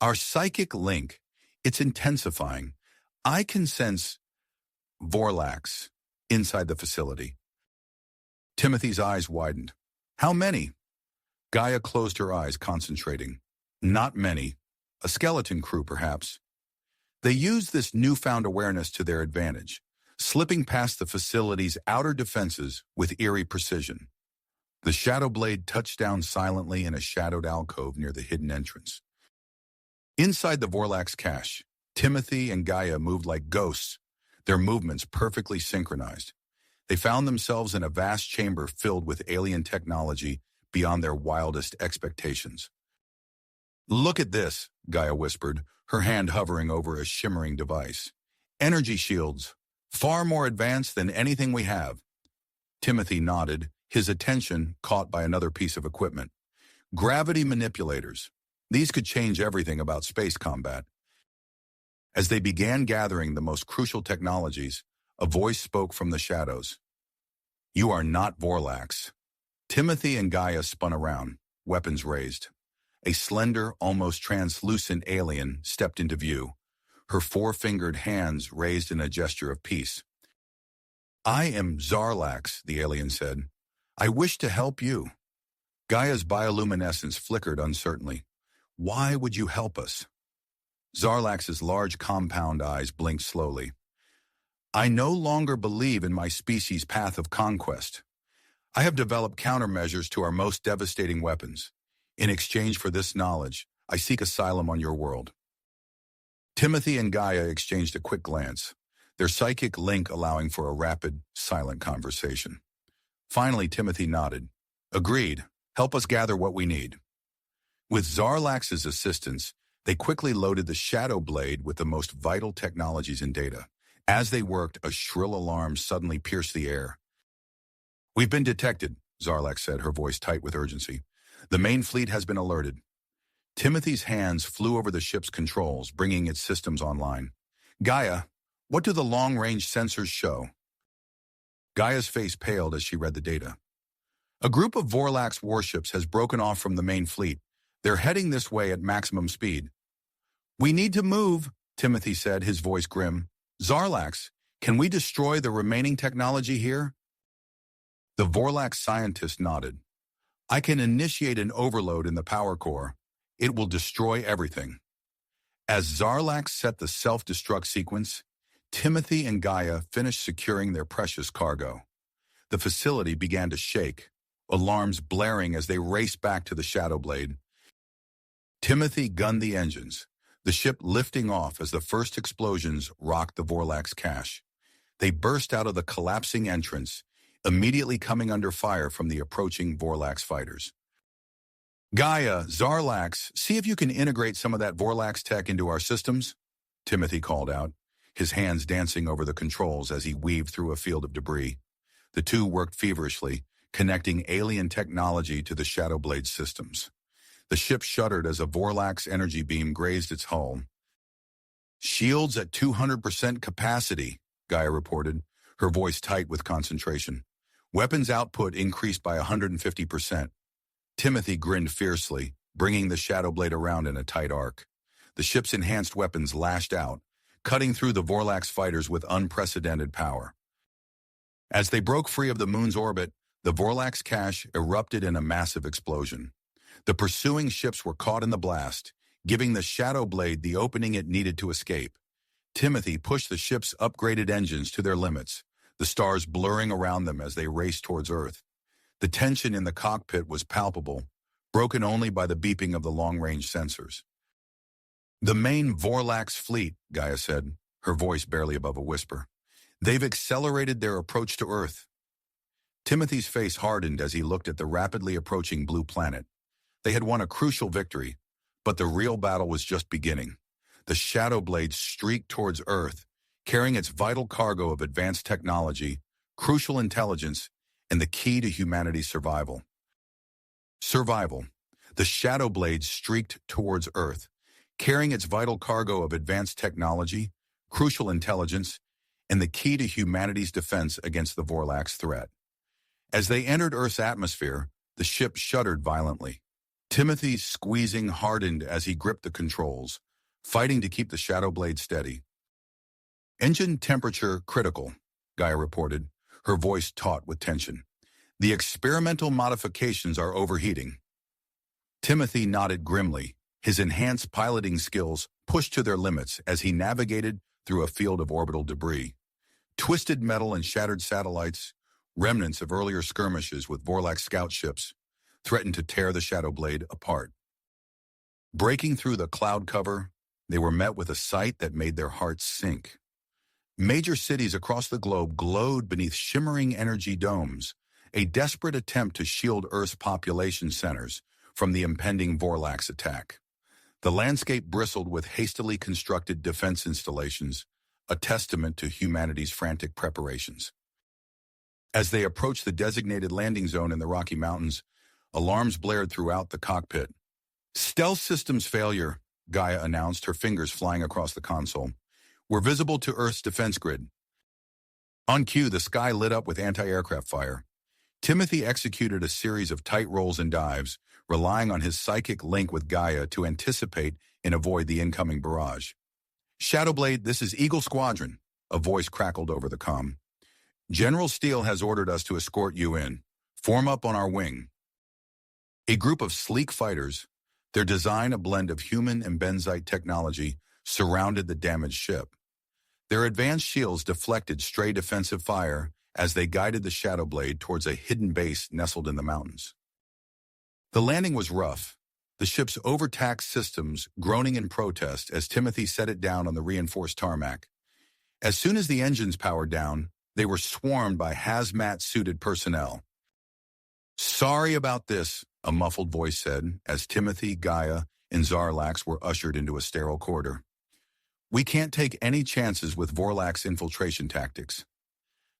[SPEAKER 1] "Our psychic link, it's intensifying. I can sense Vorlax inside the facility." Timothy's eyes widened. "How many?" Gaia closed her eyes, concentrating. "Not many. A skeleton crew, perhaps." They used this newfound awareness to their advantage, slipping past the facility's outer defenses with eerie precision. The shadow blade touched down silently in a shadowed alcove near the hidden entrance. Inside the Vorlax cache, Timothy and Gaia moved like ghosts, their movements perfectly synchronized. They found themselves in a vast chamber filled with alien technology beyond their wildest expectations. "Look at this," Gaia whispered, her hand hovering over a shimmering device. "Energy shields, far more advanced than anything we have." Timothy nodded, his attention caught by another piece of equipment. Gravity manipulators. These could change everything about space combat. As they began gathering the most crucial technologies, a voice spoke from the shadows. "You are not Vorlax." Timothy and Gaia spun around, weapons raised. A slender, almost translucent alien stepped into view, her four-fingered hands raised in a gesture of peace. "I am Zarlax," the alien said. "I wish to help you." Gaia's bioluminescence flickered uncertainly. "Why would you help us?" Zarlax's large compound eyes blinked slowly. "I no longer believe in my species' path of conquest. I have developed countermeasures to our most devastating weapons. In exchange for this knowledge, I seek asylum on your world." Timothy and Gaia exchanged a quick glance, their psychic link allowing for a rapid, silent conversation. Finally, Timothy nodded. "Agreed. Help us gather what we need." With Zarlax's assistance, they quickly loaded the Shadow Blade with the most vital technologies and data. As they worked, a shrill alarm suddenly pierced the air. "We've been detected," Zarlax said, her voice tight with urgency. "The main fleet has been alerted." Timothy's hands flew over the ship's controls, bringing its systems online. "Gaia, what do the long-range sensors show?" Gaia's face paled as she read the data. "A group of Vorlax warships has broken off from the main fleet. They're heading this way at maximum speed." "We need to move," Timothy said, his voice grim. "Zarlax, can we destroy the remaining technology here?" The Vorlax scientist nodded. "I can initiate an overload in the power core. It will destroy everything." As Zarlax set the self-destruct sequence, Timothy and Gaia finished securing their precious cargo. The facility began to shake, alarms blaring as they raced back to the Shadow Blade. Timothy gunned the engines, the ship lifting off as the first explosions rocked the Vorlax cache. They burst out of the collapsing entrance, immediately coming under fire from the approaching Vorlax fighters. "Gaia, Zarlax, see if you can integrate some of that Vorlax tech into our systems," Timothy called out, his hands dancing over the controls as he weaved through a field of debris. The two worked feverishly, connecting alien technology to the Shadow Blade systems. The ship shuddered as a Vorlax energy beam grazed its hull. "Shields at 200% capacity," Gaia reported, her voice tight with concentration. "Weapons output increased by 150%. Timothy grinned fiercely, bringing the Shadow Blade around in a tight arc. The ship's enhanced weapons lashed out, cutting through the Vorlax fighters with unprecedented power. As they broke free of the moon's orbit, the Vorlax cache erupted in a massive explosion. The pursuing ships were caught in the blast, giving the Shadow Blade the opening it needed to escape. Timothy pushed the ship's upgraded engines to their limits, the stars blurring around them as they raced towards Earth. The tension in the cockpit was palpable, broken only by the beeping of the long-range sensors. "The main Vorlax fleet," Gaia said, her voice barely above a whisper. "They've accelerated their approach to Earth." Timothy's face hardened as he looked at the rapidly approaching blue planet. They had won a crucial victory, but the real battle was just beginning. The Shadow Blade streaked towards Earth, carrying its vital cargo of advanced technology, crucial intelligence, and the key to humanity's survival. Survival. The Shadow Blade streaked towards Earth, carrying its vital cargo of advanced technology, crucial intelligence, and the key to humanity's defense against the Vorlax threat. As they entered Earth's atmosphere, the ship shuddered violently. Timothy's squeezing hardened as he gripped the controls, fighting to keep the Shadow Blade steady. "Engine temperature critical," Gaia reported, her voice taut with tension. "The experimental modifications are overheating." Timothy nodded grimly, His enhanced piloting skills pushed to their limits as he navigated through a field of orbital debris. Twisted metal and shattered satellites, remnants of earlier skirmishes with Vorlax scout ships, threatened to tear the Shadow Blade apart. Breaking through the cloud cover, they were met with a sight that made their hearts sink. Major cities across the globe glowed beneath shimmering energy domes, a desperate attempt to shield Earth's population centers from the impending Vorlax attack. The landscape bristled with hastily constructed defense installations, a testament to humanity's frantic preparations. As they approached the designated landing zone in the Rocky Mountains, alarms blared throughout the cockpit. "Stealth systems failure," Gaia announced, her fingers flying across the console. "We're visible to Earth's defense grid." On cue, the sky lit up with anti-aircraft fire. Timothy executed a series of tight rolls and dives, relying on his psychic link with Gaia to anticipate and avoid the incoming barrage. "Shadowblade, this is Eagle Squadron," a voice crackled over the comm. "General Steele has ordered us to escort you in. Form up on our wing." A group of sleek fighters, their design a blend of human and Benzite technology, surrounded the damaged ship. Their advanced shields deflected stray defensive fire as they guided the Shadowblade towards a hidden base nestled in the mountains. The landing was rough, the ship's overtaxed systems groaning in protest as Timothy set it down on the reinforced tarmac. As soon as the engines powered down, they were swarmed by hazmat-suited personnel. "Sorry about this," a muffled voice said, as Timothy, Gaia, and Zarlax were ushered into a sterile corridor. "We can't take any chances with Vorlax infiltration tactics."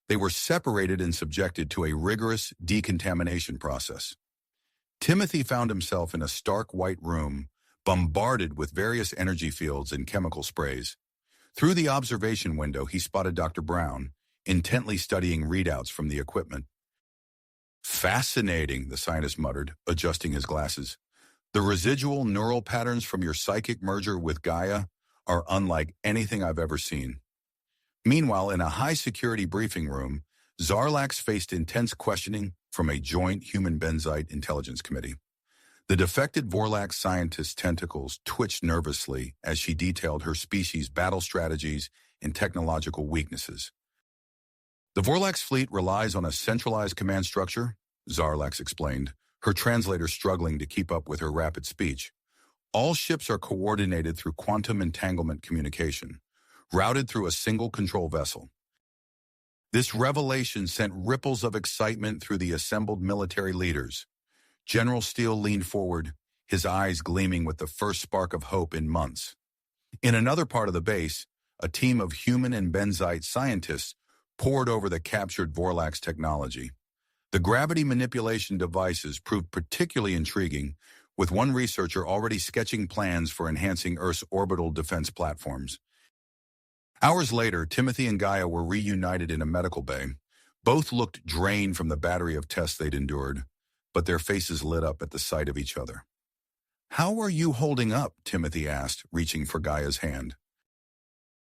[SPEAKER 1] They were separated and subjected to a rigorous decontamination process. Timothy found himself in a stark white room, bombarded with various energy fields and chemical sprays. Through the observation window, he spotted Dr. Brown, intently studying readouts from the equipment. "Fascinating," the scientist muttered, adjusting his glasses. "The residual neural patterns from your psychic merger with Gaia are unlike anything I've ever seen." Meanwhile, in a high-security briefing room, Zarlax faced intense questioning from a joint human-Benzite intelligence committee. The defected Vorlax scientist's tentacles twitched nervously as she detailed her species' battle strategies and technological weaknesses. "The Vorlax fleet relies on a centralized command structure," Zarlax explained, her translator struggling to keep up with her rapid speech. "All ships are coordinated through quantum entanglement communication, routed through a single control vessel." This revelation sent ripples of excitement through the assembled military leaders. General Steele leaned forward, his eyes gleaming with the first spark of hope in months. In another part of the base, a team of human and Benzite scientists pored over the captured Vorlax technology. The gravity manipulation devices proved particularly intriguing, with one researcher already sketching plans for enhancing Earth's orbital defense platforms. Hours later, Timothy and Gaia were reunited in a medical bay. Both looked drained from the battery of tests they'd endured, but their faces lit up at the sight of each other. "How are you holding up?" Timothy asked, reaching for Gaia's hand.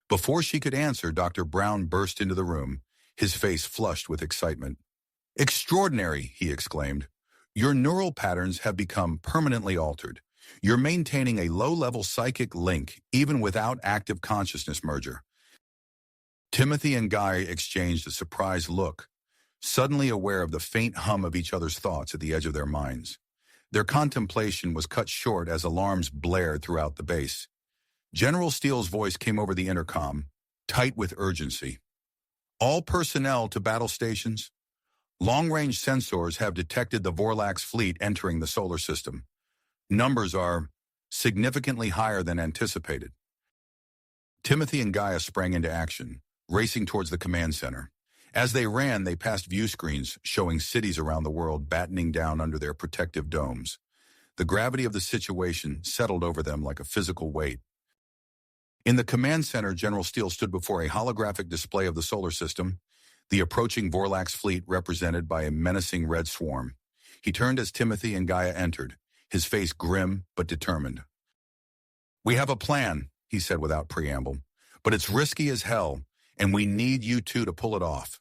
[SPEAKER 1] Before she could answer, Dr. Brown burst into the room, his face flushed with excitement. "Extraordinary," he exclaimed. "Your neural patterns have become permanently altered. You're maintaining a low-level psychic link even without active consciousness merger." Timothy and Gaia exchanged a surprised look, suddenly aware of the faint hum of each other's thoughts at the edge of their minds. Their contemplation was cut short as alarms blared throughout the base. General Steele's voice came over the intercom, tight with urgency. "All personnel to battle stations. Long-range sensors have detected the Vorlax fleet entering the solar system. Numbers are significantly higher than anticipated." Timothy and Gaia sprang into action, racing towards the command center. As they ran, they passed view screens showing cities around the world battening down under their protective domes. The gravity of the situation settled over them like a physical weight. In the command center, General Steele stood before a holographic display of the solar system, the approaching Vorlax fleet represented by a menacing red swarm. He turned as Timothy and Gaia entered, his face grim but determined. "We have a plan," he said without preamble, "but it's risky as hell, and we need you two to pull it off."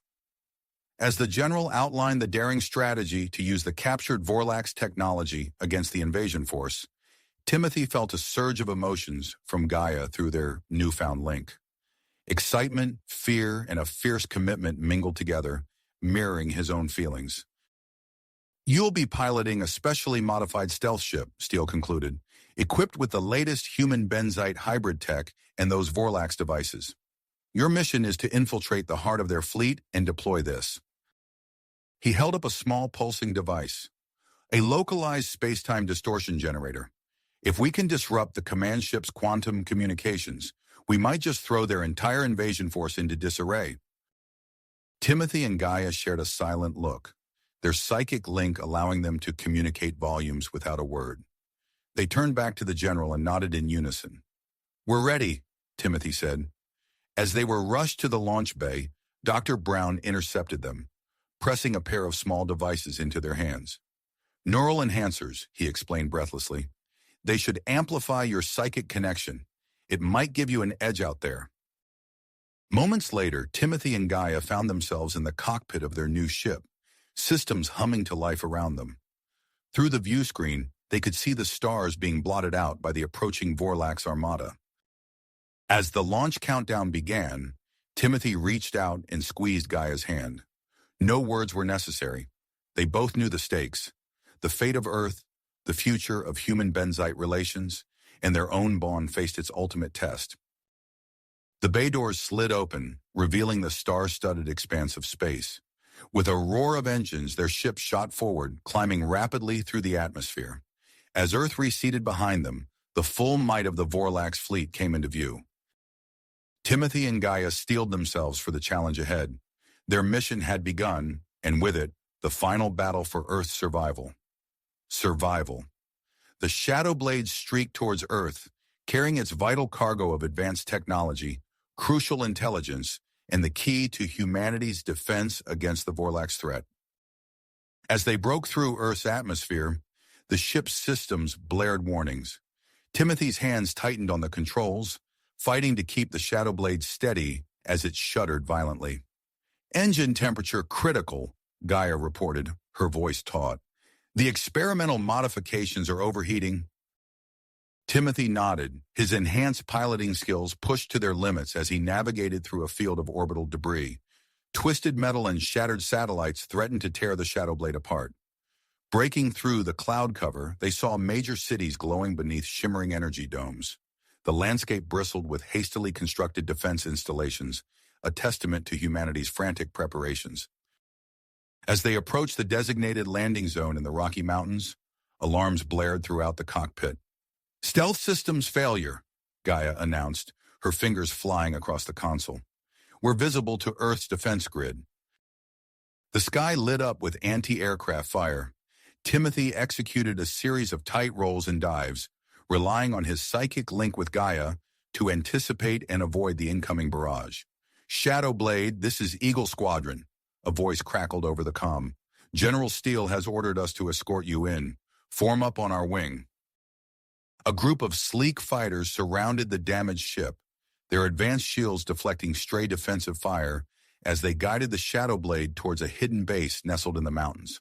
[SPEAKER 1] As the general outlined the daring strategy to use the captured Vorlax technology against the invasion force, Timothy felt a surge of emotions from Gaia through their newfound link. Excitement, fear, and a fierce commitment mingled together, mirroring his own feelings. "You'll be piloting a specially modified stealth ship," Steele concluded, "equipped with the latest human benzite hybrid tech and those Vorlax devices. Your mission is to infiltrate the heart of their fleet and deploy this." He held up a small pulsing device, a localized space-time distortion generator. "If we can disrupt the command ship's quantum communications, we might just throw their entire invasion force into disarray." Timothy and Gaia shared a silent look, their psychic link allowing them to communicate volumes without a word. They turned back to the general and nodded in unison. "We're ready," Timothy said. As they were rushed to the launch bay, Dr. Brown intercepted them, pressing a pair of small devices into their hands. "Neural enhancers," he explained breathlessly. "They should amplify your psychic connection. It might give you an edge out there." Moments later, Timothy and Gaia found themselves in the cockpit of their new ship, systems humming to life around them. Through the view screen, they could see the stars being blotted out by the approaching Vorlax armada. As the launch countdown began, Timothy reached out and squeezed Gaia's hand. No words were necessary. They both knew the stakes: the fate of Earth, the future of human benzite relations, and their own bond faced its ultimate test. The bay doors slid open, revealing the star-studded expanse of space. With a roar of engines, their ship shot forward, climbing rapidly through the atmosphere. As Earth receded behind them, the full might of the Vorlax fleet came into view. Timothy and Gaia steeled themselves for the challenge ahead. Their mission had begun, and with it, the final battle for Earth's survival. Survival. The Shadow Blade streaked towards Earth, carrying its vital cargo of advanced technology, crucial intelligence, and the key to humanity's defense against the Vorlax threat. As they broke through Earth's atmosphere, the ship's systems blared warnings. Timothy's hands tightened on the controls, fighting to keep the Shadow Blade steady as it shuddered violently. "Engine temperature critical," Gaia reported, her voice taut. "The experimental modifications are overheating." Timothy nodded, his enhanced piloting skills pushed to their limits as he navigated through a field of orbital debris. Twisted metal and shattered satellites threatened to tear the Shadow Blade apart. Breaking through the cloud cover, they saw major cities glowing beneath shimmering energy domes. The landscape bristled with hastily constructed defense installations, a testament to humanity's frantic preparations. As they approached the designated landing zone in the Rocky Mountains, alarms blared throughout the cockpit. "Stealth systems failure," Gaia announced, her fingers flying across the console. "We're visible to Earth's defense grid." The sky lit up with anti-aircraft fire. Timothy executed a series of tight rolls and dives, relying on his psychic link with Gaia to anticipate and avoid the incoming barrage. "Shadow Blade, this is Eagle Squadron," a voice crackled over the comm. "General Steele has ordered us to escort you in. Form up on our wing." A group of sleek fighters surrounded the damaged ship, their advanced shields deflecting stray defensive fire as they guided the Shadow Blade towards a hidden base nestled in the mountains.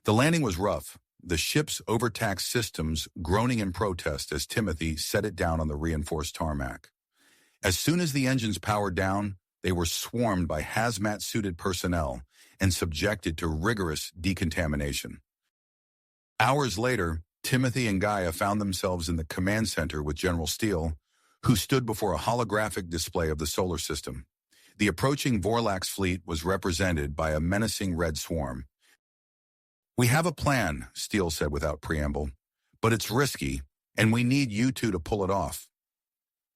[SPEAKER 1] The landing was rough, the ship's overtaxed systems groaning in protest as Timothy set it down on the reinforced tarmac. As soon as the engines powered down, they were swarmed by hazmat-suited personnel and subjected to rigorous decontamination. Hours later, Timothy and Gaia found themselves in the command center with General Steele, who stood before a holographic display of the solar system. The approaching Vorlax fleet was represented by a menacing red swarm. "We have a plan," Steele said without preamble, "but it's risky, and we need you two to pull it off."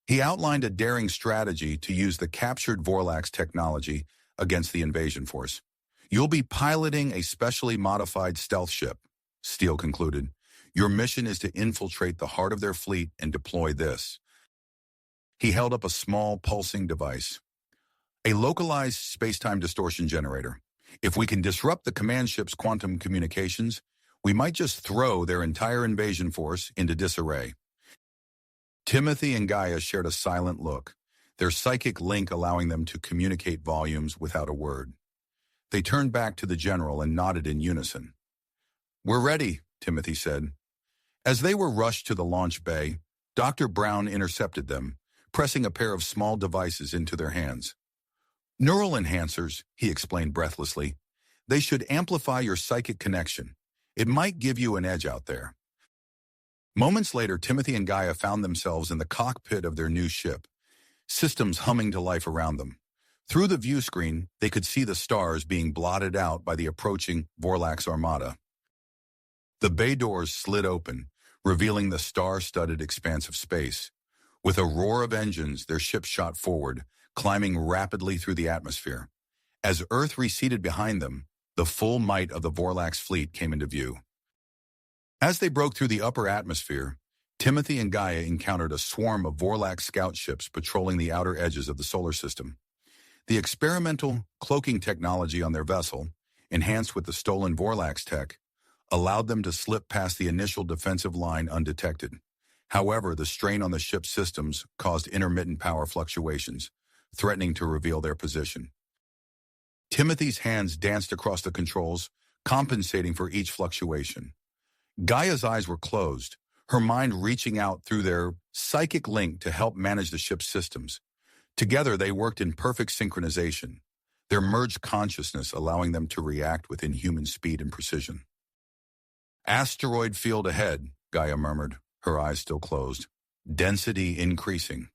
[SPEAKER 1] He outlined a daring strategy to use the captured Vorlax technology against the invasion force. "You'll be piloting a specially modified stealth ship," Steele concluded. "Your mission is to infiltrate the heart of their fleet and deploy this." He held up a small pulsing device, a localized space-time distortion generator. "If we can disrupt the command ship's quantum communications, we might just throw their entire invasion force into disarray." Timothy and Gaia shared a silent look, their psychic link allowing them to communicate volumes without a word. They turned back to the general and nodded in unison. "We're ready," Timothy said. As they were rushed to the launch bay, Dr. Brown intercepted them, pressing a pair of small devices into their hands. Neural enhancers, he explained breathlessly. They should amplify your psychic connection. It might give you an edge out there. Moments later, Timothy and Gaia found themselves in the cockpit of their new ship, systems humming to life around them. Through the view screen, they could see the stars being blotted out by the approaching Vorlax armada. The bay doors slid open, revealing the star-studded expanse of space. With a roar of engines, their ship shot forward, climbing rapidly through the atmosphere. As Earth receded behind them, the full might of the Vorlax fleet came into view. As they broke through the upper atmosphere, Timothy and Gaia encountered a swarm of Vorlax scout ships patrolling the outer edges of the solar system. The experimental cloaking technology on their vessel, enhanced with the stolen Vorlax tech, allowed them to slip past the initial defensive line undetected. However, the strain on the ship's systems caused intermittent power fluctuations, threatening to reveal their position. Timothy's hands danced across the controls, compensating for each fluctuation. Gaia's eyes were closed, her mind reaching out through their psychic link to help manage the ship's systems. Together, they worked in perfect synchronization, their merged consciousness allowing them to react with inhuman speed and precision. "Asteroid field ahead," Gaia murmured, her eyes still closed. "Density increasing."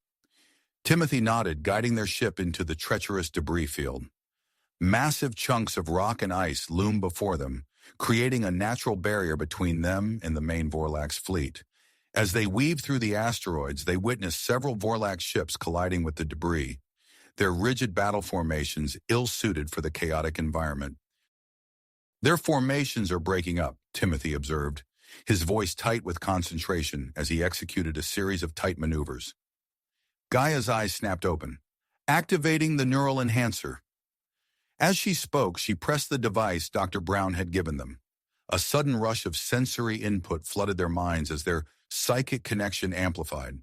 [SPEAKER 1] Timothy nodded, guiding their ship into the treacherous debris field. Massive chunks of rock and ice loomed before them, creating a natural barrier between them and the main Vorlax fleet. As they weaved through the asteroids, they witnessed several Vorlax ships colliding with the debris, their rigid battle formations ill-suited for the chaotic environment. "Their formations are breaking up," Timothy observed, his voice tight with concentration as he executed a series of tight maneuvers. Gaia's eyes snapped open, activating the neural enhancer. As she spoke, she pressed the device Dr. Brown had given them. A sudden rush of sensory input flooded their minds as their psychic connection amplified.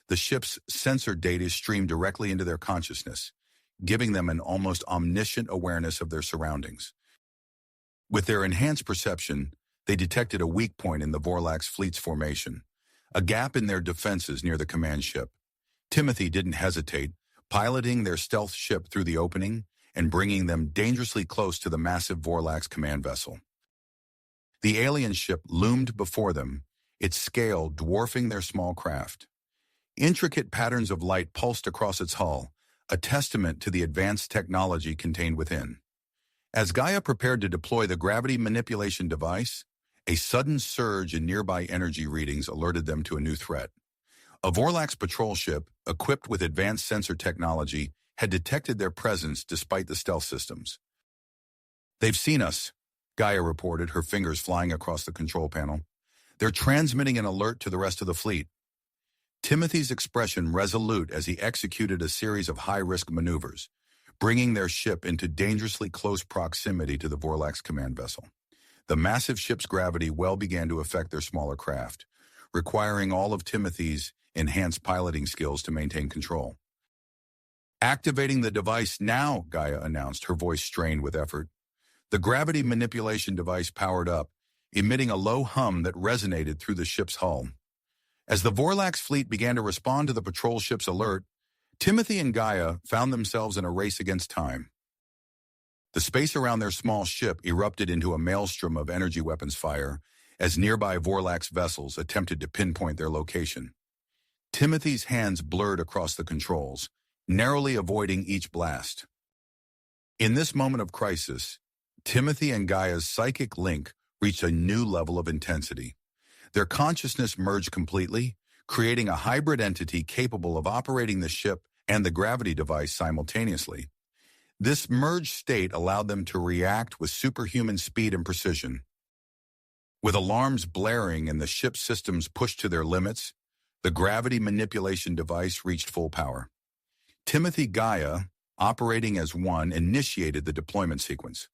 [SPEAKER 1] The ship's sensor data streamed directly into their consciousness, giving them an almost omniscient awareness of their surroundings. With their enhanced perception, they detected a weak point in the Vorlax fleet's formation, a gap in their defenses near the command ship. Timothy didn't hesitate, piloting their stealth ship through the opening and bringing them dangerously close to the massive Vorlax command vessel. The alien ship loomed before them, its scale dwarfing their small craft. Intricate patterns of light pulsed across its hull, a testament to the advanced technology contained within. As Gaia prepared to deploy the gravity manipulation device, a sudden surge in nearby energy readings alerted them to a new threat. A Vorlax patrol ship, equipped with advanced sensor technology, had detected their presence despite the stealth systems. "They've seen us," Gaia reported, her fingers flying across the control panel. "They're transmitting an alert to the rest of the fleet." Timothy's expression resolute as he executed a series of high-risk maneuvers, bringing their ship into dangerously close proximity to the Vorlax command vessel. The massive ship's gravity well began to affect their smaller craft, requiring all of Timothy's enhanced piloting skills to maintain control. "Activating the device now," Gaia announced, her voice strained with effort. The gravity manipulation device powered up, emitting a low hum that resonated through the ship's hull. As the Vorlax fleet began to respond to the patrol ship's alert, Timothy and Gaia found themselves in a race against time. The space around their small ship erupted into a maelstrom of energy weapons fire as nearby Vorlax vessels attempted to pinpoint their location. Timothy's hands blurred across the controls, narrowly avoiding each blast. In this moment of crisis, Timothy and Gaia's psychic link reached a new level of intensity. Their consciousness merged completely, creating a hybrid entity capable of operating the ship and the gravity device simultaneously. This merged state allowed them to react with superhuman speed and precision. With alarms blaring and the ship's systems pushed to their limits, the gravity manipulation device reached full power. Timothy Gaia, operating as one, initiated the deployment sequence.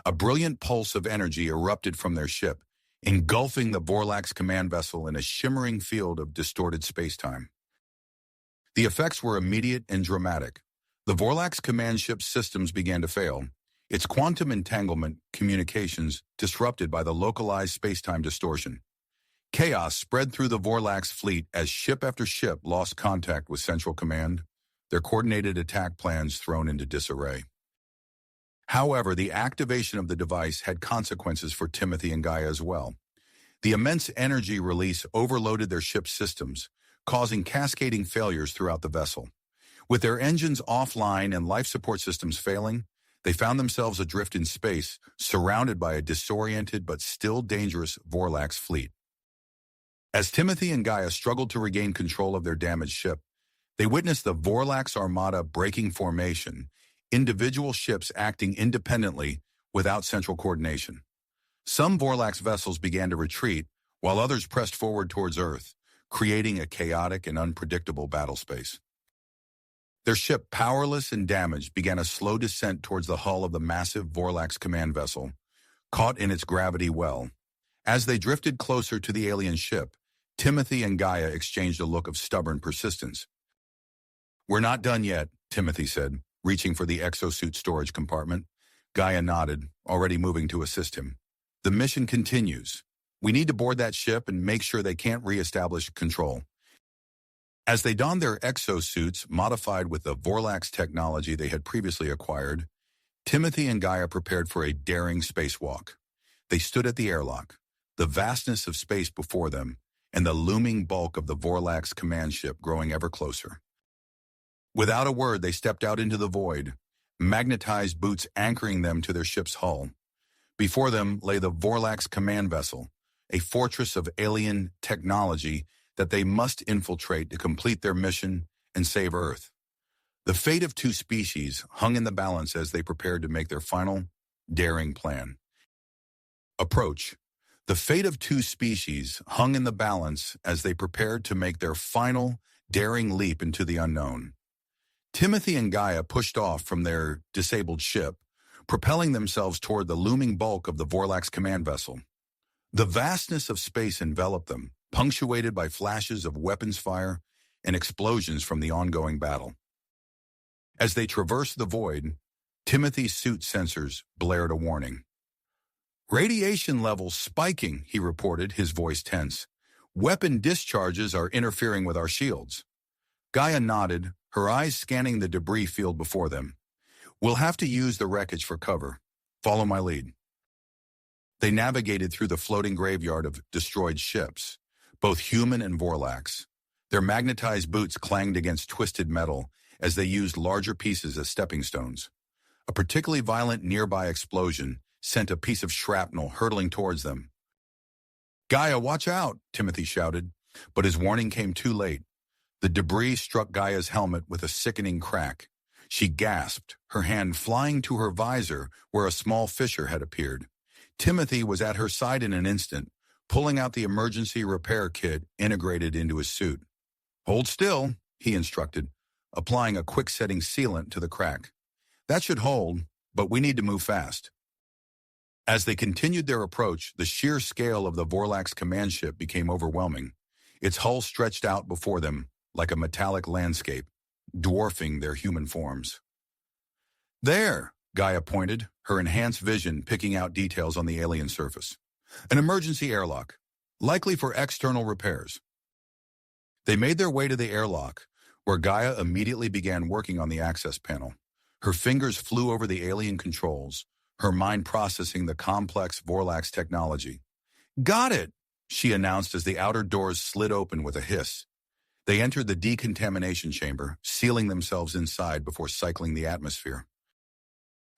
[SPEAKER 1] A brilliant pulse of energy erupted from their ship, engulfing the Vorlax command vessel in a shimmering field of distorted spacetime. The effects were immediate and dramatic. The Vorlax command ship's systems began to fail, its quantum entanglement communications disrupted by the localized spacetime distortion. Chaos spread through the Vorlax fleet as ship after ship lost contact with Central Command, their coordinated attack plans thrown into disarray. However, the activation of the device had consequences for Timothy and Gaia as well. The immense energy release overloaded their ship's systems, causing cascading failures throughout the vessel. With their engines offline and life support systems failing, they found themselves adrift in space, surrounded by a disoriented but still dangerous Vorlax fleet. As Timothy and Gaia struggled to regain control of their damaged ship, they witnessed the Vorlax Armada breaking formation, individual ships acting independently without central coordination. Some Vorlax vessels began to retreat, while others pressed forward towards Earth, creating a chaotic and unpredictable battle space. Their ship, powerless and damaged, began a slow descent towards the hull of the massive Vorlax command vessel, caught in its gravity well. As they drifted closer to the alien ship, Timothy and Gaia exchanged a look of stubborn persistence. "We're not done yet," Timothy said, reaching for the exosuit storage compartment. Gaia nodded, already moving to assist him. "The mission continues. We need to board that ship and make sure they can't re-establish control." As they donned their exosuits, modified with the Vorlax technology they had previously acquired, Timothy and Gaia prepared for a daring spacewalk. They stood at the airlock, the vastness of space before them, and the looming bulk of the Vorlax command ship growing ever closer. Without a word, they stepped out into the void, magnetized boots anchoring them to their ship's hull. Before them lay the Vorlax command vessel, a fortress of alien technology that they must infiltrate to complete their mission and save Earth. The fate of two species hung in the balance as they prepared to make their final, daring plan. Approach. The fate of two species hung in the balance as they prepared to make their final, daring leap into the unknown. Timothy and Gaia pushed off from their disabled ship, propelling themselves toward the looming bulk of the Vorlax command vessel. The vastness of space enveloped them, punctuated by flashes of weapons fire and explosions from the ongoing battle. As they traversed the void, Timothy's suit sensors blared a warning. "Radiation levels spiking," he reported, his voice tense. "Weapon discharges are interfering with our shields." Gaia nodded, her eyes scanning the debris field before them. "We'll have to use the wreckage for cover. Follow my lead." They navigated through the floating graveyard of destroyed ships, both human and Vorlax. Their magnetized boots clanged against twisted metal as they used larger pieces as stepping stones. A particularly violent nearby explosion sent a piece of shrapnel hurtling towards them. "Gaia, watch out!" Timothy shouted, but his warning came too late. The debris struck Gaia's helmet with a sickening crack. She gasped, her hand flying to her visor where a small fissure had appeared. Timothy was at her side in an instant, pulling out the emergency repair kit integrated into his suit. "Hold still," he instructed, applying a quick-setting sealant to the crack. "That should hold, but we need to move fast." As they continued their approach, the sheer scale of the Vorlax command ship became overwhelming. Its hull stretched out before them like a metallic landscape, dwarfing their human forms. "There," Gaia pointed, her enhanced vision picking out details on the alien surface. "An emergency airlock, likely for external repairs." They made their way to the airlock, where Gaia immediately began working on the access panel. Her fingers flew over the alien controls, her mind processing the complex Vorlax technology. "Got it," she announced as the outer doors slid open with a hiss. They entered the decontamination chamber, sealing themselves inside before cycling the atmosphere.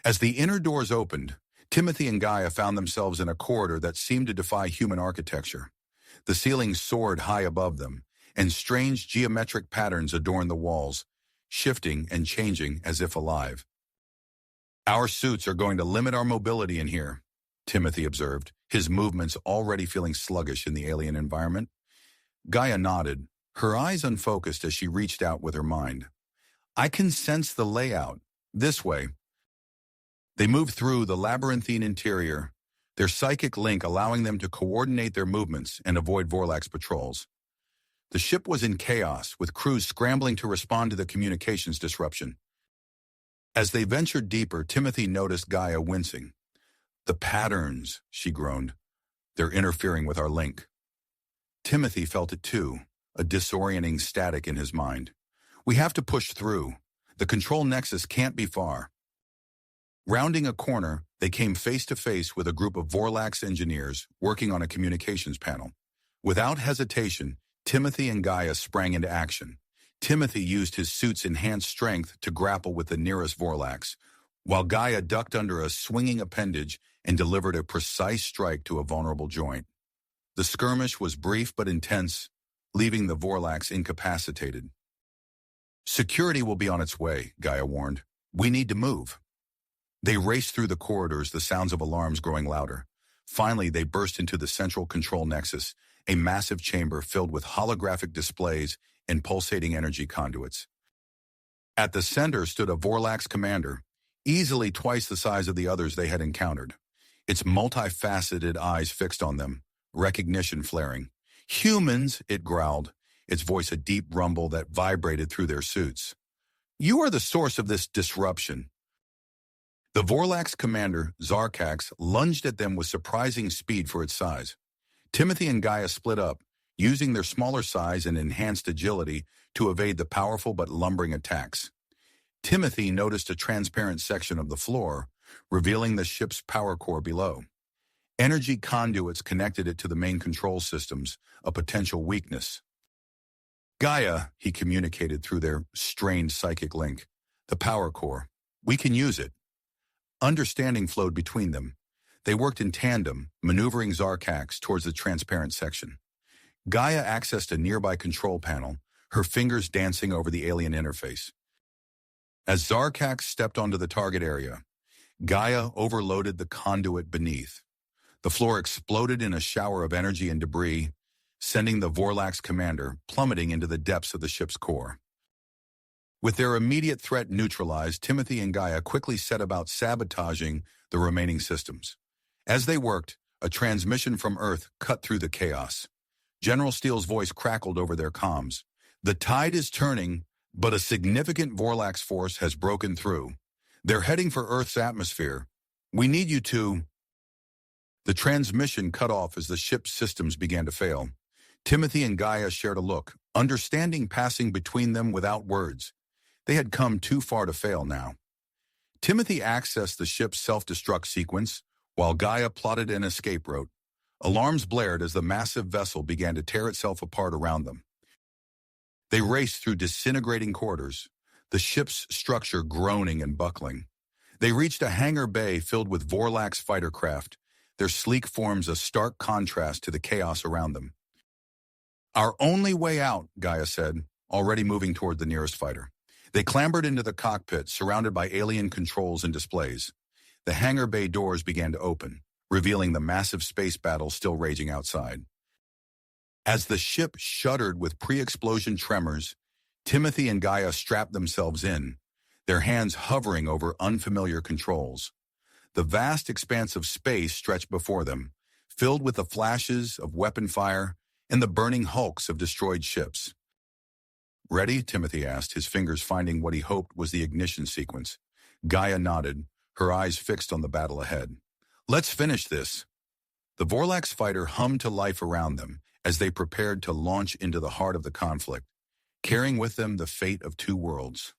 [SPEAKER 1] As the inner doors opened, Timothy and Gaia found themselves in a corridor that seemed to defy human architecture. The ceiling soared high above them, and strange geometric patterns adorned the walls, shifting and changing as if alive. "Our suits are going to limit our mobility in here," Timothy observed, his movements already feeling sluggish in the alien environment. Gaia nodded, her eyes unfocused as she reached out with her mind. "I can sense the layout. This way." They moved through the labyrinthine interior, their psychic link allowing them to coordinate their movements and avoid Vorlax patrols. The ship was in chaos, with crews scrambling to respond to the communications disruption. As they ventured deeper, Timothy noticed Gaia wincing. "The patterns," she groaned. "They're interfering with our link." Timothy felt it too, a disorienting static in his mind. We have to push through. The control nexus can't be far. Rounding a corner, they came face to face with a group of Vorlax engineers working on a communications panel. Without hesitation, Timothy and Gaia sprang into action. Timothy used his suit's enhanced strength to grapple with the nearest Vorlax, while Gaia ducked under a swinging appendage and delivered a precise strike to a vulnerable joint. The skirmish was brief but intense, leaving the Vorlax incapacitated. Security will be on its way, Gaia warned. We need to move. They raced through the corridors, the sounds of alarms growing louder. Finally, they burst into the central control nexus, a massive chamber filled with holographic displays and pulsating energy conduits. At the center stood a Vorlax commander, easily twice the size of the others they had encountered. Its multifaceted eyes fixed on them, recognition flaring. Humans, it growled, its voice a deep rumble that vibrated through their suits. You are the source of this disruption. The Vorlax commander, Zarkax, lunged at them with surprising speed for its size. Timothy and Gaia split up, using their smaller size and enhanced agility to evade the powerful but lumbering attacks. Timothy noticed a transparent section of the floor, revealing the ship's power core below. Energy conduits connected it to the main control systems, a potential weakness. Gaia, he communicated through their strained psychic link. The power core. We can use it. Understanding flowed between them. They worked in tandem, maneuvering Zarkax towards the transparent section. Gaia accessed a nearby control panel, her fingers dancing over the alien interface. As Zarkax stepped onto the target area, Gaia overloaded the conduit beneath. The floor exploded in a shower of energy and debris, sending the Vorlax commander plummeting into the depths of the ship's core. With their immediate threat neutralized, Timothy and Gaia quickly set about sabotaging the remaining systems. As they worked, a transmission from Earth cut through the chaos. General Steele's voice crackled over their comms. The tide is turning, but a significant Vorlax force has broken through. They're heading for Earth's atmosphere. We need you to... The transmission cut off as the ship's systems began to fail. Timothy and Gaia shared a look, understanding passing between them without words. They had come too far to fail now. Timothy accessed the ship's self-destruct sequence, while Gaia plotted an escape route. Alarms blared as the massive vessel began to tear itself apart around them. They raced through disintegrating corridors, the ship's structure groaning and buckling. They reached a hangar bay filled with Vorlax fighter craft, their sleek forms a stark contrast to the chaos around them. Our only way out, Gaia said, already moving toward the nearest fighter. They clambered into the cockpit, surrounded by alien controls and displays. The hangar bay doors began to open, revealing the massive space battle still raging outside. As the ship shuddered with pre-explosion tremors, Timothy and Gaia strapped themselves in, their hands hovering over unfamiliar controls. The vast expanse of space stretched before them, filled with the flashes of weapon fire and the burning hulks of destroyed ships. Ready? Timothy asked, his fingers finding what he hoped was the ignition sequence. Gaia nodded, her eyes fixed on the battle ahead. Let's finish this. The Vorlax fighter hummed to life around them as they prepared to launch into the heart of the conflict, carrying with them the fate of two worlds.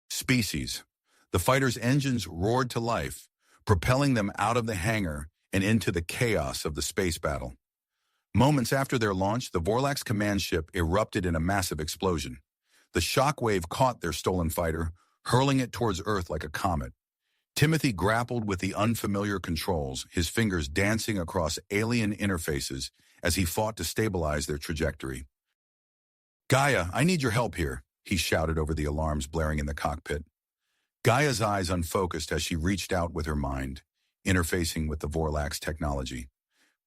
[SPEAKER 1] Species. The fighter's engines roared to life, propelling them out of the hangar and into the chaos of the space battle. Moments after their launch, the Vorlax command ship erupted in a massive explosion. The shockwave caught their stolen fighter, hurling it towards Earth like a comet. Timothy grappled with the unfamiliar controls, his fingers dancing across alien interfaces as he fought to stabilize their trajectory. Gaia, I need your help here, he shouted over the alarms blaring in the cockpit. Gaia's eyes unfocused as she reached out with her mind, interfacing with the Vorlax technology.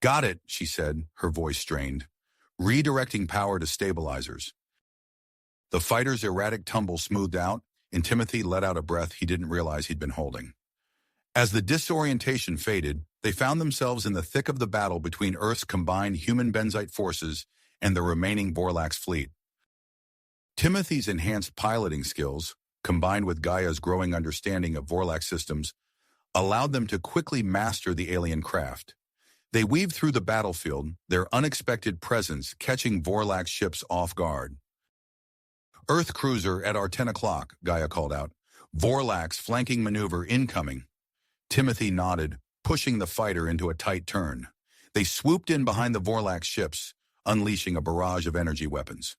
[SPEAKER 1] Got it, she said, her voice strained. Redirecting power to stabilizers. The fighter's erratic tumble smoothed out, and Timothy let out a breath he didn't realize he'd been holding. As the disorientation faded, they found themselves in the thick of the battle between Earth's combined human Benzite forces and the remaining Vorlax fleet. Timothy's enhanced piloting skills, combined with Gaia's growing understanding of Vorlax systems, allowed them to quickly master the alien craft. They weaved through the battlefield, their unexpected presence catching Vorlak's ships off guard. Earth cruiser at our 10 o'clock, Gaia called out. Vorlak's flanking maneuver incoming. Timothy nodded, pushing the fighter into a tight turn. They swooped in behind the Vorlak's ships, unleashing a barrage of energy weapons.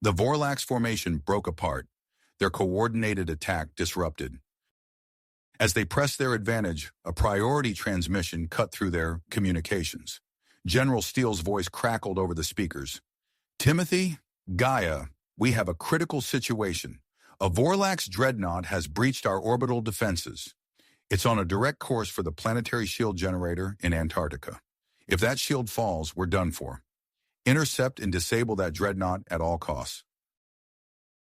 [SPEAKER 1] The Vorlak's formation broke apart, their coordinated attack disrupted. As they pressed their advantage, a priority transmission cut through their communications. General Steele's voice crackled over the speakers. Timothy, Gaia, we have a critical situation. A Vorlak's dreadnought has breached our orbital defenses. It's on a direct course for the planetary shield generator in Antarctica. If that shield falls, we're done for. Intercept and disable that dreadnought at all costs.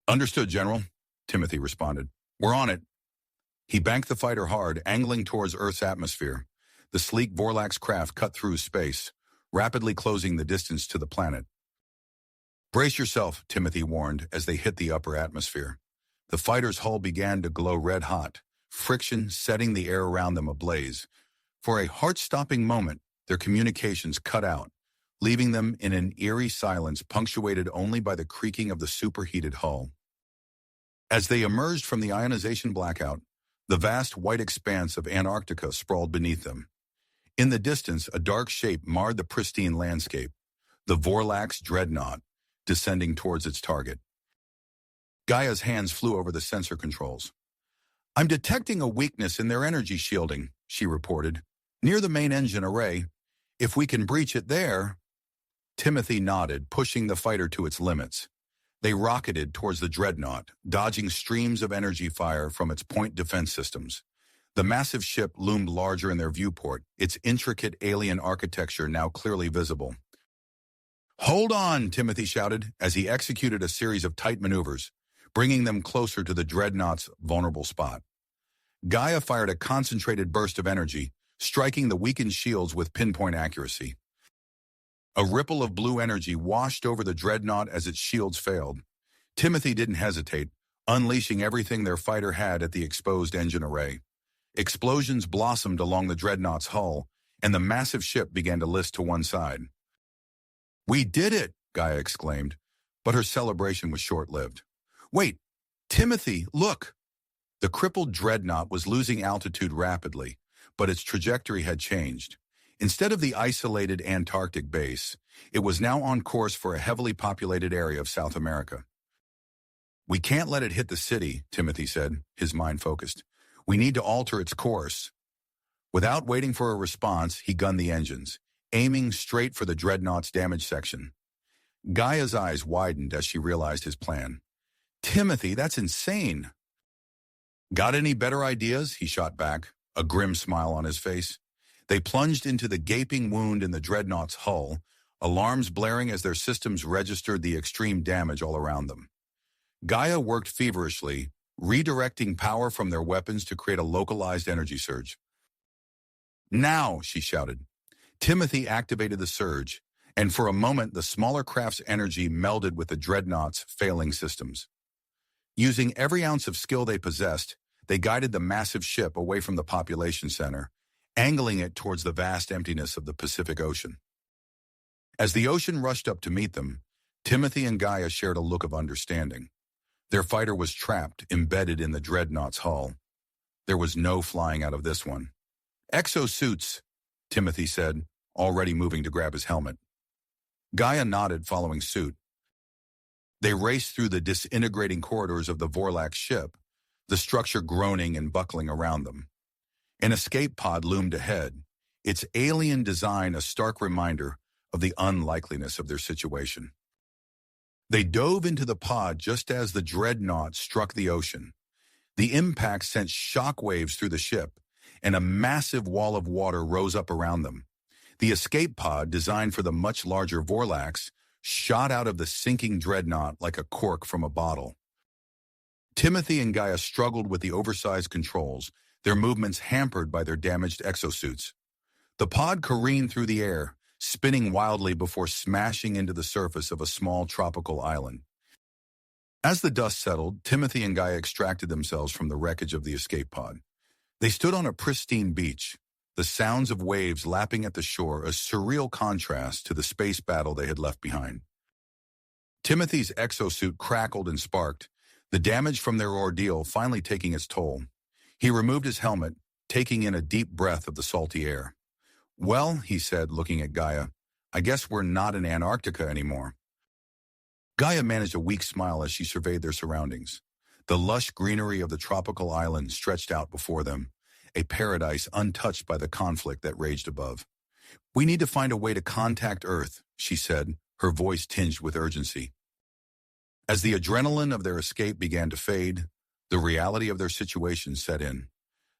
[SPEAKER 1] Understood, General, Timothy responded. We're on it. He banked the fighter hard, angling towards Earth's atmosphere. The sleek Vorlak's craft cut through space, rapidly closing the distance to the planet. Brace yourself, Timothy warned as they hit the upper atmosphere. The fighter's hull began to glow red-hot, friction setting the air around them ablaze. For a heart-stopping moment, their communications cut out, leaving them in an eerie silence punctuated only by the creaking of the superheated hull. As they emerged from the ionization blackout, the vast white expanse of Antarctica sprawled beneath them. In the distance, a dark shape marred the pristine landscape, the Vorlak's dreadnought, descending towards its target. Gaia's hands flew over the sensor controls. I'm detecting a weakness in their energy shielding, she reported, near the main engine array. If we can breach it there... Timothy nodded, pushing the fighter to its limits. They rocketed towards the dreadnought, dodging streams of energy fire from its point defense systems. The massive ship loomed larger in their viewport, its intricate alien architecture now clearly visible. Hold on, Timothy shouted as he executed a series of tight maneuvers, bringing them closer to the dreadnought's vulnerable spot. Gaia fired a concentrated burst of energy, striking the weakened shields with pinpoint accuracy. A ripple of blue energy washed over the dreadnought as its shields failed. Timothy didn't hesitate, unleashing everything their fighter had at the exposed engine array. Explosions blossomed along the dreadnought's hull, and the massive ship began to list to one side. We did it, Gaia exclaimed, but her celebration was short-lived. Wait, Timothy, look! The crippled dreadnought was losing altitude rapidly, but its trajectory had changed. Instead of the isolated Antarctic base, it was now on course for a heavily populated area of South America. We can't let it hit the city, Timothy said, his mind focused. We need to alter its course. Without waiting for a response, he gunned the engines, aiming straight for the dreadnought's damaged section. Gaia's eyes widened as she realized his plan. Timothy, that's insane. Got any better ideas? He shot back, a grim smile on his face. They plunged into the gaping wound in the dreadnought's hull, alarms blaring as their systems registered the extreme damage all around them. Gaia worked feverishly, redirecting power from their weapons to create a localized energy surge. Now, she shouted. Timothy activated the surge, and for a moment the smaller craft's energy melded with the dreadnought's failing systems. Using every ounce of skill they possessed, they guided the massive ship away from the population center, angling it towards the vast emptiness of the Pacific Ocean. As the ocean rushed up to meet them, Timothy and Gaia shared a look of understanding. Their fighter was trapped, embedded in the dreadnought's hull. There was no flying out of this one. Exosuits, Timothy said, already moving to grab his helmet. Gaia nodded, following suit. They raced through the disintegrating corridors of the Vorlak's ship, the structure groaning and buckling around them. An escape pod loomed ahead, its alien design a stark reminder of the unlikeliness of their situation. They dove into the pod just as the dreadnought struck the ocean. The impact sent shockwaves through the ship, and a massive wall of water rose up around them. The escape pod, designed for the much larger Vorlak's, shot out of the sinking dreadnought like a cork from a bottle. Timothy and Gaia struggled with the oversized controls, their movements hampered by their damaged exosuits. The pod careened through the air, spinning wildly before smashing into the surface of a small tropical island. As the dust settled, Timothy and Gaia extracted themselves from the wreckage of the escape pod. They stood on a pristine beach, the sounds of waves lapping at the shore a surreal contrast to the space battle they had left behind. Timothy's exosuit crackled and sparked, the damage from their ordeal finally taking its toll. He removed his helmet, taking in a deep breath of the salty air. "Well," he said, looking at Gaia, "I guess we're not in Antarctica anymore." Gaia managed a weak smile as she surveyed their surroundings. The lush greenery of the tropical island stretched out before them, a paradise untouched by the conflict that raged above. "We need to find a way to contact Earth," she said, her voice tinged with urgency. As the adrenaline of their escape began to fade, the reality of their situation set in.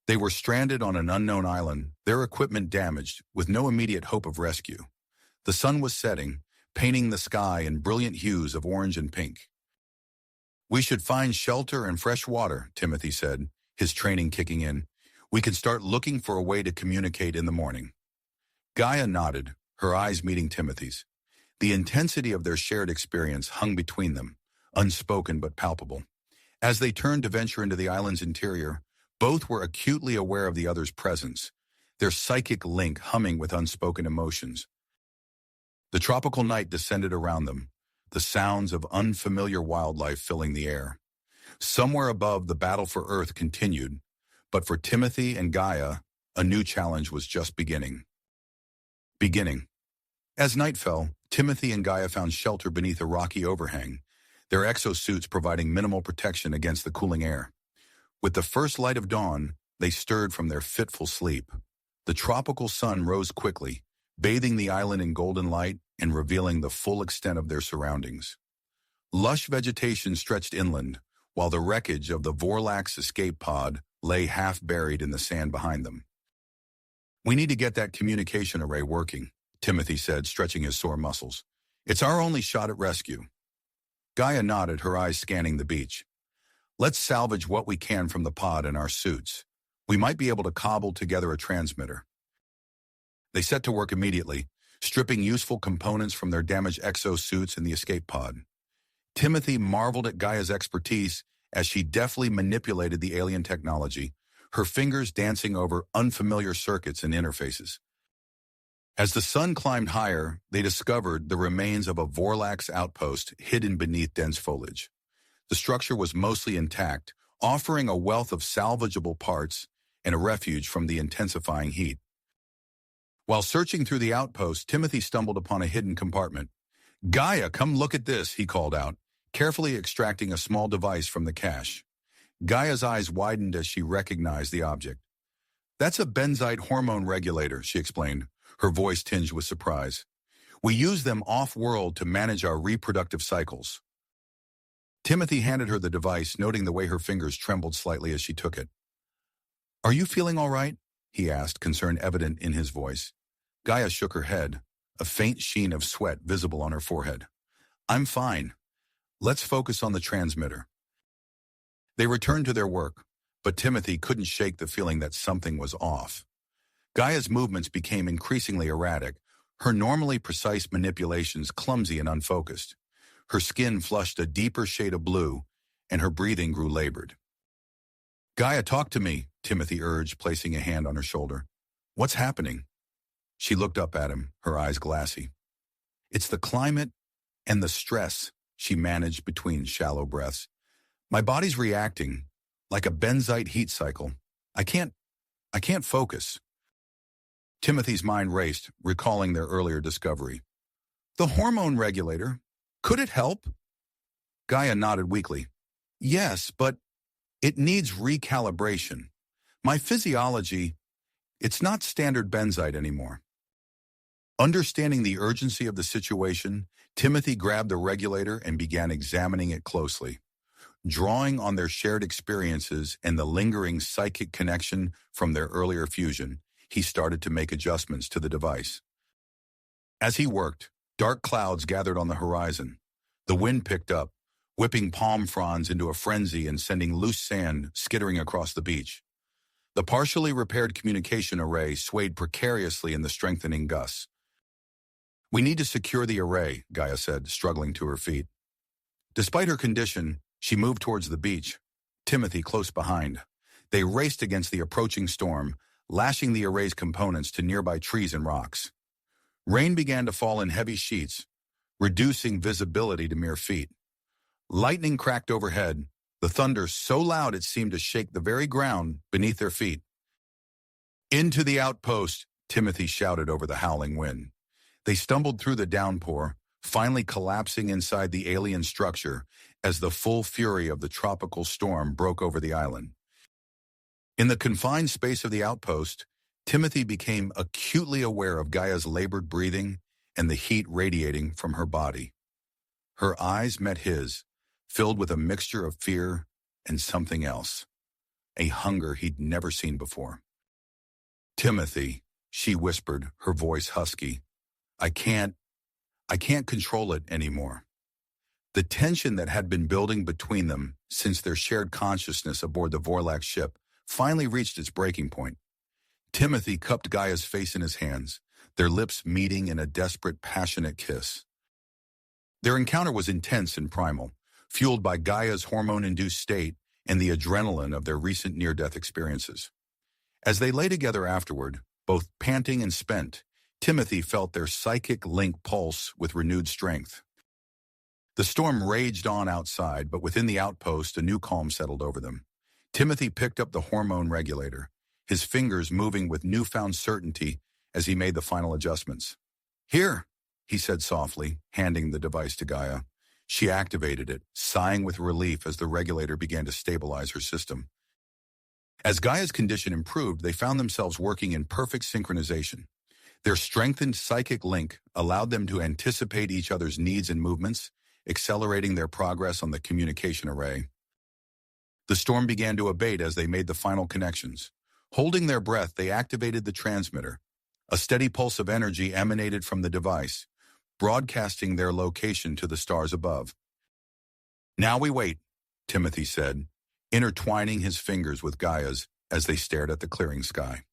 [SPEAKER 1] They were stranded on an unknown island, their equipment damaged, with no immediate hope of rescue. The sun was setting, painting the sky in brilliant hues of orange and pink. "We should find shelter and fresh water," Timothy said, his training kicking in. "We can start looking for a way to communicate in the morning." Gaia nodded, her eyes meeting Timothy's. The intensity of their shared experience hung between them, unspoken but palpable. As they turned to venture into the island's interior, both were acutely aware of the other's presence, their psychic link humming with unspoken emotions. The tropical night descended around them, the sounds of unfamiliar wildlife filling the air. Somewhere above, the battle for Earth continued, but for Timothy and Gaia, a new challenge was just beginning. As night fell, Timothy and Gaia found shelter beneath a rocky overhang, their exosuits providing minimal protection against the cooling air. With the first light of dawn, they stirred from their fitful sleep. The tropical sun rose quickly, bathing the island in golden light and revealing the full extent of their surroundings. Lush vegetation stretched inland, while the wreckage of the Vorlax escape pod lay half buried in the sand behind them. "We need to get that communication array working," Timothy said, stretching his sore muscles. "It's our only shot at rescue." Gaia nodded, her eyes scanning the beach. "Let's salvage what we can from the pod and our suits. We might be able to cobble together a transmitter." They set to work immediately, stripping useful components from their damaged exosuits in the escape pod. Timothy marveled at Gaia's expertise as she deftly manipulated the alien technology, her fingers dancing over unfamiliar circuits and interfaces. As the sun climbed higher, they discovered the remains of a Vorlax outpost hidden beneath dense foliage. The structure was mostly intact, offering a wealth of salvageable parts and a refuge from the intensifying heat. While searching through the outpost, Timothy stumbled upon a hidden compartment. "Gaia, come look at this," he called out, carefully extracting a small device from the cache. Gaia's eyes widened as she recognized the object. "That's a benzite hormone regulator," she explained, her voice tinged with surprise. "We use them off-world to manage our reproductive cycles." Timothy handed her the device, noting the way her fingers trembled slightly as she took it. "Are you feeling all right?" he asked, concern evident in his voice. Gaia shook her head, a faint sheen of sweat visible on her forehead. "I'm fine. Let's focus on the transmitter." They returned to their work, but Timothy couldn't shake the feeling that something was off. Gaia's movements became increasingly erratic, her normally precise manipulations clumsy and unfocused. Her skin flushed a deeper shade of blue, and her breathing grew labored. "Gaia, talk to me," Timothy urged, placing a hand on her shoulder. "What's happening?" She looked up at him, her eyes glassy. "It's the climate and the stress," she managed between shallow breaths. "My body's reacting, like a benzite heat cycle. I can't focus." Timothy's mind raced, recalling their earlier discovery. "The hormone regulator, could it help?" Gaia nodded weakly. "Yes, but it needs recalibration. My physiology, it's not standard benzite anymore." Understanding the urgency of the situation, Timothy grabbed the regulator and began examining it closely. Drawing on their shared experiences and the lingering psychic connection from their earlier fusion, he started to make adjustments to the device. As he worked, dark clouds gathered on the horizon. The wind picked up, whipping palm fronds into a frenzy and sending loose sand skittering across the beach. The partially repaired communication array swayed precariously in the strengthening gusts. "We need to secure the array," Gaia said, struggling to her feet. Despite her condition, she moved towards the beach, Timothy close behind. They raced against the approaching storm, lashing the array's components to nearby trees and rocks. Rain began to fall in heavy sheets, reducing visibility to mere feet. Lightning cracked overhead, the thunder so loud it seemed to shake the very ground beneath their feet. "Into the outpost," Timothy shouted over the howling wind. They stumbled through the downpour, finally collapsing inside the alien structure as the full fury of the tropical storm broke over the island. In the confined space of the outpost, Timothy became acutely aware of Gaia's labored breathing and the heat radiating from her body. Her eyes met his, filled with a mixture of fear and something else, a hunger he'd never seen before. "Timothy," she whispered, her voice husky, I can't control it anymore." The tension that had been building between them since their shared consciousness aboard the Vorlax ship finally reached its breaking point. Timothy cupped Gaia's face in his hands, their lips meeting in a desperate, passionate kiss. Their encounter was intense and primal, fueled by Gaia's hormone-induced state and the adrenaline of their recent near-death experiences. As they lay together afterward, both panting and spent, Timothy felt their psychic link pulse with renewed strength. The storm raged on outside, but within the outpost, a new calm settled over them. Timothy picked up the hormone regulator, his fingers moving with newfound certainty as he made the final adjustments. "Here," he said softly, handing the device to Gaia. She activated it, sighing with relief as the regulator began to stabilize her system. As Gaia's condition improved, they found themselves working in perfect synchronization. Their strengthened psychic link allowed them to anticipate each other's needs and movements, accelerating their progress on the communication array. The storm began to abate as they made the final connections. Holding their breath, they activated the transmitter. A steady pulse of energy emanated from the device, broadcasting their location to the stars above. "Now we wait," Timothy said, intertwining his fingers with Gaia's as they stared at the clearing sky.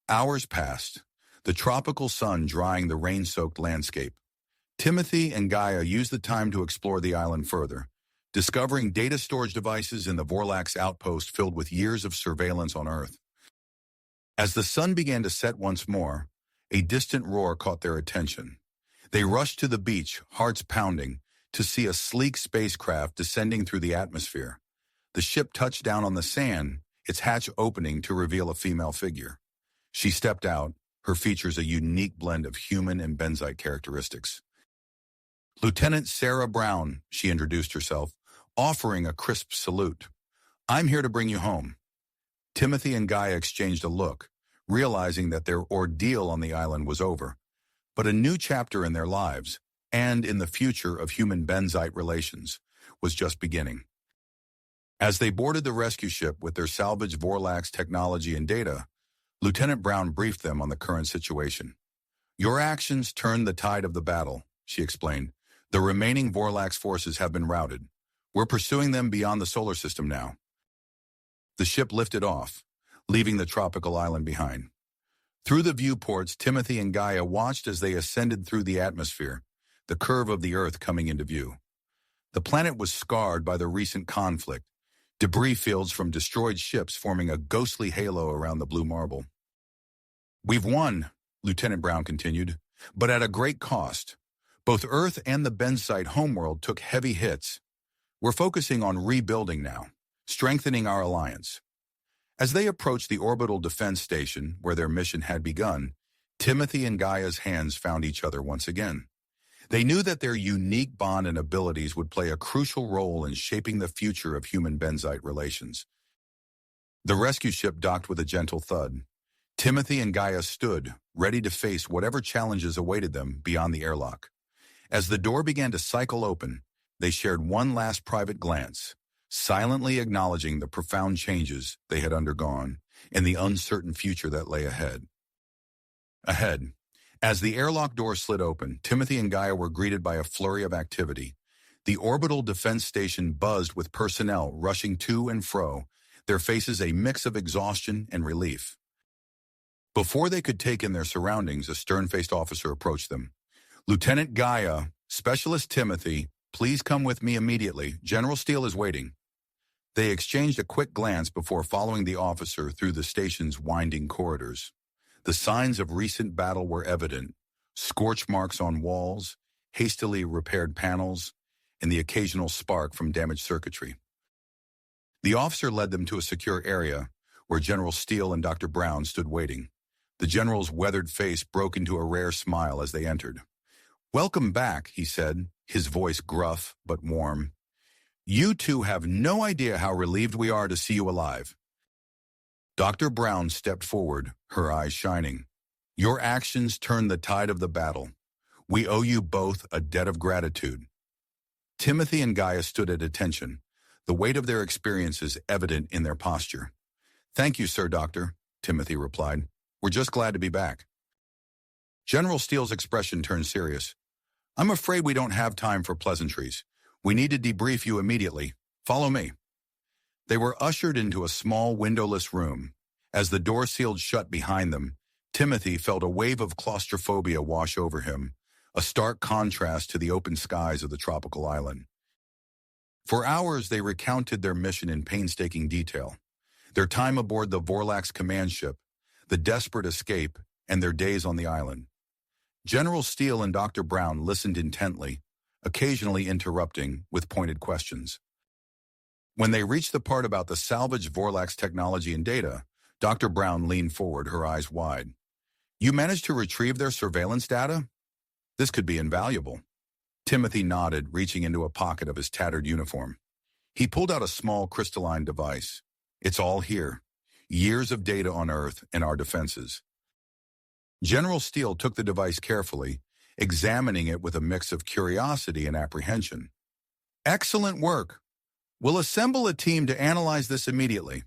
[SPEAKER 1] Hours passed, the tropical sun drying the rain-soaked landscape. Timothy and Gaia used the time to explore the island further, discovering data storage devices in the Vorlax outpost filled with years of surveillance on Earth. As the sun began to set once more, a distant roar caught their attention. They rushed to the beach, hearts pounding, to see a sleek spacecraft descending through the atmosphere. The ship touched down on the sand, its hatch opening to reveal a female figure. She stepped out, her features a unique blend of human and benzite characteristics. "Lieutenant Sarah Brown," she introduced herself, offering a crisp salute. "I'm here to bring you home." Timothy and Gaia exchanged a look, realizing that their ordeal on the island was over, but a new chapter in their lives, and in the future of human-benzite relations, was just beginning. As they boarded the rescue ship with their salvaged Vorlax technology and data, Lieutenant Brown briefed them on the current situation. "Your actions turned the tide of the battle," she explained. "The remaining Vorlax forces have been routed. We're pursuing them beyond the solar system now." The ship lifted off, leaving the tropical island behind. Through the viewports, Timothy and Gaia watched as they ascended through the atmosphere, the curve of the Earth coming into view. The planet was scarred by the recent conflict, debris fields from destroyed ships forming a ghostly halo around the blue marble. "We've won," Lieutenant Brown continued, "but at a great cost. Both Earth and the benzite homeworld took heavy hits. We're focusing on rebuilding now, strengthening our alliance." As they approached the orbital defense station where their mission had begun, Timothy and Gaia's hands found each other once again. They knew that their unique bond and abilities would play a crucial role in shaping the future of human-benzite relations. The rescue ship docked with a gentle thud. Timothy and Gaia stood, ready to face whatever challenges awaited them beyond the airlock. As the door began to cycle open, they shared one last private glance, silently acknowledging the profound changes they had undergone and the uncertain future that lay ahead. As the airlock door slid open, Timothy and Gaia were greeted by a flurry of activity. The orbital defense station buzzed with personnel rushing to and fro, their faces a mix of exhaustion and relief. Before they could take in their surroundings, a stern-faced officer approached them. "Lieutenant Gaia, Specialist Timothy, please come with me immediately. General Steele is waiting." They exchanged a quick glance before following the officer through the station's winding corridors. The signs of recent battle were evident: scorch marks on walls, hastily repaired panels, and the occasional spark from damaged circuitry. The officer led them to a secure area where General Steele and Dr. Brown stood waiting. The general's weathered face broke into a rare smile as they entered. "Welcome back," he said, his voice gruff but warm. "You two have no idea how relieved we are to see you alive." Dr. Brown stepped forward, her eyes shining. "Your actions turned the tide of the battle. We owe you both a debt of gratitude." Timothy and Gaia stood at attention, the weight of their experiences evident in their posture. "Thank you, Sir Doctor," Timothy replied. "We're just glad to be back." General Steele's expression turned serious. "I'm afraid we don't have time for pleasantries. We need to debrief you immediately. Follow me." They were ushered into a small windowless room. As the door sealed shut behind them, Timothy felt a wave of claustrophobia wash over him, a stark contrast to the open skies of the tropical island. For hours, they recounted their mission in painstaking detail. Their time aboard the Vorlax command ship, the desperate escape, and their days on the island. General Steele and Dr. Brown listened intently, occasionally interrupting with pointed questions. When they reached the part about the salvaged Vorlax technology and data, Dr. Brown leaned forward, her eyes wide. "You managed to retrieve their surveillance data? This could be invaluable." Timothy nodded, reaching into a pocket of his tattered uniform. He pulled out a small crystalline device. "It's all here. Years of data on Earth and our defenses." General Steele took the device carefully, examining it with a mix of curiosity and apprehension. "Excellent work. We'll assemble a team to analyze this immediately."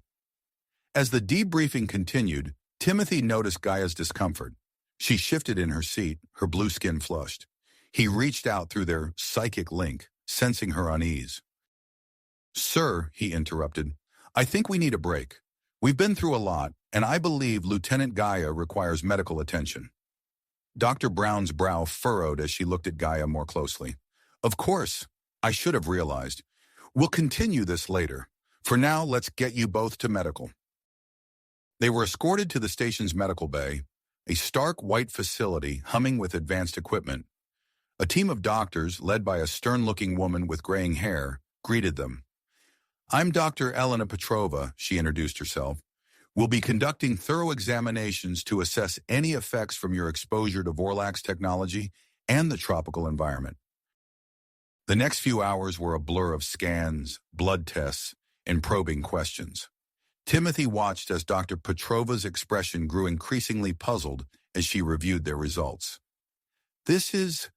[SPEAKER 1] As the debriefing continued, Timothy noticed Gaia's discomfort. She shifted in her seat, her blue skin flushed. He reached out through their psychic link, sensing her unease. "Sir," he interrupted, "I think we need a break. We've been through a lot, and I believe Lieutenant Gaia requires medical attention." Dr. Brown's brow furrowed as she looked at Gaia more closely. "Of course, I should have realized. We'll continue this later. For now, let's get you both to medical." They were escorted to the station's medical bay, a stark white facility humming with advanced equipment. A team of doctors, led by a stern-looking woman with graying hair, greeted them. "I'm Dr. Elena Petrova," she introduced herself. "We'll be conducting thorough examinations to assess any effects from your exposure to Vorlax technology and the tropical environment." The next few hours were a blur of scans, blood tests, and probing questions. Timothy watched as Dr. Petrova's expression grew increasingly puzzled as she reviewed their results. "This is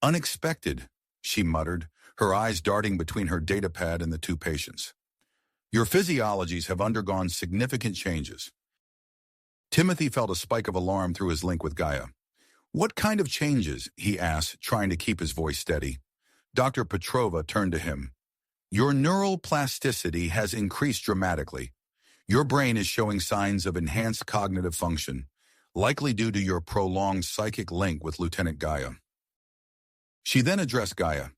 [SPEAKER 1] unexpected," she muttered, her eyes darting between her datapad and the two patients. "Your physiologies have undergone significant changes." Timothy felt a spike of alarm through his link with Gaia. "What kind of changes?" he asked, trying to keep his voice steady. Dr. Petrova turned to him. "Your neural plasticity has increased dramatically. Your brain is showing signs of enhanced cognitive function, likely due to your prolonged psychic link with Lieutenant Gaia." She then addressed Gaia.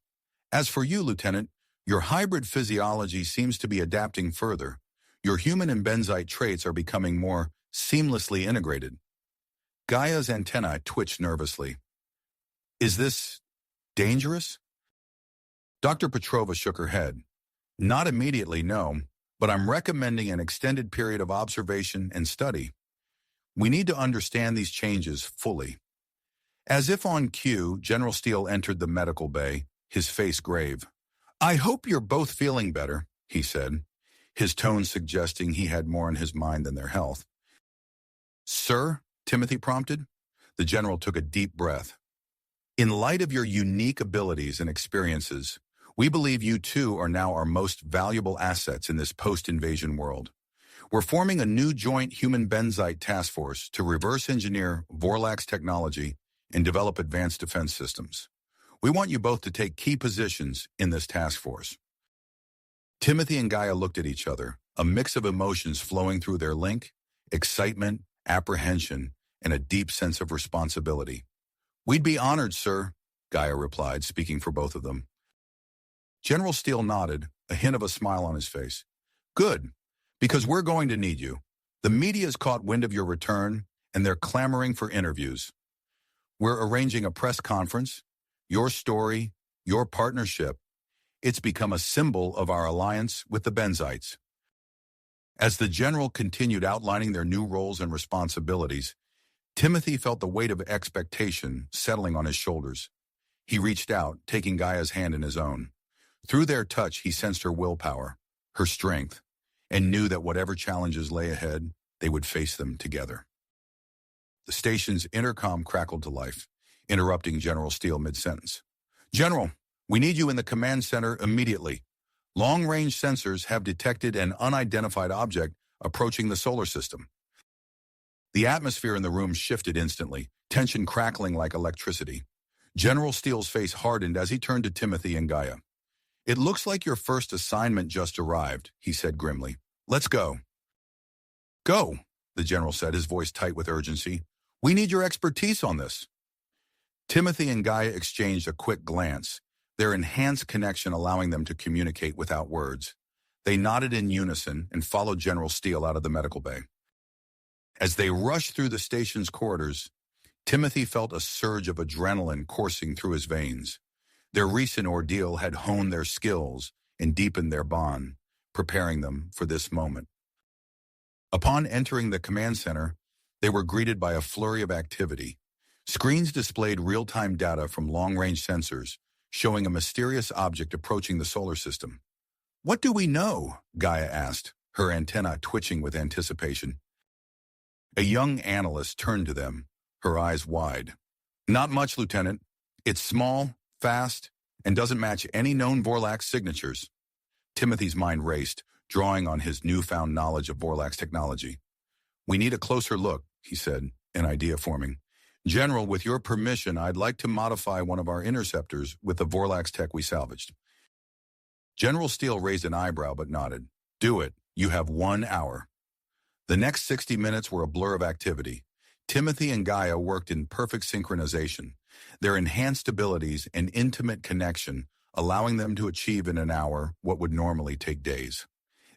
[SPEAKER 1] "As for you, Lieutenant, your hybrid physiology seems to be adapting further. Your human and benzite traits are becoming more seamlessly integrated." Gaia's antennae twitched nervously. "Is this dangerous?" Dr. Petrova shook her head. "Not immediately, no, but I'm recommending an extended period of observation and study. We need to understand these changes fully." As if on cue, General Steele entered the medical bay, his face grave. "I hope you're both feeling better," he said, his tone suggesting he had more on his mind than their health. "Sir," Timothy prompted. The general took a deep breath. "In light of your unique abilities and experiences, we believe you two are now our most valuable assets in this post-invasion world. We're forming a new joint human benzite task force to reverse engineer Vorlax technology and develop advanced defense systems. We want you both to take key positions in this task force." Timothy and Gaia looked at each other, a mix of emotions flowing through their link: excitement, apprehension, and a deep sense of responsibility. "We'd be honored, sir," Gaia replied, speaking for both of them. General Steele nodded, a hint of a smile on his face. Good, because we're going to need you. The media's caught wind of your return, and they're clamoring for interviews. We're arranging a press conference. Your story, your partnership, it's become a symbol of our alliance with the Benites. As the general continued outlining their new roles and responsibilities, Timothy felt the weight of expectation settling on his shoulders. He reached out, taking Gaia's hand in his own. Through their touch, he sensed her willpower, her strength, and knew that whatever challenges lay ahead, they would face them together. The station's intercom crackled to life, interrupting General Steele mid-sentence. General, we need you in the command center immediately. Long-range sensors have detected an unidentified object approaching the solar system. The atmosphere in the room shifted instantly, tension crackling like electricity. General Steele's face hardened as he turned to Timothy and Gaia. It looks like your first assignment just arrived, he said grimly. Let's go. Go, the general said, his voice tight with urgency. We need your expertise on this. Timothy and Gaia exchanged a quick glance, their enhanced connection allowing them to communicate without words. They nodded in unison and followed General Steele out of the medical bay. As they rushed through the station's corridors, Timothy felt a surge of adrenaline coursing through his veins. Their recent ordeal had honed their skills and deepened their bond, preparing them for this moment. Upon entering the command center, they were greeted by a flurry of activity. Screens displayed real-time data from long-range sensors, showing a mysterious object approaching the solar system. What do we know? Gaia asked, her antennae twitching with anticipation. A young analyst turned to them, her eyes wide. Not much, Lieutenant. It's small, fast, and doesn't match any known Vorlax signatures. Timothy's mind raced, drawing on his newfound knowledge of Vorlax technology. We need a closer look, he said, an idea forming. General, with your permission, I'd like to modify one of our interceptors with the Vorlax tech we salvaged. General Steele raised an eyebrow but nodded. Do it. You have 1 hour. The next 60 minutes were a blur of activity. Timothy and Gaia worked in perfect synchronization, their enhanced abilities and intimate connection allowing them to achieve in an hour what would normally take days.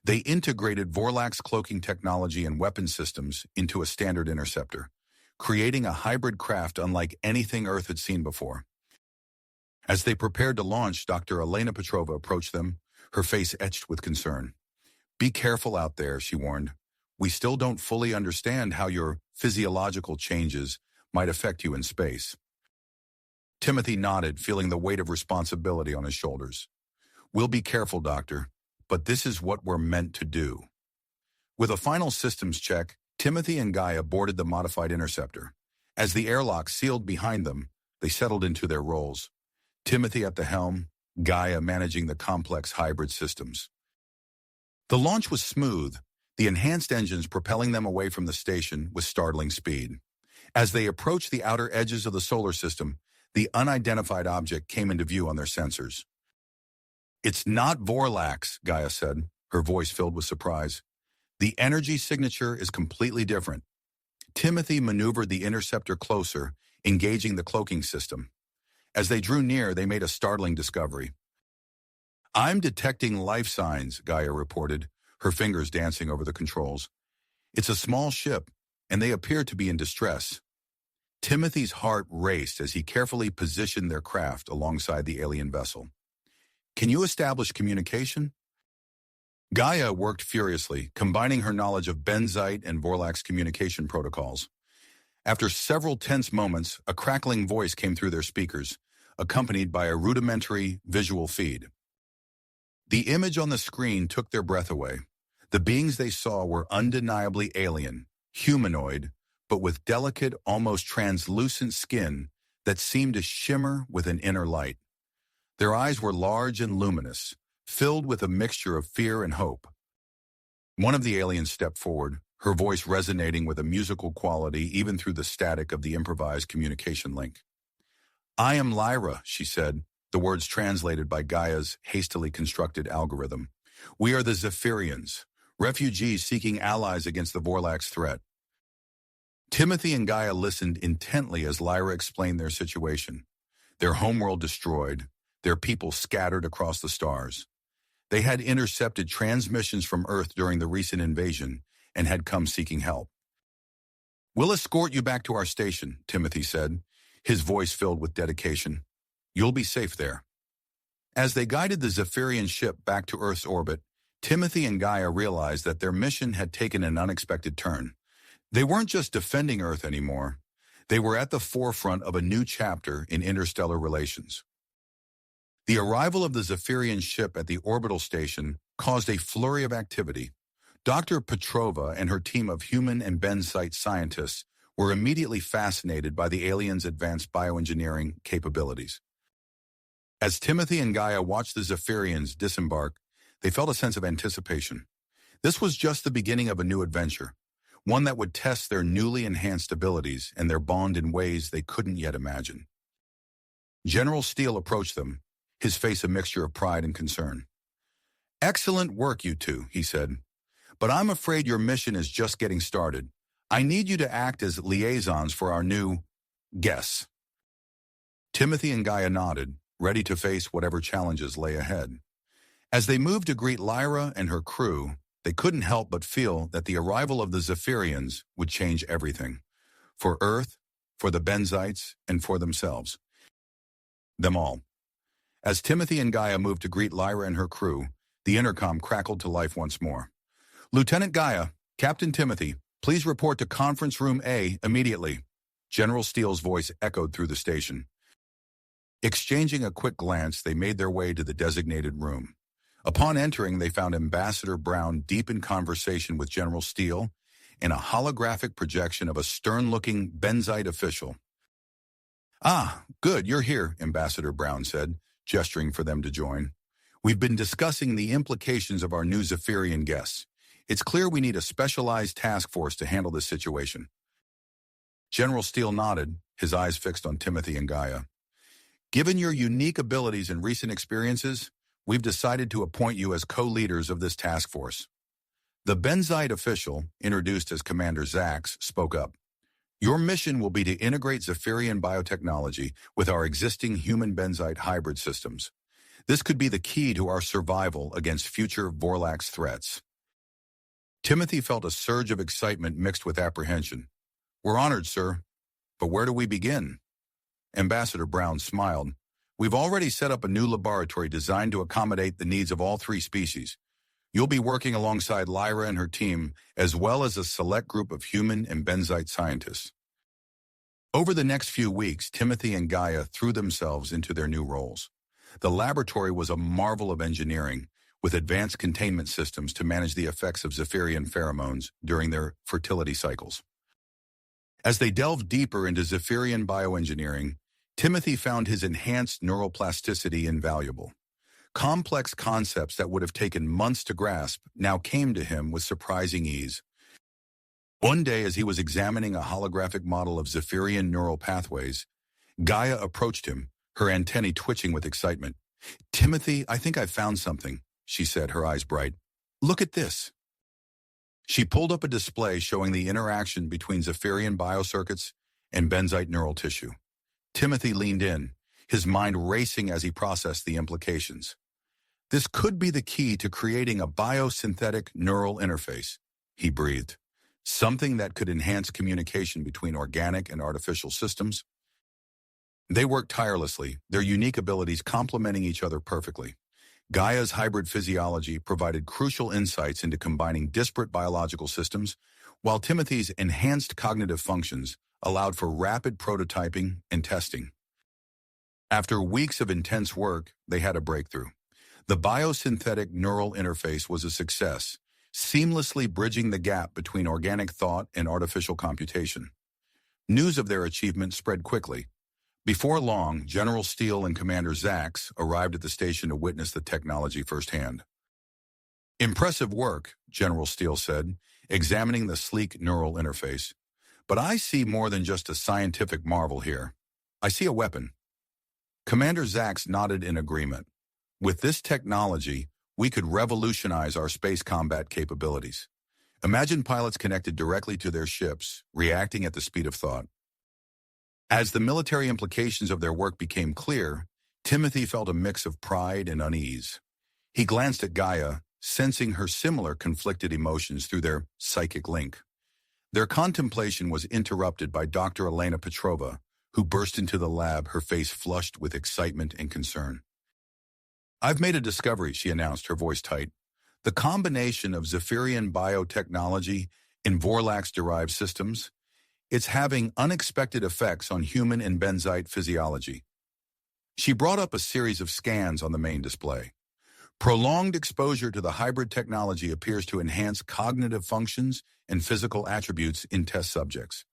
[SPEAKER 1] They integrated Vorlax cloaking technology and weapon systems into a standard interceptor, creating a hybrid craft unlike anything Earth had seen before. As they prepared to launch, Dr. Elena Petrova approached them, her face etched with concern. Be careful out there, she warned. We still don't fully understand how your physiological changes might affect you in space. Timothy nodded, feeling the weight of responsibility on his shoulders. We'll be careful, Doctor, but this is what we're meant to do. With a final systems check, Timothy and Gaia boarded the modified interceptor. As the airlock sealed behind them, they settled into their roles. Timothy at the helm, Gaia managing the complex hybrid systems. The launch was smooth, the enhanced engines propelling them away from the station with startling speed. As they approached the outer edges of the solar system, the unidentified object came into view on their sensors. It's not Vorlax, Gaia said, her voice filled with surprise. The energy signature is completely different. Timothy maneuvered the interceptor closer, engaging the cloaking system. As they drew near, they made a startling discovery. I'm detecting life signs, Gaia reported, her fingers dancing over the controls. It's a small ship, and they appear to be in distress. Timothy's heart raced as he carefully positioned their craft alongside the alien vessel. Can you establish communication? Gaia worked furiously, combining her knowledge of Benzite and Vorlax communication protocols. After several tense moments, a crackling voice came through their speakers, accompanied by a rudimentary visual feed. The image on the screen took their breath away. The beings they saw were undeniably alien, humanoid, but with delicate, almost translucent skin that seemed to shimmer with an inner light. Their eyes were large and luminous, filled with a mixture of fear and hope. One of the aliens stepped forward, her voice resonating with a musical quality even through the static of the improvised communication link. I am Lyra, she said, the words translated by Gaia's hastily constructed algorithm. We are the Zephyrians, refugees seeking allies against the Vorlax threat. Timothy and Gaia listened intently as Lyra explained their situation. Their homeworld destroyed, their people scattered across the stars. They had intercepted transmissions from Earth during the recent invasion and had come seeking help. "We'll escort you back to our station," Timothy said, his voice filled with dedication. "You'll be safe there." As they guided the Zephyrian ship back to Earth's orbit, Timothy and Gaia realized that their mission had taken an unexpected turn. They weren't just defending Earth anymore. They were at the forefront of a new chapter in interstellar relations. The arrival of the Zephyrian ship at the orbital station caused a flurry of activity. Dr. Petrova and her team of human and Benites scientists were immediately fascinated by the aliens' advanced bioengineering capabilities. As Timothy and Gaia watched the Zephyrians disembark, they felt a sense of anticipation. This was just the beginning of a new adventure, one that would test their newly enhanced abilities and their bond in ways they couldn't yet imagine. General Steele approached them, his face a mixture of pride and concern. "Excellent work, you two," he said. "But I'm afraid your mission is just getting started. I need you to act as liaisons for our new guests." Timothy and Gaia nodded, ready to face whatever challenges lay ahead. As they moved to greet Lyra and her crew, they couldn't help but feel that the arrival of the Zephyrians would change everything. For Earth, for the Benites, and for themselves. Them all. As Timothy and Gaia moved to greet Lyra and her crew, the intercom crackled to life once more. "Lieutenant Gaia, Captain Timothy, please report to Conference Room A immediately." General Steele's voice echoed through the station. Exchanging a quick glance, they made their way to the designated room. Upon entering, they found Ambassador Brown deep in conversation with General Steele and a holographic projection of a stern-looking Benite official. "Ah, good, you're here," Ambassador Brown said, gesturing for them to join. "We've been discussing the implications of our new Zephyrian guests. It's clear we need a specialized task force to handle this situation." General Steele nodded, his eyes fixed on Timothy and Gaia. "Given your unique abilities and recent experiences, we've decided to appoint you as co-leaders of this task force." The Benite official, introduced as Commander Zax, spoke up. "Your mission will be to integrate Zephyrian biotechnology with our existing human-Benite hybrid systems. This could be the key to our survival against future Vorlax threats." Timothy felt a surge of excitement mixed with apprehension. "We're honored, sir. But where do we begin?" Ambassador Brown smiled. "We've already set up a new laboratory designed to accommodate the needs of all three species. You'll be working alongside Lyra and her team, as well as a select group of human and Benite scientists." Over the next few weeks, Timothy and Gaia threw themselves into their new roles. The laboratory was a marvel of engineering, with advanced containment systems to manage the effects of Zephyrian pheromones during their fertility cycles. As they delved deeper into Zephyrian bioengineering, Timothy found his enhanced neuroplasticity invaluable. Complex concepts that would have taken months to grasp now came to him with surprising ease. One day, as he was examining a holographic model of Zephyrian neural pathways, Gaia approached him, her antennae twitching with excitement. "Timothy, I think I've found something," she said, her eyes bright. "Look at this." She pulled up a display showing the interaction between Zephyrian biocircuits and Benite neural tissue. Timothy leaned in, his mind racing as he processed the implications. "This could be the key to creating a biosynthetic neural interface," he breathed. "Something that could enhance communication between organic and artificial systems." They worked tirelessly, their unique abilities complementing each other perfectly. Gaia's hybrid physiology provided crucial insights into combining disparate biological systems, while Timothy's enhanced cognitive functions allowed for rapid prototyping and testing. After weeks of intense work, they had a breakthrough. The biosynthetic neural interface was a success, seamlessly bridging the gap between organic thought and artificial computation. News of their achievement spread quickly. Before long, General Steele and Commander Zax arrived at the station to witness the technology firsthand. "Impressive work," General Steele said, examining the sleek neural interface. "But I see more than just a scientific marvel here. I see a weapon." Commander Zax nodded in agreement. "With this technology, we could revolutionize our space combat capabilities. Imagine pilots connected directly to their ships, reacting at the speed of thought." As the military implications of their work became clear, Timothy felt a mix of pride and unease. He glanced at Gaia, sensing her similar conflicted emotions through their psychic link. Their contemplation was interrupted by Dr. Elena Petrova, who burst into the lab, her face flushed with excitement and concern. "I've made a discovery," she announced, her voice tight. "The combination of Zephyrian biotechnology and Vorlax-derived systems, it's having unexpected effects on human and benzite physiology." She brought up a series of scans on the main display. Prolonged exposure to the hybrid technology appears to enhance cognitive functions and physical attributes in test subjects.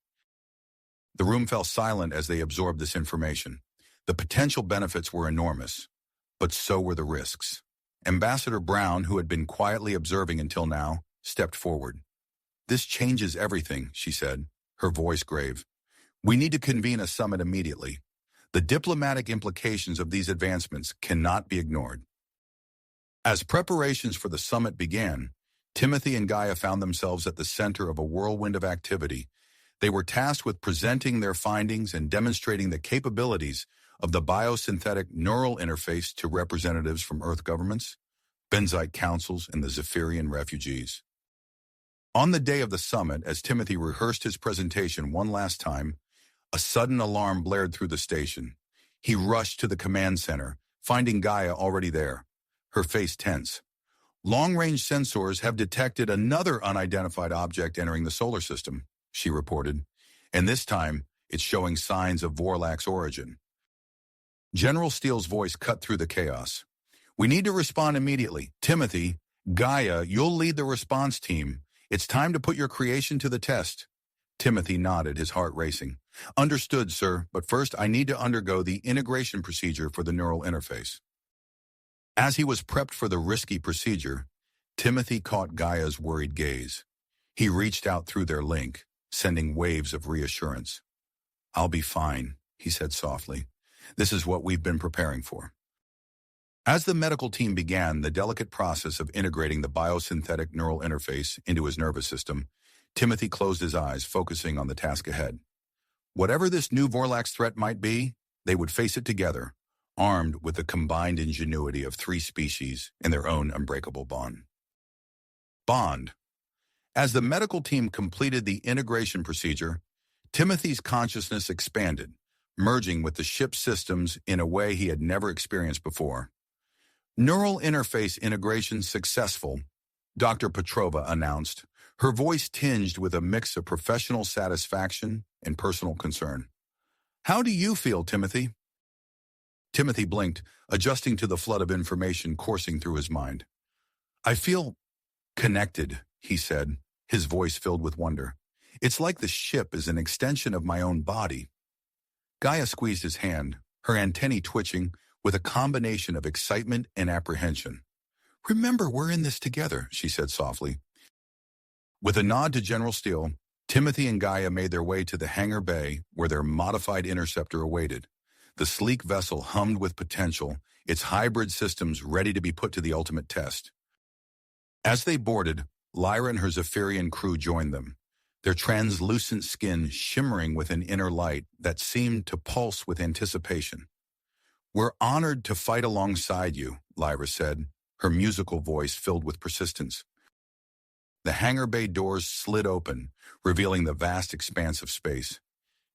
[SPEAKER 1] The room fell silent as they absorbed this information. The potential benefits were enormous, but so were the risks. Ambassador Brown, who had been quietly observing until now, stepped forward. "This changes everything," she said, her voice grave. "We need to convene a summit immediately. The diplomatic implications of these advancements cannot be ignored." As preparations for the summit began, Timothy and Gaia found themselves at the center of a whirlwind of activity. They were tasked with presenting their findings and demonstrating the capabilities of the biosynthetic neural interface to representatives from Earth governments, benzite councils, and the Zephyrian refugees. On the day of the summit, as Timothy rehearsed his presentation one last time, a sudden alarm blared through the station. He rushed to the command center, finding Gaia already there, her face tense. "Long-range sensors have detected another unidentified object entering the solar system," she reported, "and this time it's showing signs of Vorlax origin." General Steele's voice cut through the chaos. "We need to respond immediately. Timothy, Gaia, you'll lead the response team. It's time to put your creation to the test." Timothy nodded, his heart racing. "Understood, sir, but first I need to undergo the integration procedure for the neural interface." As he was prepped for the risky procedure, Timothy caught Gaia's worried gaze. He reached out through their link, sending waves of reassurance. "I'll be fine," he said softly. "This is what we've been preparing for." As the medical team began the delicate process of integrating the biosynthetic neural interface into his nervous system, Timothy closed his eyes, focusing on the task ahead. Whatever this new Vorlax threat might be, they would face it together, armed with the combined ingenuity of 3 species in their own unbreakable bond. As the medical team completed the integration procedure, Timothy's consciousness expanded, merging with the ship's systems in a way he had never experienced before. "Neural interface integration successful," Dr. Petrova announced, her voice tinged with a mix of professional satisfaction and personal concern. "How do you feel, Timothy?" Timothy blinked, adjusting to the flood of information coursing through his mind. "I feel connected," he said, his voice filled with wonder. "It's like the ship is an extension of my own body." Gaia squeezed his hand, her antennae twitching with a combination of excitement and apprehension. "Remember, we're in this together," she said softly. With a nod to General Steele, Timothy and Gaia made their way to the hangar bay where their modified interceptor awaited. The sleek vessel hummed with potential, its hybrid systems ready to be put to the ultimate test. As they boarded, Lyra and her Zephyrian crew joined them, their translucent skin shimmering with an inner light that seemed to pulse with anticipation. "We're honored to fight alongside you," Lyra said, her musical voice filled with persistence. The hangar bay doors slid open, revealing the vast expanse of space.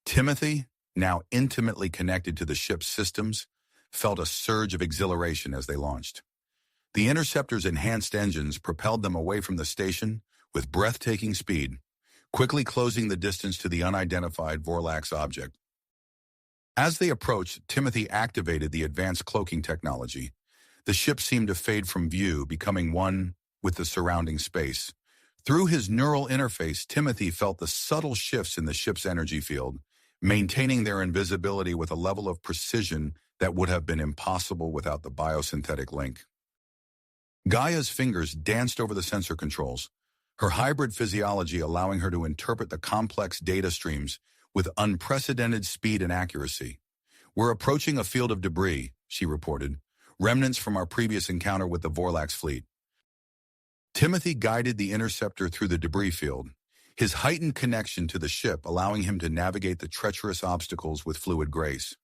[SPEAKER 1] Timothy, now intimately connected to the ship's systems, felt a surge of exhilaration as they launched. The interceptor's enhanced engines propelled them away from the station with breathtaking speed, quickly closing the distance to the unidentified Vorlax object. As they approached, Timothy activated the advanced cloaking technology. The ship seemed to fade from view, becoming one with the surrounding space. Through his neural interface, Timothy felt the subtle shifts in the ship's energy field, maintaining their invisibility with a level of precision that would have been impossible without the biosynthetic link. Gaia's fingers danced over the sensor controls, her hybrid physiology allowing her to interpret the complex data streams with unprecedented speed and accuracy. "We're approaching a field of debris," she reported, "remnants from our previous encounter with the Vorlax fleet." Timothy guided the interceptor through the debris field, his heightened connection to the ship allowing him to navigate the treacherous obstacles with fluid grace.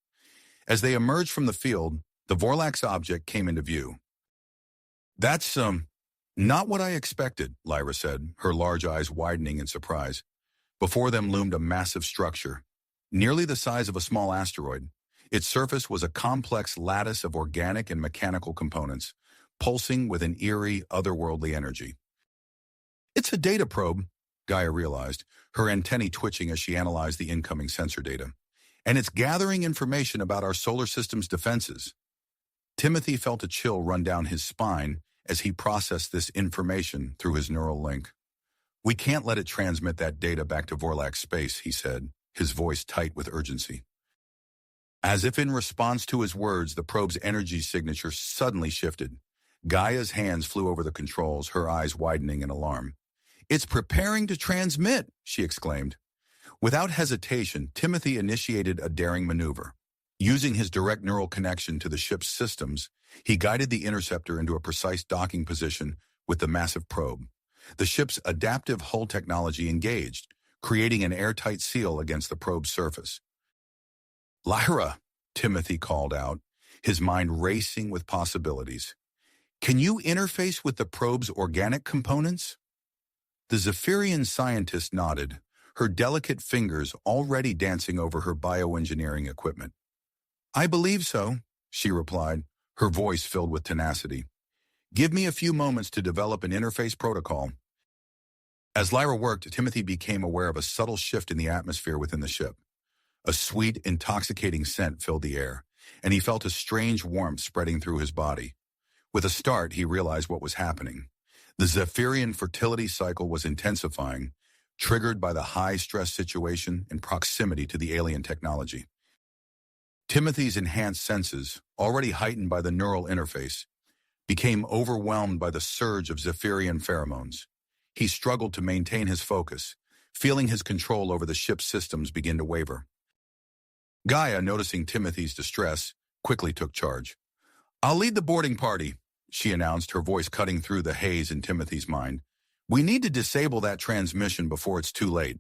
[SPEAKER 1] As they emerged from the field, the Vorlax object came into view. That's, not what I expected, Lyra said, her large eyes widening in surprise. Before them loomed a massive structure, nearly the size of a small asteroid. Its surface was a complex lattice of organic and mechanical components, pulsing with an eerie, otherworldly energy. It's a data probe, Gaia realized, her antennae twitching as she analyzed the incoming sensor data. And it's gathering information about our solar system's defenses. Timothy felt a chill run down his spine as he processed this information through his neural link. We can't let it transmit that data back to Vorlak's space, he said, his voice tight with urgency. As if in response to his words, the probe's energy signature suddenly shifted. Gaia's hands flew over the controls, her eyes widening in alarm. It's preparing to transmit, she exclaimed. Without hesitation, Timothy initiated a daring maneuver. Using his direct neural connection to the ship's systems, he guided the interceptor into a precise docking position with the massive probe. The ship's adaptive hull technology engaged, creating an airtight seal against the probe's surface. Lyra, Timothy called out, his mind racing with possibilities. Can you interface with the probe's organic components? The Zephirian scientist nodded, her delicate fingers already dancing over her bioengineering equipment. I believe so, she replied, her voice filled with tenacity. Give me a few moments to develop an interface protocol. As Lyra worked, Timothy became aware of a subtle shift in the atmosphere within the ship. A sweet, intoxicating scent filled the air, and he felt a strange warmth spreading through his body. With a start, he realized what was happening. The Zephirian fertility cycle was intensifying, triggered by the high-stress situation and proximity to the alien technology. Timothy's enhanced senses, already heightened by the neural interface, became overwhelmed by the surge of Zephirian pheromones. He struggled to maintain his focus, feeling his control over the ship's systems begin to waver. Gaia, noticing Timothy's distress, quickly took charge. I'll lead the boarding party, she announced, her voice cutting through the haze in Timothy's mind. We need to disable that transmission before it's too late.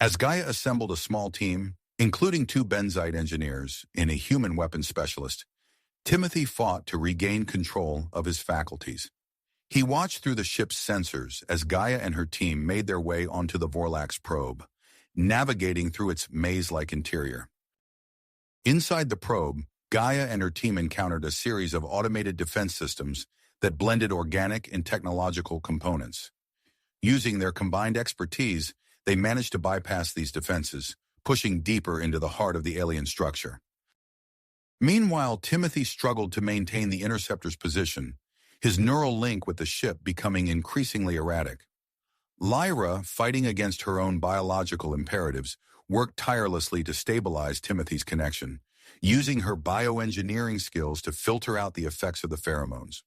[SPEAKER 1] As Gaia assembled a small team, including 2 Benites engineers and a human weapons specialist, Timothy fought to regain control of his faculties. He watched through the ship's sensors as Gaia and her team made their way onto the Vorlak's probe, navigating through its maze-like interior. Inside the probe, Gaia and her team encountered a series of automated defense systems that blended organic and technological components. Using their combined expertise, they managed to bypass these defenses, pushing deeper into the heart of the alien structure. Meanwhile, Timothy struggled to maintain the interceptor's position, his neural link with the ship becoming increasingly erratic. Lyra, fighting against her own biological imperatives, worked tirelessly to stabilize Timothy's connection, using her bioengineering skills to filter out the effects of the pheromones.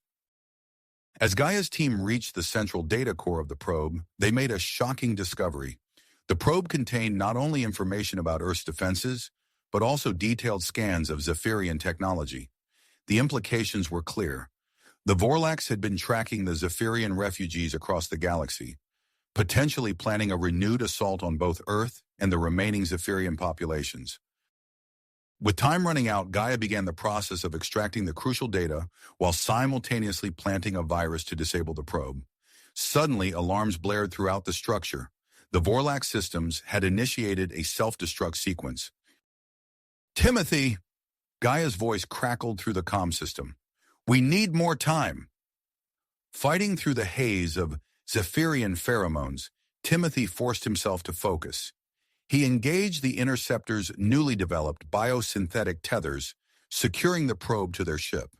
[SPEAKER 1] As Gaia's team reached the central data core of the probe, they made a shocking discovery. The probe contained not only information about Earth's defenses, but also detailed scans of Zephirian technology. The implications were clear. The Vorlaks had been tracking the Zephirian refugees across the galaxy, potentially planning a renewed assault on both Earth and the remaining Zephirian populations. With time running out, Gaia began the process of extracting the crucial data while simultaneously planting a virus to disable the probe. Suddenly, alarms blared throughout the structure. The Vorlak systems had initiated a self-destruct sequence. Timothy! Gaia's voice crackled through the comm system. We need more time. Fighting through the haze of Zephirian pheromones, Timothy forced himself to focus. He engaged the interceptor's newly developed biosynthetic tethers, securing the probe to their ship.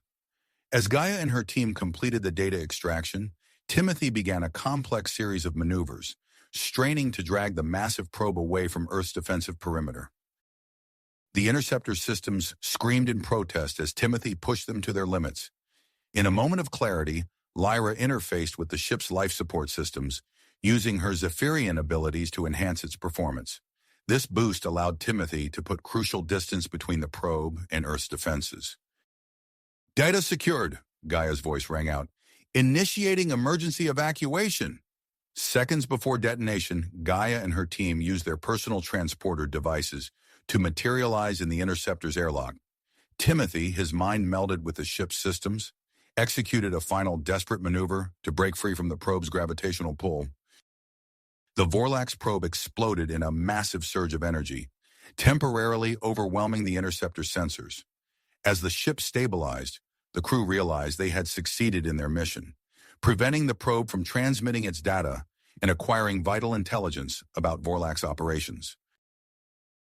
[SPEAKER 1] As Gaia and her team completed the data extraction, Timothy began a complex series of maneuvers, straining to drag the massive probe away from Earth's defensive perimeter. The interceptor systems screamed in protest as Timothy pushed them to their limits. In a moment of clarity, Lyra interfaced with the ship's life support systems, using her Zephirian abilities to enhance its performance. This boost allowed Timothy to put crucial distance between the probe and Earth's defenses. Data secured, Gaia's voice rang out. Initiating emergency evacuation. Seconds before detonation, Gaia and her team used their personal transporter devices to materialize in the interceptor's airlock. Timothy, his mind melded with the ship's systems, executed a final desperate maneuver to break free from the probe's gravitational pull. The Vorlax probe exploded in a massive surge of energy, temporarily overwhelming the interceptor's sensors. As the ship stabilized, the crew realized they had succeeded in their mission, preventing the probe from transmitting its data and acquiring vital intelligence about Vorlax operations.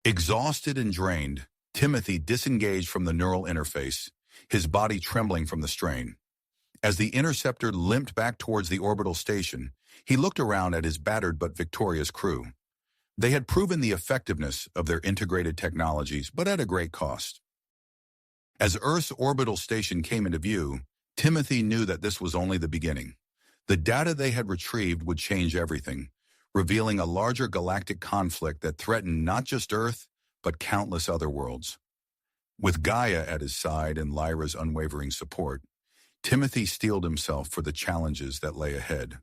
[SPEAKER 1] Exhausted and drained, Timothy disengaged from the neural interface, his body trembling from the strain. As the interceptor limped back towards the orbital station, he looked around at his battered but victorious crew. They had proven the effectiveness of their integrated technologies, but at a great cost. As Earth's orbital station came into view, Timothy knew that this was only the beginning. The data they had retrieved would change everything, revealing a larger galactic conflict that threatened not just Earth, but countless other worlds. With Gaia at his side and Lyra's unwavering support, Timothy steeled himself for the challenges that lay ahead,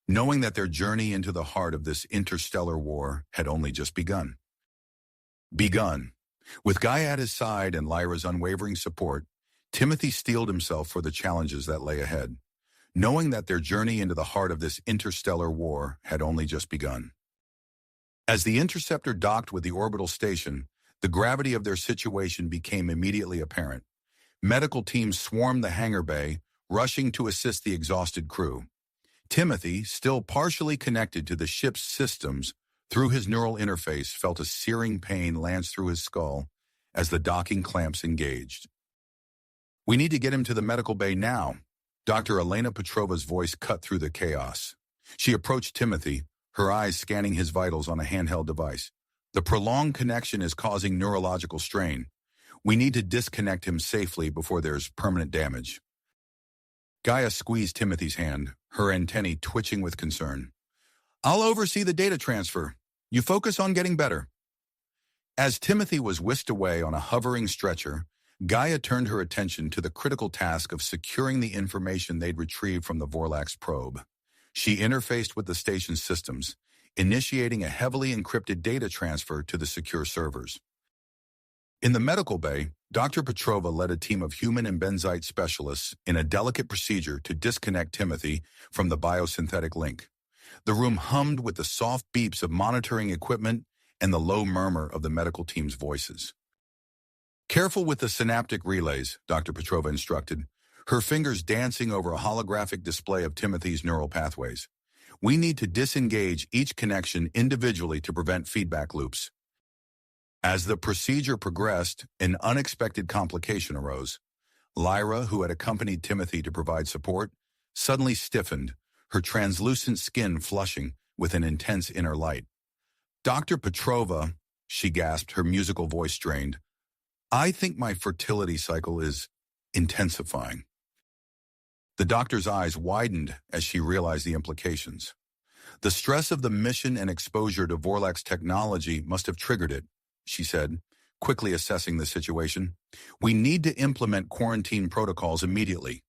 [SPEAKER 1] knowing that their journey into the heart of this interstellar war had only just begun. With Gaia at his side and Lyra's unwavering support, Timothy steeled himself for the challenges that lay ahead, knowing that their journey into the heart of this interstellar war had only just begun. As the interceptor docked with the orbital station, the gravity of their situation became immediately apparent. Medical teams swarmed the hangar bay, rushing to assist the exhausted crew. Timothy, still partially connected to the ship's systems through his neural interface, felt a searing pain lance through his skull as the docking clamps engaged. "We need to get him to the medical bay now." Dr. Elena Petrova's voice cut through the chaos. She approached Timothy, her eyes scanning his vitals on a handheld device. "The prolonged connection is causing neurological strain. We need to disconnect him safely before there's permanent damage." Gaia squeezed Timothy's hand, her antennae twitching with concern. "I'll oversee the data transfer. You focus on getting better." As Timothy was whisked away on a hovering stretcher, Gaia turned her attention to the critical task of securing the information they'd retrieved from the Vorlax probe. She interfaced with the station's systems, initiating a heavily encrypted data transfer to the secure servers. In the medical bay, Dr. Petrova led a team of human and benzite specialists in a delicate procedure to disconnect Timothy from the biosynthetic link. The room hummed with the soft beeps of monitoring equipment and the low murmur of the medical team's voices. "Careful with the synaptic relays," Dr. Petrova instructed, her fingers dancing over a holographic display of Timothy's neural pathways. "We need to disengage each connection individually to prevent feedback loops." As the procedure progressed, an unexpected complication arose. Lyra, who had accompanied Timothy to provide support, suddenly stiffened, her translucent skin flushing with an intense inner light. "Dr. Petrova," she gasped, her musical voice strained, "I think my fertility cycle is intensifying." The doctor's eyes widened as she realized the implications. "The stress of the mission and exposure to Vorlax technology must have triggered it," she said, quickly assessing the situation. "We need to implement quarantine protocols immediately.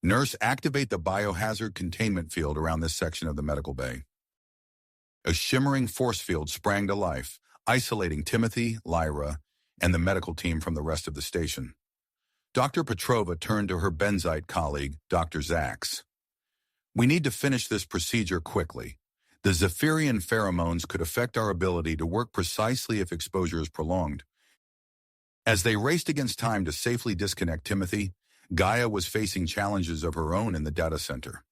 [SPEAKER 1] Nurse, activate the biohazard containment field around this section of the medical bay." A shimmering force field sprang to life, isolating Timothy, Lyra, and the medical team from the rest of the station. Dr. Petrova turned to her benzite colleague, Dr. Zax. "We need to finish this procedure quickly. The Zephyrian pheromones could affect our ability to work precisely if exposure is prolonged." As they raced against time to safely disconnect Timothy, Gaia was facing challenges of her own in the data center.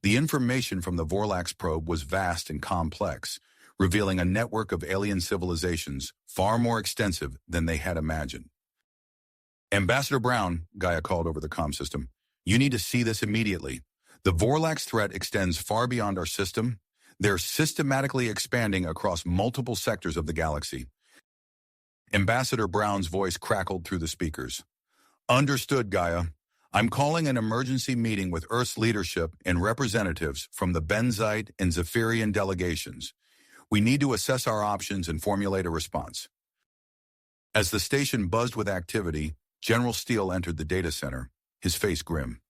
[SPEAKER 1] The information from the Vorlax probe was vast and complex, revealing a network of alien civilizations far more extensive than they had imagined. "Ambassador Brown," Gaia called over the comm system, "you need to see this immediately. The Vorlax threat extends far beyond our system. They're systematically expanding across multiple sectors of the galaxy." Ambassador Brown's voice crackled through the speakers. "Understood, Gaia. I'm calling an emergency meeting with Earth's leadership and representatives from the Benzite and Zephyrian delegations. We need to assess our options and formulate a response." As the station buzzed with activity, General Steele entered the data center, his face grim.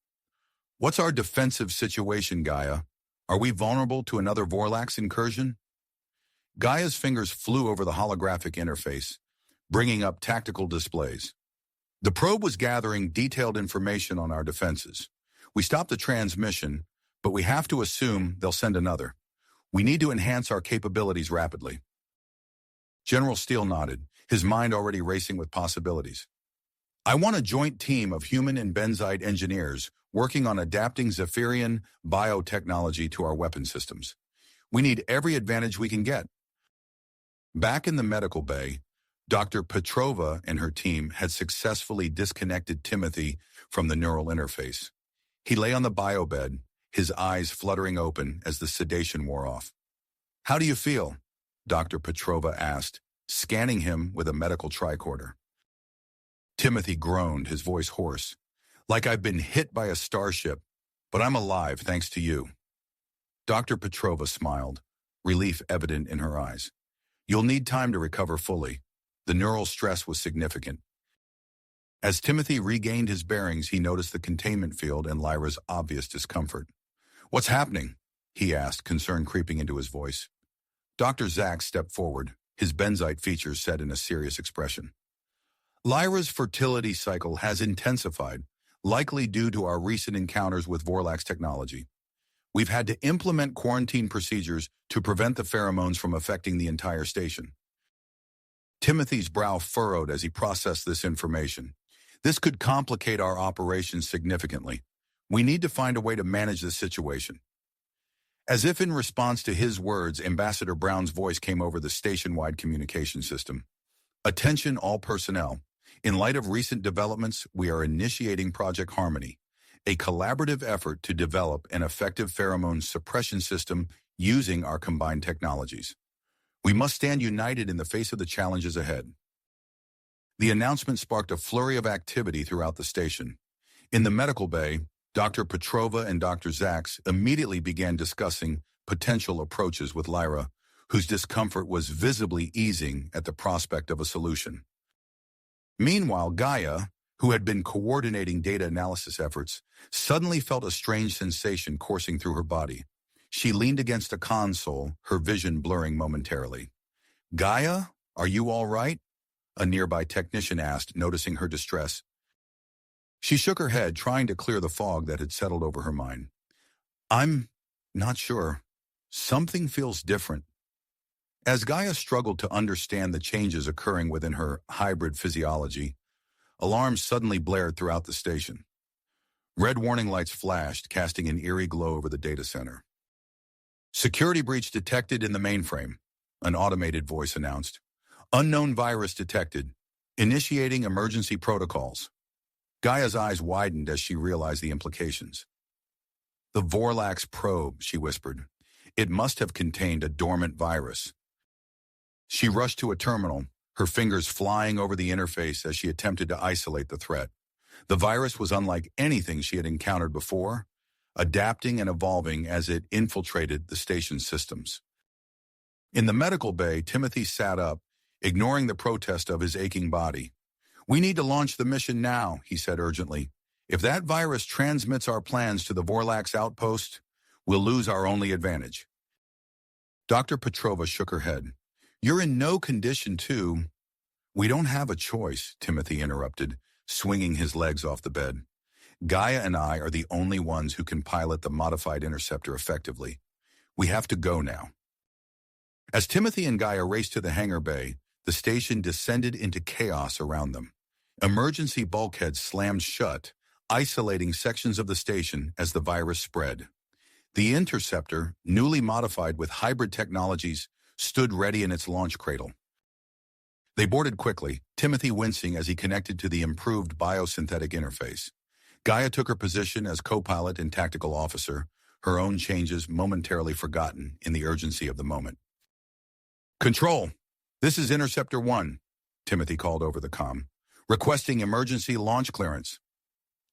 [SPEAKER 1] "What's our defensive situation, Gaia? Are we vulnerable to another Vorlax incursion?" Gaia's fingers flew over the holographic interface, bringing up tactical displays. The probe was gathering detailed information on our defenses. We stopped the transmission, but we have to assume they'll send another. We need to enhance our capabilities rapidly. General Steele nodded, his mind already racing with possibilities. I want a joint team of human and Benzite engineers working on adapting Zephirian biotechnology to our weapon systems. We need every advantage we can get. Back in the medical bay, Dr. Petrova and her team had successfully disconnected Timothy from the neural interface. He lay on the biobed, his eyes fluttering open as the sedation wore off. How do you feel? Dr. Petrova asked, scanning him with a medical tricorder. Timothy groaned, his voice hoarse. Like I've been hit by a starship, but I'm alive thanks to you. Dr. Petrova smiled, relief evident in her eyes. You'll need time to recover fully. The neural stress was significant. As Timothy regained his bearings, he noticed the containment field and Lyra's obvious discomfort. What's happening? He asked, concern creeping into his voice. Dr. Zach stepped forward, his Benzite features set in a serious expression. Lyra's fertility cycle has intensified, likely due to our recent encounters with Vorlax technology. We've had to implement quarantine procedures to prevent the pheromones from affecting the entire station. Timothy's brow furrowed as he processed this information. This could complicate our operations significantly. We need to find a way to manage this situation. As if in response to his words, Ambassador Brown's voice came over the station-wide communication system. Attention all personnel. In light of recent developments, we are initiating Project Harmony, a collaborative effort to develop an effective pheromone suppression system using our combined technologies. We must stand united in the face of the challenges ahead. The announcement sparked a flurry of activity throughout the station. In the medical bay, Dr. Petrova and Dr. Zaks immediately began discussing potential approaches with Lyra, whose discomfort was visibly easing at the prospect of a solution. Meanwhile, Gaia, who had been coordinating data analysis efforts, suddenly felt a strange sensation coursing through her body. She leaned against a console, her vision blurring momentarily. Gaia, are you all right? A nearby technician asked, noticing her distress. She shook her head, trying to clear the fog that had settled over her mind. I'm not sure. Something feels different. As Gaia struggled to understand the changes occurring within her hybrid physiology, alarms suddenly blared throughout the station. Red warning lights flashed, casting an eerie glow over the data center. Security breach detected in the mainframe, an automated voice announced. Unknown virus detected. Initiating emergency protocols. Gaia's eyes widened as she realized the implications. The Vorlax probe, she whispered. It must have contained a dormant virus. She rushed to a terminal, her fingers flying over the interface as she attempted to isolate the threat. The virus was unlike anything she had encountered before, adapting and evolving as it infiltrated the station's systems. In the medical bay, Timothy sat up, ignoring the protest of his aching body. We need to launch the mission now, he said urgently. If that virus transmits our plans to the Vorlax outpost, we'll lose our only advantage. Dr. Petrova shook her head. You're in no condition to... We don't have a choice, Timothy interrupted, swinging his legs off the bed. Gaia and I are the only ones who can pilot the modified interceptor effectively. We have to go now. As Timothy and Gaia raced to the hangar bay, the station descended into chaos around them. Emergency bulkheads slammed shut, isolating sections of the station as the virus spread. The interceptor, newly modified with hybrid technologies, stood ready in its launch cradle. They boarded quickly, Timothy wincing as he connected to the improved biosynthetic interface. Gaia took her position as co-pilot and tactical officer, her own changes momentarily forgotten in the urgency of the moment. Control, this is Interceptor 1, Timothy called over the comm, requesting emergency launch clearance.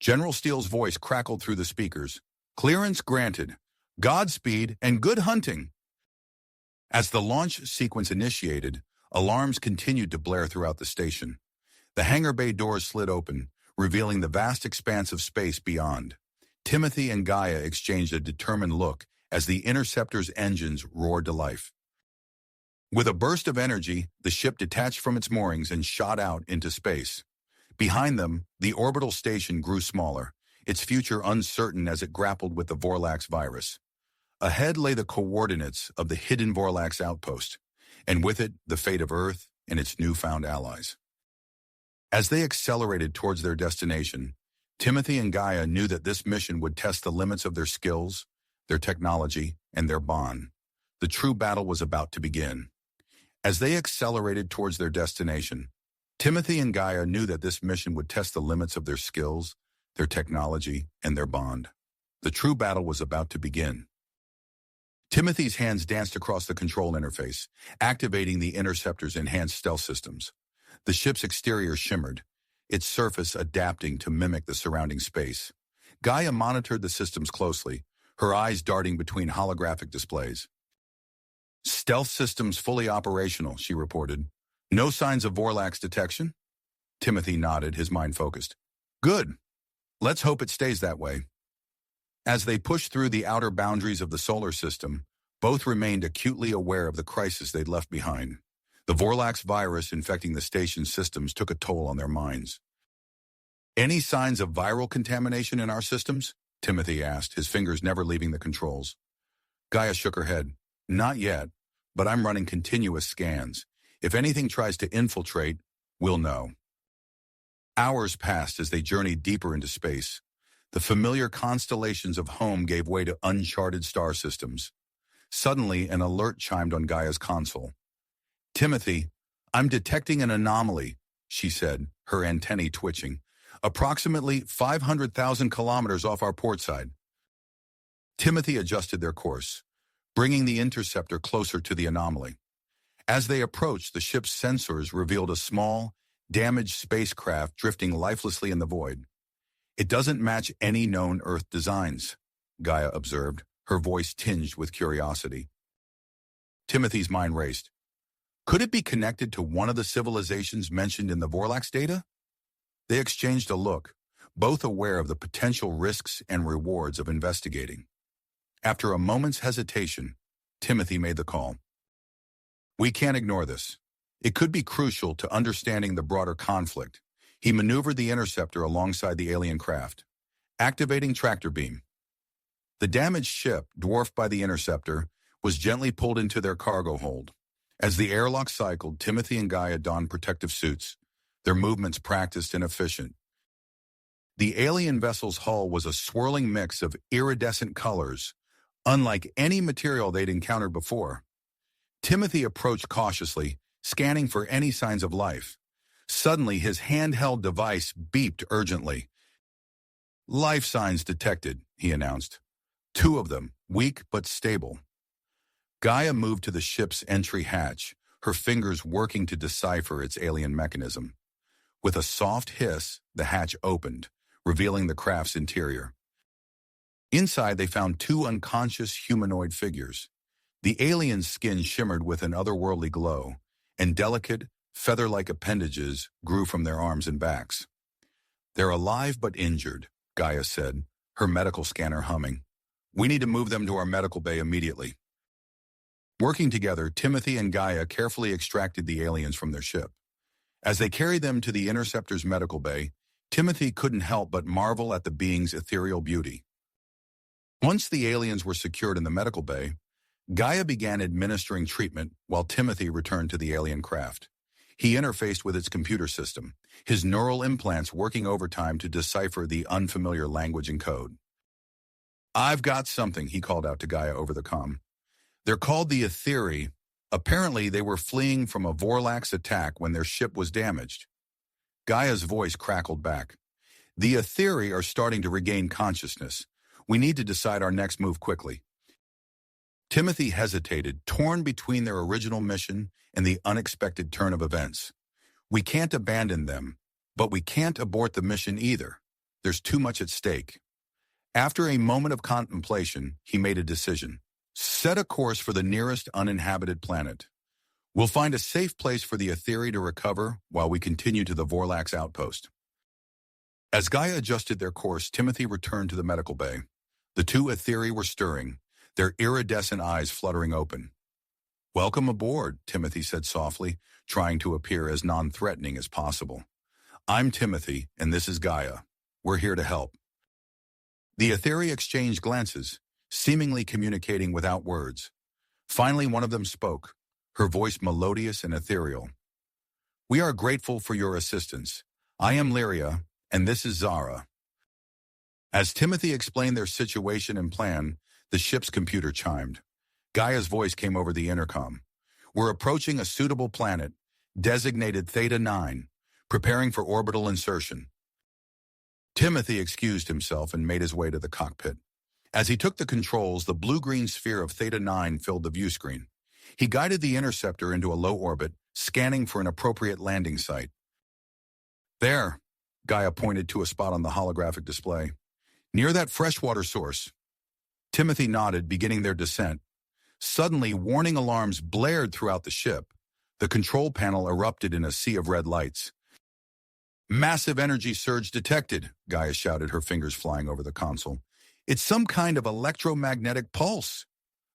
[SPEAKER 1] General Steele's voice crackled through the speakers. Clearance granted. Godspeed and good hunting. As the launch sequence initiated, alarms continued to blare throughout the station. The hangar bay doors slid open, revealing the vast expanse of space beyond. Timothy and Gaia exchanged a determined look as the interceptor's engines roared to life. With a burst of energy, the ship detached from its moorings and shot out into space. Behind them, the orbital station grew smaller, its future uncertain as it grappled with the Vorlax virus. Ahead lay the coordinates of the hidden Vorlax outpost, and with it, the fate of Earth and its newfound allies. As they accelerated towards their destination, Timothy and Gaia knew that this mission would test the limits of their skills, their technology, and their bond. The true battle was about to begin. As they accelerated towards their destination, Timothy and Gaia knew that this mission would test the limits of their skills, their technology, and their bond. The true battle was about to begin. Timothy's hands danced across the control interface, activating the Interceptor's enhanced stealth systems. The ship's exterior shimmered, its surface adapting to mimic the surrounding space. Gaia monitored the systems closely, her eyes darting between holographic displays. "Stealth systems fully operational," she reported. "No signs of Vorlax detection?" Timothy nodded, his mind focused. "Good. Let's hope it stays that way." As they pushed through the outer boundaries of the solar system, both remained acutely aware of the crisis they'd left behind. The Vorlax virus infecting the station's systems took a toll on their minds. "Any signs of viral contamination in our systems?" Timothy asked, his fingers never leaving the controls. Gaia shook her head. "Not yet, but I'm running continuous scans. If anything tries to infiltrate, we'll know." Hours passed as they journeyed deeper into space. The familiar constellations of home gave way to uncharted star systems. Suddenly, an alert chimed on Gaia's console. "Timothy, I'm detecting an anomaly," she said, her antennae twitching. "Approximately 500,000 kilometers off our port side." Timothy adjusted their course, bringing the interceptor closer to the anomaly. As they approached, the ship's sensors revealed a small, damaged spacecraft drifting lifelessly in the void. "It doesn't match any known Earth designs," Gaia observed, her voice tinged with curiosity. Timothy's mind raced. Could it be connected to one of the civilizations mentioned in the Vorlax data? They exchanged a look, both aware of the potential risks and rewards of investigating. After a moment's hesitation, Timothy made the call. "We can't ignore this. It could be crucial to understanding the broader conflict." He maneuvered the interceptor alongside the alien craft, activating tractor beam. The damaged ship, dwarfed by the interceptor, was gently pulled into their cargo hold. As the airlock cycled, Timothy and Gaia donned protective suits, their movements practiced and efficient. The alien vessel's hull was a swirling mix of iridescent colors, unlike any material they'd encountered before. Timothy approached cautiously, scanning for any signs of life. Suddenly, his handheld device beeped urgently. "Life signs detected," he announced. "2 of them, weak but stable." Gaia moved to the ship's entry hatch, her fingers working to decipher its alien mechanism. With a soft hiss, the hatch opened, revealing the craft's interior. Inside, they found 2 unconscious humanoid figures. The alien's skin shimmered with an otherworldly glow, and delicate, feather-like appendages grew from their arms and backs. "They're alive but injured," Gaia said, her medical scanner humming. "We need to move them to our medical bay immediately." Working together, Timothy and Gaia carefully extracted the aliens from their ship. As they carried them to the Interceptor's medical bay, Timothy couldn't help but marvel at the being's ethereal beauty. Once the aliens were secured in the medical bay, Gaia began administering treatment while Timothy returned to the alien craft. He interfaced with its computer system, his neural implants working overtime to decipher the unfamiliar language and code. "I've got something," he called out to Gaia over the comm. "They're called the Athere. Apparently, they were fleeing from a Vorlax attack when their ship was damaged." Gaia's voice crackled back. "The Athere are starting to regain consciousness. We need to decide our next move quickly." Timothy hesitated, torn between their original mission and the unexpected turn of events. "We can't abandon them, but we can't abort the mission either. There's too much at stake." After a moment of contemplation, he made a decision. "Set a course for the nearest uninhabited planet. We'll find a safe place for the Athere to recover while we continue to the Vorlax outpost." As Gaia adjusted their course, Timothy returned to the medical bay. The 2 Athere were stirring, their iridescent eyes fluttering open. "Welcome aboard," Timothy said softly, trying to appear as non-threatening as possible. "I'm Timothy, and this is Gaia. We're here to help." The Athere exchanged glances, seemingly communicating without words. Finally, one of them spoke, her voice melodious and ethereal. "We are grateful for your assistance. I am Lyria, and this is Zara." As Timothy explained their situation and plan, the ship's computer chimed. Gaia's voice came over the intercom. "We're approaching a suitable planet, designated Theta 9, preparing for orbital insertion." Timothy excused himself and made his way to the cockpit. As he took the controls, the blue-green sphere of Theta 9 filled the view screen. He guided the interceptor into a low orbit, scanning for an appropriate landing site. "There," Gaia pointed to a spot on the holographic display. "Near that freshwater source." Timothy nodded, beginning their descent. Suddenly, warning alarms blared throughout the ship. The control panel erupted in a sea of red lights. "Massive energy surge detected," Gaia shouted, her fingers flying over the console. "It's some kind of electromagnetic pulse."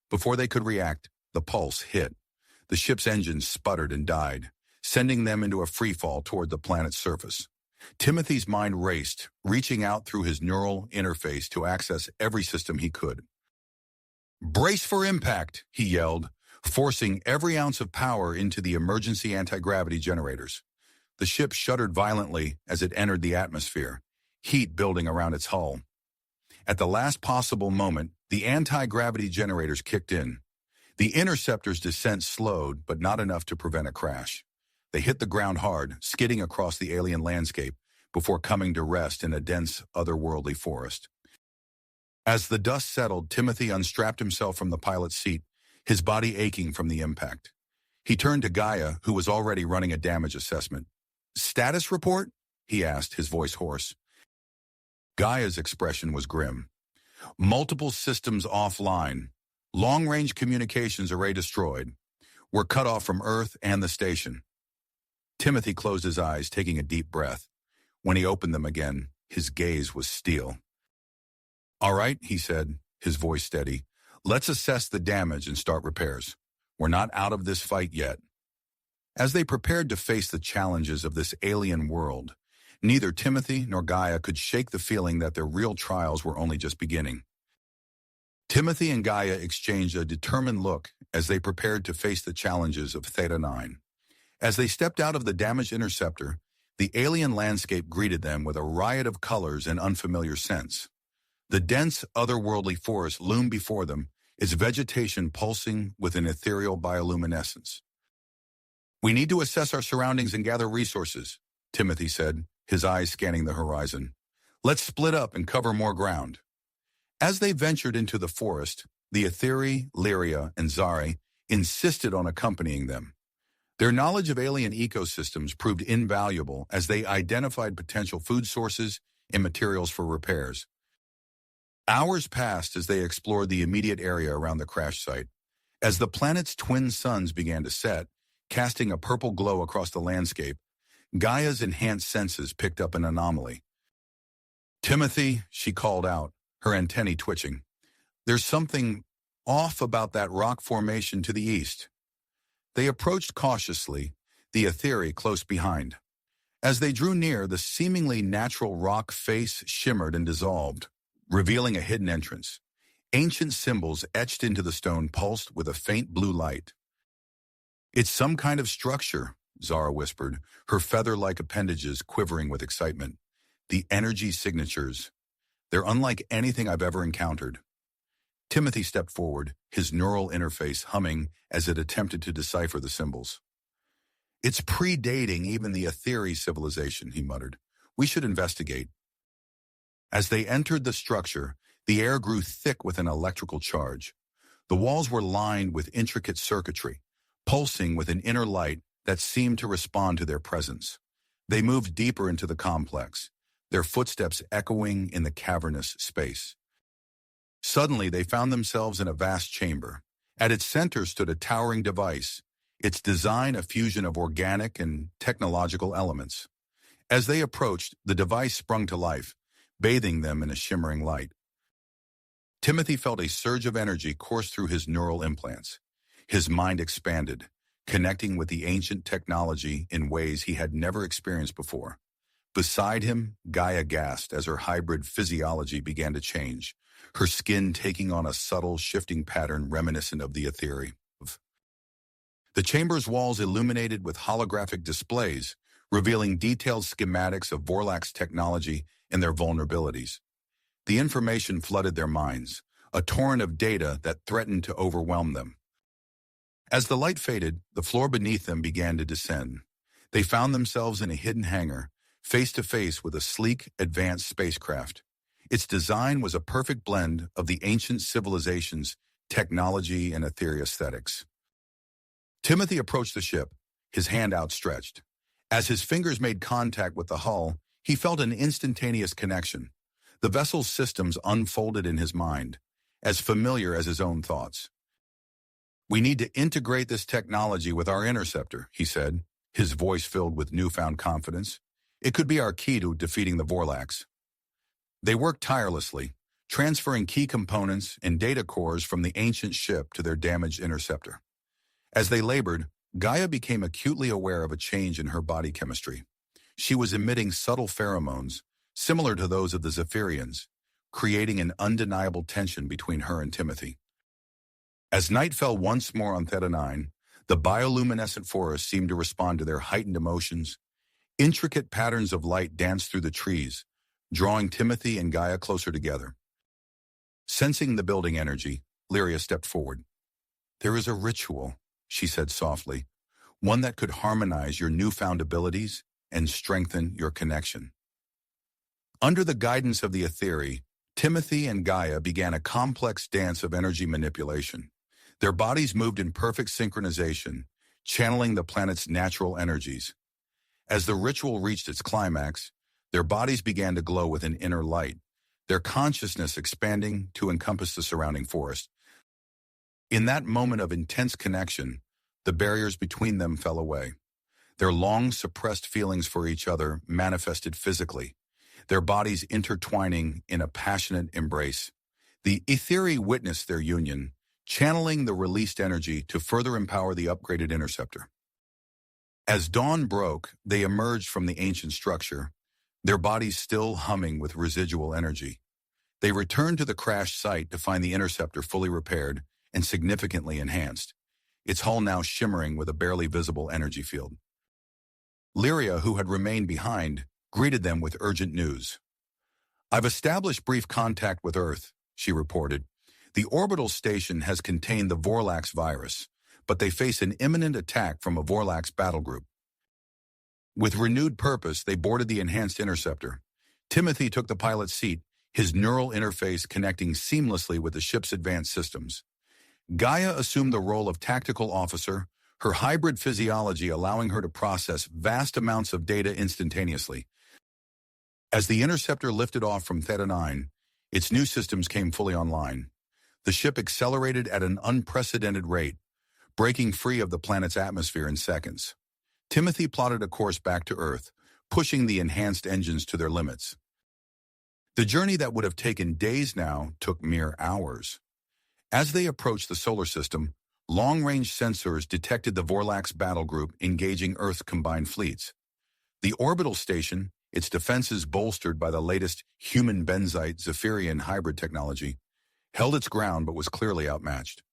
[SPEAKER 1] Before they could react, the pulse hit. The ship's engines sputtered and died, sending them into a freefall toward the planet's surface. Timothy's mind raced, reaching out through his neural interface to access every system he could. "Brace for impact," he yelled, forcing every ounce of power into the emergency anti-gravity generators. The ship shuddered violently as it entered the atmosphere, heat building around its hull. At the last possible moment, the anti-gravity generators kicked in. The interceptor's descent slowed, but not enough to prevent a crash. They hit the ground hard, skidding across the alien landscape before coming to rest in a dense, otherworldly forest. As the dust settled, Timothy unstrapped himself from the pilot's seat, his body aching from the impact. He turned to Gaia, who was already running a damage assessment. "Status report?" he asked, his voice hoarse. Gaia's expression was grim. "Multiple systems offline. Long-range communications array destroyed. We're cut off from Earth and the station." Timothy closed his eyes, taking a deep breath. When he opened them again, his gaze was steel. "All right," he said, his voice steady. "Let's assess the damage and start repairs. We're not out of this fight yet." As they prepared to face the challenges of this alien world, neither Timothy nor Gaia could shake the feeling that their real trials were only just beginning. Timothy and Gaia exchanged a determined look as they prepared to face the challenges of Theta 9. As they stepped out of the damaged interceptor, the alien landscape greeted them with a riot of colors and unfamiliar scents. The dense, otherworldly forest loomed before them, its vegetation pulsing with an ethereal bioluminescence. "We need to assess our surroundings and gather resources," Timothy said, his eyes scanning the horizon. "Let's split up and cover more ground." As they ventured into the forest, the Athere, Lyria, and Zara insisted on accompanying them. Their knowledge of alien ecosystems proved invaluable as they identified potential food sources and materials for repairs. Hours passed as they explored the immediate area around the crash site. As the planet's twin suns began to set, casting a purple glow across the landscape, Gaia's enhanced senses picked up an anomaly. "Timothy," she called out, her antennae twitching. "There's something off about that rock formation to the east." They approached cautiously, the Athere close behind. As they drew near, the seemingly natural rock face shimmered and dissolved, revealing a hidden entrance. Ancient symbols etched into the stone pulsed with a faint blue light. "It's some kind of structure," Zara whispered, her feather-like appendages quivering with excitement. "The energy signatures. They're unlike anything I've ever encountered." Timothy stepped forward, his neural interface humming as it attempted to decipher the symbols. "It's predating even the Athere civilization," he muttered. "We should investigate." As they entered the structure, the air grew thick with an electrical charge. The walls were lined with intricate circuitry, pulsing with an inner light that seemed to respond to their presence. They moved deeper into the complex, their footsteps echoing in the cavernous space. Suddenly, they found themselves in a vast chamber. At its center stood a towering device, its design a fusion of organic and technological elements. As they approached, the device sprung to life, bathing them in a shimmering light. Timothy felt a surge of energy course through his neural implants. His mind expanded, connecting with the ancient technology in ways he had never experienced before. Beside him, Gaia gasped as her hybrid physiology began to change, her skin taking on a subtle, shifting pattern reminiscent of the Athere. The chamber's walls illuminated with holographic displays, revealing detailed schematics of Vorlak's technology and their vulnerabilities. The information flooded their minds, a torrent of data that threatened to overwhelm them. As the light faded, the floor beneath them began to descend. They found themselves in a hidden hangar, face to face with a sleek, advanced spacecraft. Its design was a perfect blend of the ancient civilization's technology and Athere aesthetics. Timothy approached the ship, his hand outstretched. As his fingers made contact with the hull, he felt an instantaneous connection. The vessel's systems unfolded in his mind, as familiar as his own thoughts. "We need to integrate this technology with our interceptor," he said, his voice filled with newfound confidence. "It could be our key to defeating the Vorlaks." They worked tirelessly, transferring key components and data cores from the ancient ship to their damaged interceptor. As they labored, Gaia became acutely aware of a change in her body chemistry. She was emitting subtle pheromones, similar to those of the Zephyrians, creating an undeniable tension between her and Timothy. As night fell once more on Theta 9, the bioluminescent forest seemed to respond to their heightened emotions. Intricate patterns of light danced through the trees, drawing Timothy and Gaia closer together. Sensing the building energy, Lyria stepped forward. "There is a ritual," she said softly, "one that could harmonize your newfound abilities and strengthen your connection." Under the guidance of the Athere, Timothy and Gaia began a complex dance of energy manipulation. Their bodies moved in perfect synchronization, channeling the planet's natural energies. As the ritual reached its climax, their bodies began to glow with an inner light, their consciousness expanding to encompass the surrounding forest. In that moment of intense connection, the barriers between them fell away. Their long-suppressed feelings for each other manifested physically, their bodies intertwining in a passionate embrace. The Athere witnessed their union, channeling the released energy to further empower the upgraded interceptor. As dawn broke, they emerged from the ancient structure, their bodies still humming with residual energy. They returned to the crashed site to find the interceptor fully repaired and significantly enhanced, its hull now shimmering with a barely visible energy field. Lyria, who had remained behind, greeted them with urgent news. "I've established brief contact with Earth," she reported. "The orbital station has contained the Vorlak's virus, but they face an imminent attack from a Vorlak's battle group." With renewed purpose, they boarded the enhanced interceptor. Timothy took the pilot's seat, his neural interface connecting seamlessly with the ship's advanced systems. Gaia assumed the role of tactical officer, her hybrid physiology allowing her to process vast amounts of data instantaneously. As the interceptor lifted off from Theta 9, its new systems came fully online. The ship accelerated at an unprecedented rate, breaking free of the planet's atmosphere in seconds. Timothy plotted a course back to Earth, pushing the enhanced engines to their limits. The journey that would have taken days now took mere hours. As they approached the solar system, long-range sensors detected the Vorlak's battle group engaging Earth's combined fleets. The orbital station, its defenses bolstered by the latest human benzite Zephyrian hybrid technology, held its ground but was clearly outmatched.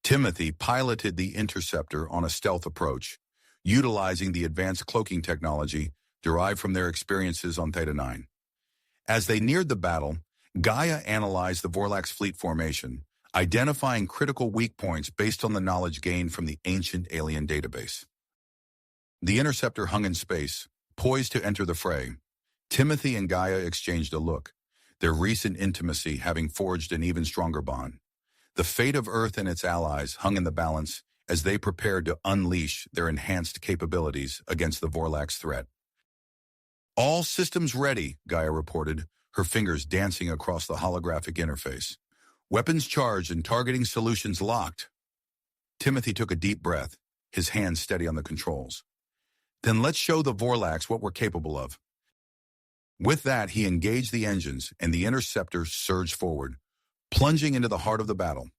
[SPEAKER 1] Timothy piloted the interceptor on a stealth approach, utilizing the advanced cloaking technology derived from their experiences on Theta 9. As they neared the battle, Gaia analyzed the Vorlak's fleet formation, identifying critical weak points based on the knowledge gained from the ancient alien database. The interceptor hung in space, poised to enter the fray. Timothy and Gaia exchanged a look, their recent intimacy having forged an even stronger bond. The fate of Earth and its allies hung in the balance as they prepared to unleash their enhanced capabilities against the Vorlak's threat. "All systems ready," Gaia reported, her fingers dancing across the holographic interface. "Weapons charged and targeting solutions locked." Timothy took a deep breath, his hands steady on the controls. "Then let's show the Vorlaks what we're capable of." With that, he engaged the engines, and the interceptor surged forward, plunging into the heart of the battle.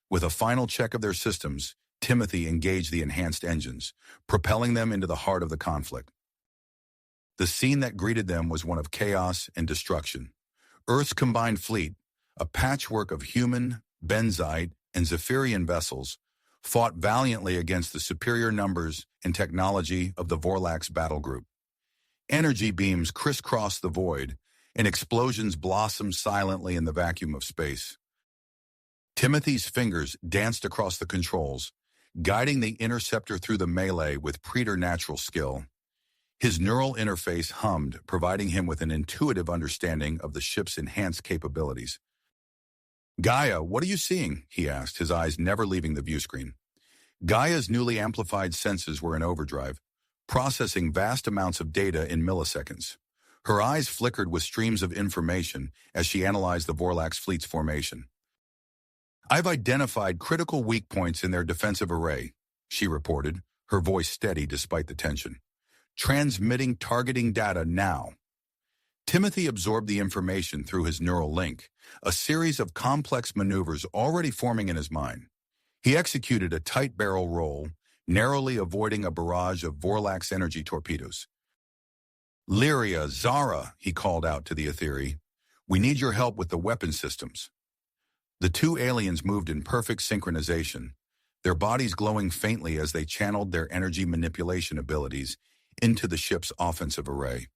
[SPEAKER 1] With a final check of their systems, Timothy engaged the enhanced engines, propelling them into the heart of the conflict. The scene that greeted them was one of chaos and destruction. Earth's combined fleet, a patchwork of human, Benzite, and Zephyrian vessels, fought valiantly against the superior numbers and technology of the Vorlax battle group. Energy beams crisscrossed the void, and explosions blossomed silently in the vacuum of space. Timothy's fingers danced across the controls, guiding the interceptor through the melee with preternatural skill. His neural interface hummed, providing him with an intuitive understanding of the ship's enhanced capabilities. "Gaia, what are you seeing?" he asked, his eyes never leaving the viewscreen. Gaia's newly amplified senses were in overdrive, processing vast amounts of data in milliseconds. Her eyes flickered with streams of information as she analyzed the Vorlax fleet's formation. "I've identified critical weak points in their defensive array," she reported, her voice steady despite the tension. "Transmitting targeting data now." Timothy absorbed the information through his neural link, a series of complex maneuvers already forming in his mind. He executed a tight barrel roll, narrowly avoiding a barrage of Vorlax energy torpedoes. "Lyria, Zara," he called out to the Athere, "we need your help with the weapon systems." The two aliens moved in perfect synchronization, their bodies glowing faintly as they channeled their energy manipulation abilities into the ship's offensive array.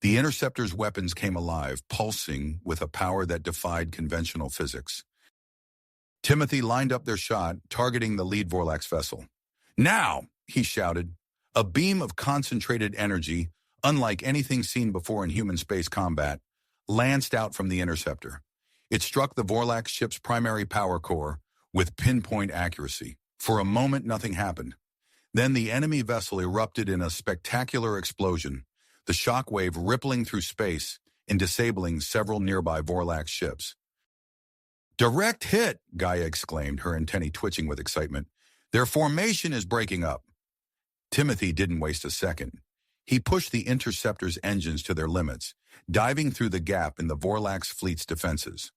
[SPEAKER 1] The interceptor's weapons came alive, pulsing with a power that defied conventional physics. Timothy lined up their shot, targeting the lead Vorlax vessel. "Now!" he shouted. A beam of concentrated energy, unlike anything seen before in human space combat, lanced out from the interceptor. It struck the Vorlax ship's primary power core with pinpoint accuracy. For a moment, nothing happened. Then the enemy vessel erupted in a spectacular explosion, the shockwave rippling through space and disabling several nearby Vorlax ships. "Direct hit!" Gaia exclaimed, her antennae twitching with excitement. "Their formation is breaking up." Timothy didn't waste a second. He pushed the interceptor's engines to their limits, diving through the gap in the Vorlax fleet's defenses.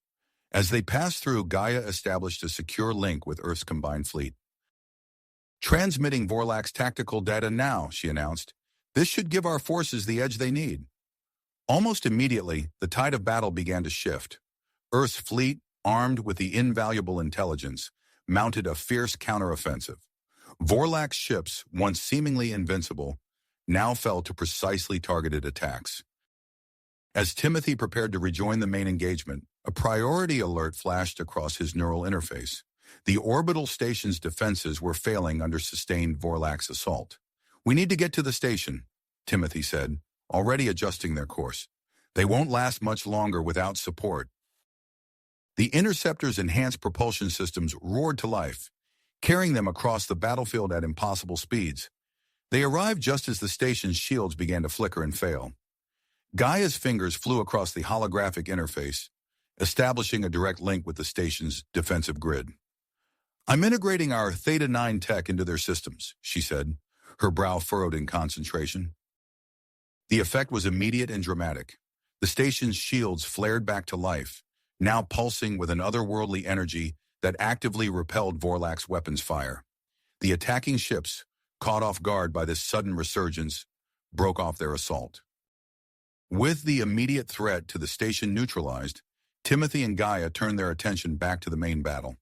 [SPEAKER 1] As they passed through, Gaia established a secure link with Earth's combined fleet. "Transmitting Vorlax tactical data now," she announced. "This should give our forces the edge they need." Almost immediately, the tide of battle began to shift. Earth's fleet, armed with the invaluable intelligence, mounted a fierce counteroffensive. Vorlax ships, once seemingly invincible, now fell to precisely targeted attacks. As Timothy prepared to rejoin the main engagement, a priority alert flashed across his neural interface. The orbital station's defenses were failing under sustained Vorlax assault. "We need to get to the station," Timothy said, already adjusting their course. "They won't last much longer without support." The interceptor's enhanced propulsion systems roared to life, carrying them across the battlefield at impossible speeds. They arrived just as the station's shields began to flicker and fail. Gaia's fingers flew across the holographic interface, establishing a direct link with the station's defensive grid. "I'm integrating our Theta 9 tech into their systems," she said, her brow furrowed in concentration. The effect was immediate and dramatic. The station's shields flared back to life, now pulsing with an otherworldly energy that actively repelled Vorlax weapons fire. The attacking ships, caught off guard by this sudden resurgence, broke off their assault. With the immediate threat to the station neutralized, Timothy and Gaia turned their attention back to the main battle.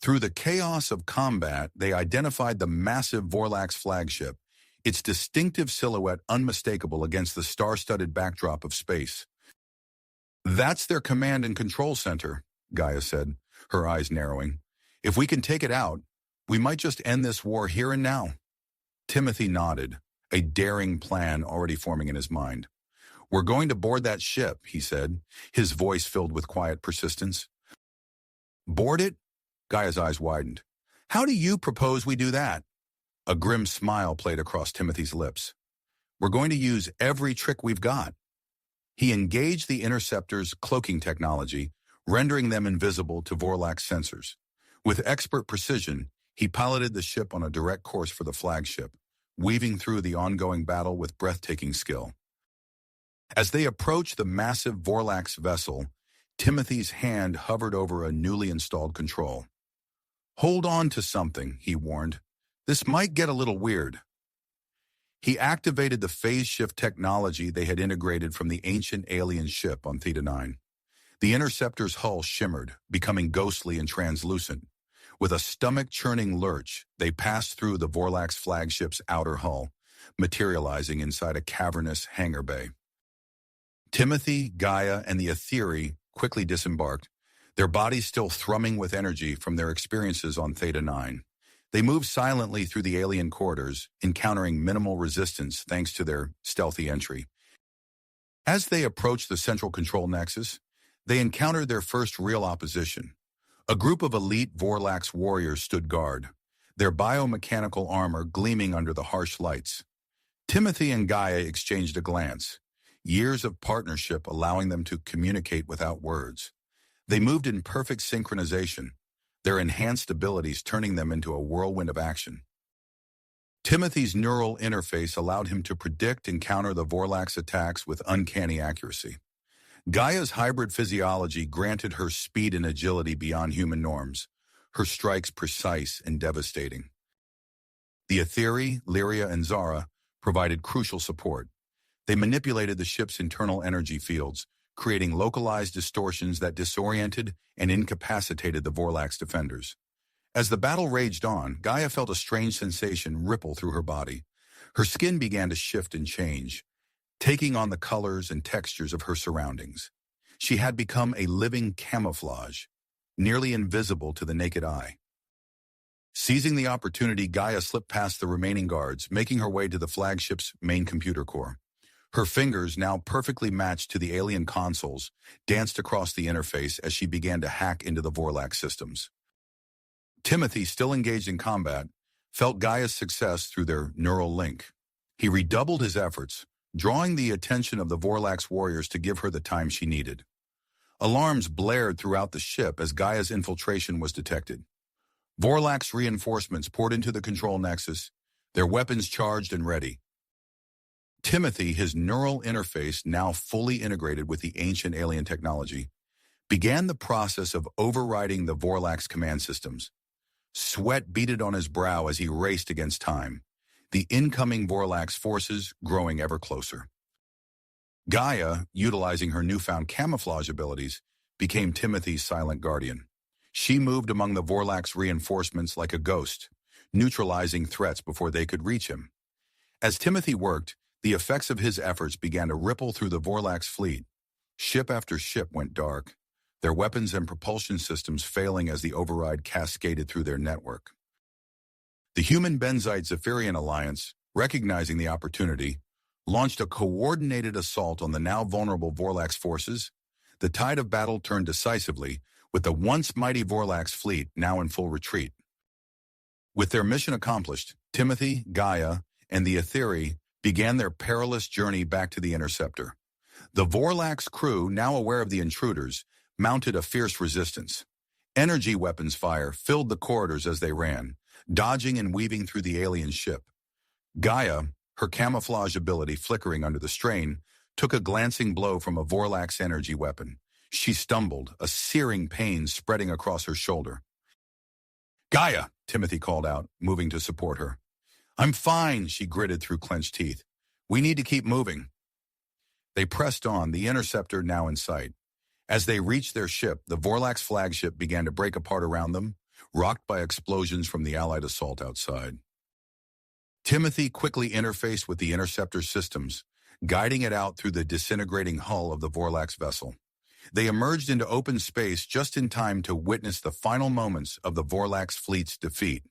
[SPEAKER 1] Through the chaos of combat, they identified the massive Vorlax flagship, its distinctive silhouette unmistakable against the star-studded backdrop of space. "That's their command and control center," Gaia said, her eyes narrowing. "If we can take it out, we might just end this war here and now." Timothy nodded, a daring plan already forming in his mind. "We're going to board that ship," he said, his voice filled with quiet persistence. "Board it?" Gaia's eyes widened. "How do you propose we do that?" A grim smile played across Timothy's lips. "We're going to use every trick we've got." He engaged the interceptor's cloaking technology, rendering them invisible to Vorlax sensors. With expert precision, he piloted the ship on a direct course for the flagship, weaving through the ongoing battle with breathtaking skill. As they approached the massive Vorlax vessel, Timothy's hand hovered over a newly installed control. Hold on to something, he warned. This might get a little weird. He activated the phase shift technology they had integrated from the ancient alien ship on Theta 9. The interceptor's hull shimmered, becoming ghostly and translucent. With a stomach-churning lurch, they passed through the Vorlax flagship's outer hull, materializing inside a cavernous hangar bay. Timothy, Gaia, and the Athere quickly disembarked, their bodies still thrumming with energy from their experiences on Theta 9. They moved silently through the alien corridors, encountering minimal resistance thanks to their stealthy entry. As they approached the central control nexus, they encountered their first real opposition. A group of elite Vorlax warriors stood guard, their biomechanical armor gleaming under the harsh lights. Timothy and Gaia exchanged a glance, years of partnership allowing them to communicate without words. They moved in perfect synchronization, their enhanced abilities turning them into a whirlwind of action. Timothy's neural interface allowed him to predict and counter the Vorlax attacks with uncanny accuracy. Gaia's hybrid physiology granted her speed and agility beyond human norms, her strikes precise and devastating. The Athere, Lyria, and Zara provided crucial support. They manipulated the ship's internal energy fields, creating localized distortions that disoriented and incapacitated the Vorlax defenders. As the battle raged on, Gaia felt a strange sensation ripple through her body. Her skin began to shift and change, taking on the colors and textures of her surroundings. She had become a living camouflage, nearly invisible to the naked eye. Seizing the opportunity, Gaia slipped past the remaining guards, making her way to the flagship's main computer core. Her fingers, now perfectly matched to the alien consoles, danced across the interface as she began to hack into the Vorlax systems. Timothy, still engaged in combat, felt Gaia's success through their neural link. He redoubled his efforts, drawing the attention of the Vorlax warriors to give her the time she needed. Alarms blared throughout the ship as Gaia's infiltration was detected. Vorlax reinforcements poured into the control nexus, their weapons charged and ready. Timothy, his neural interface now fully integrated with the ancient alien technology, began the process of overriding the Vorlax command systems. Sweat beaded on his brow as he raced against time, the incoming Vorlax forces growing ever closer. Gaia, utilizing her newfound camouflage abilities, became Timothy's silent guardian. She moved among the Vorlax reinforcements like a ghost, neutralizing threats before they could reach him. As Timothy worked, the effects of his efforts began to ripple through the Vorlax fleet. Ship after ship went dark, their weapons and propulsion systems failing as the override cascaded through their network. The human Benzite-Zephyrian alliance, recognizing the opportunity, launched a coordinated assault on the now vulnerable Vorlax forces. The tide of battle turned decisively, with the once mighty Vorlax fleet now in full retreat. With their mission accomplished, Timothy, Gaia, and the Athere began their perilous journey back to the interceptor. The Vorlax crew, now aware of the intruders, mounted a fierce resistance. Energy weapons fire filled the corridors as they ran, dodging and weaving through the alien ship. Gaia, her camouflage ability flickering under the strain, took a glancing blow from a Vorlax energy weapon. She stumbled, a searing pain spreading across her shoulder. "Gaia," Timothy called out, moving to support her. "I'm fine," she gritted through clenched teeth. "We need to keep moving." They pressed on, the interceptor now in sight. As they reached their ship, the Vorlax flagship began to break apart around them, rocked by explosions from the Allied assault outside. Timothy quickly interfaced with the interceptor systems, guiding it out through the disintegrating hull of the Vorlax vessel. They emerged into open space just in time to witness the final moments of the Vorlax fleet's defeat.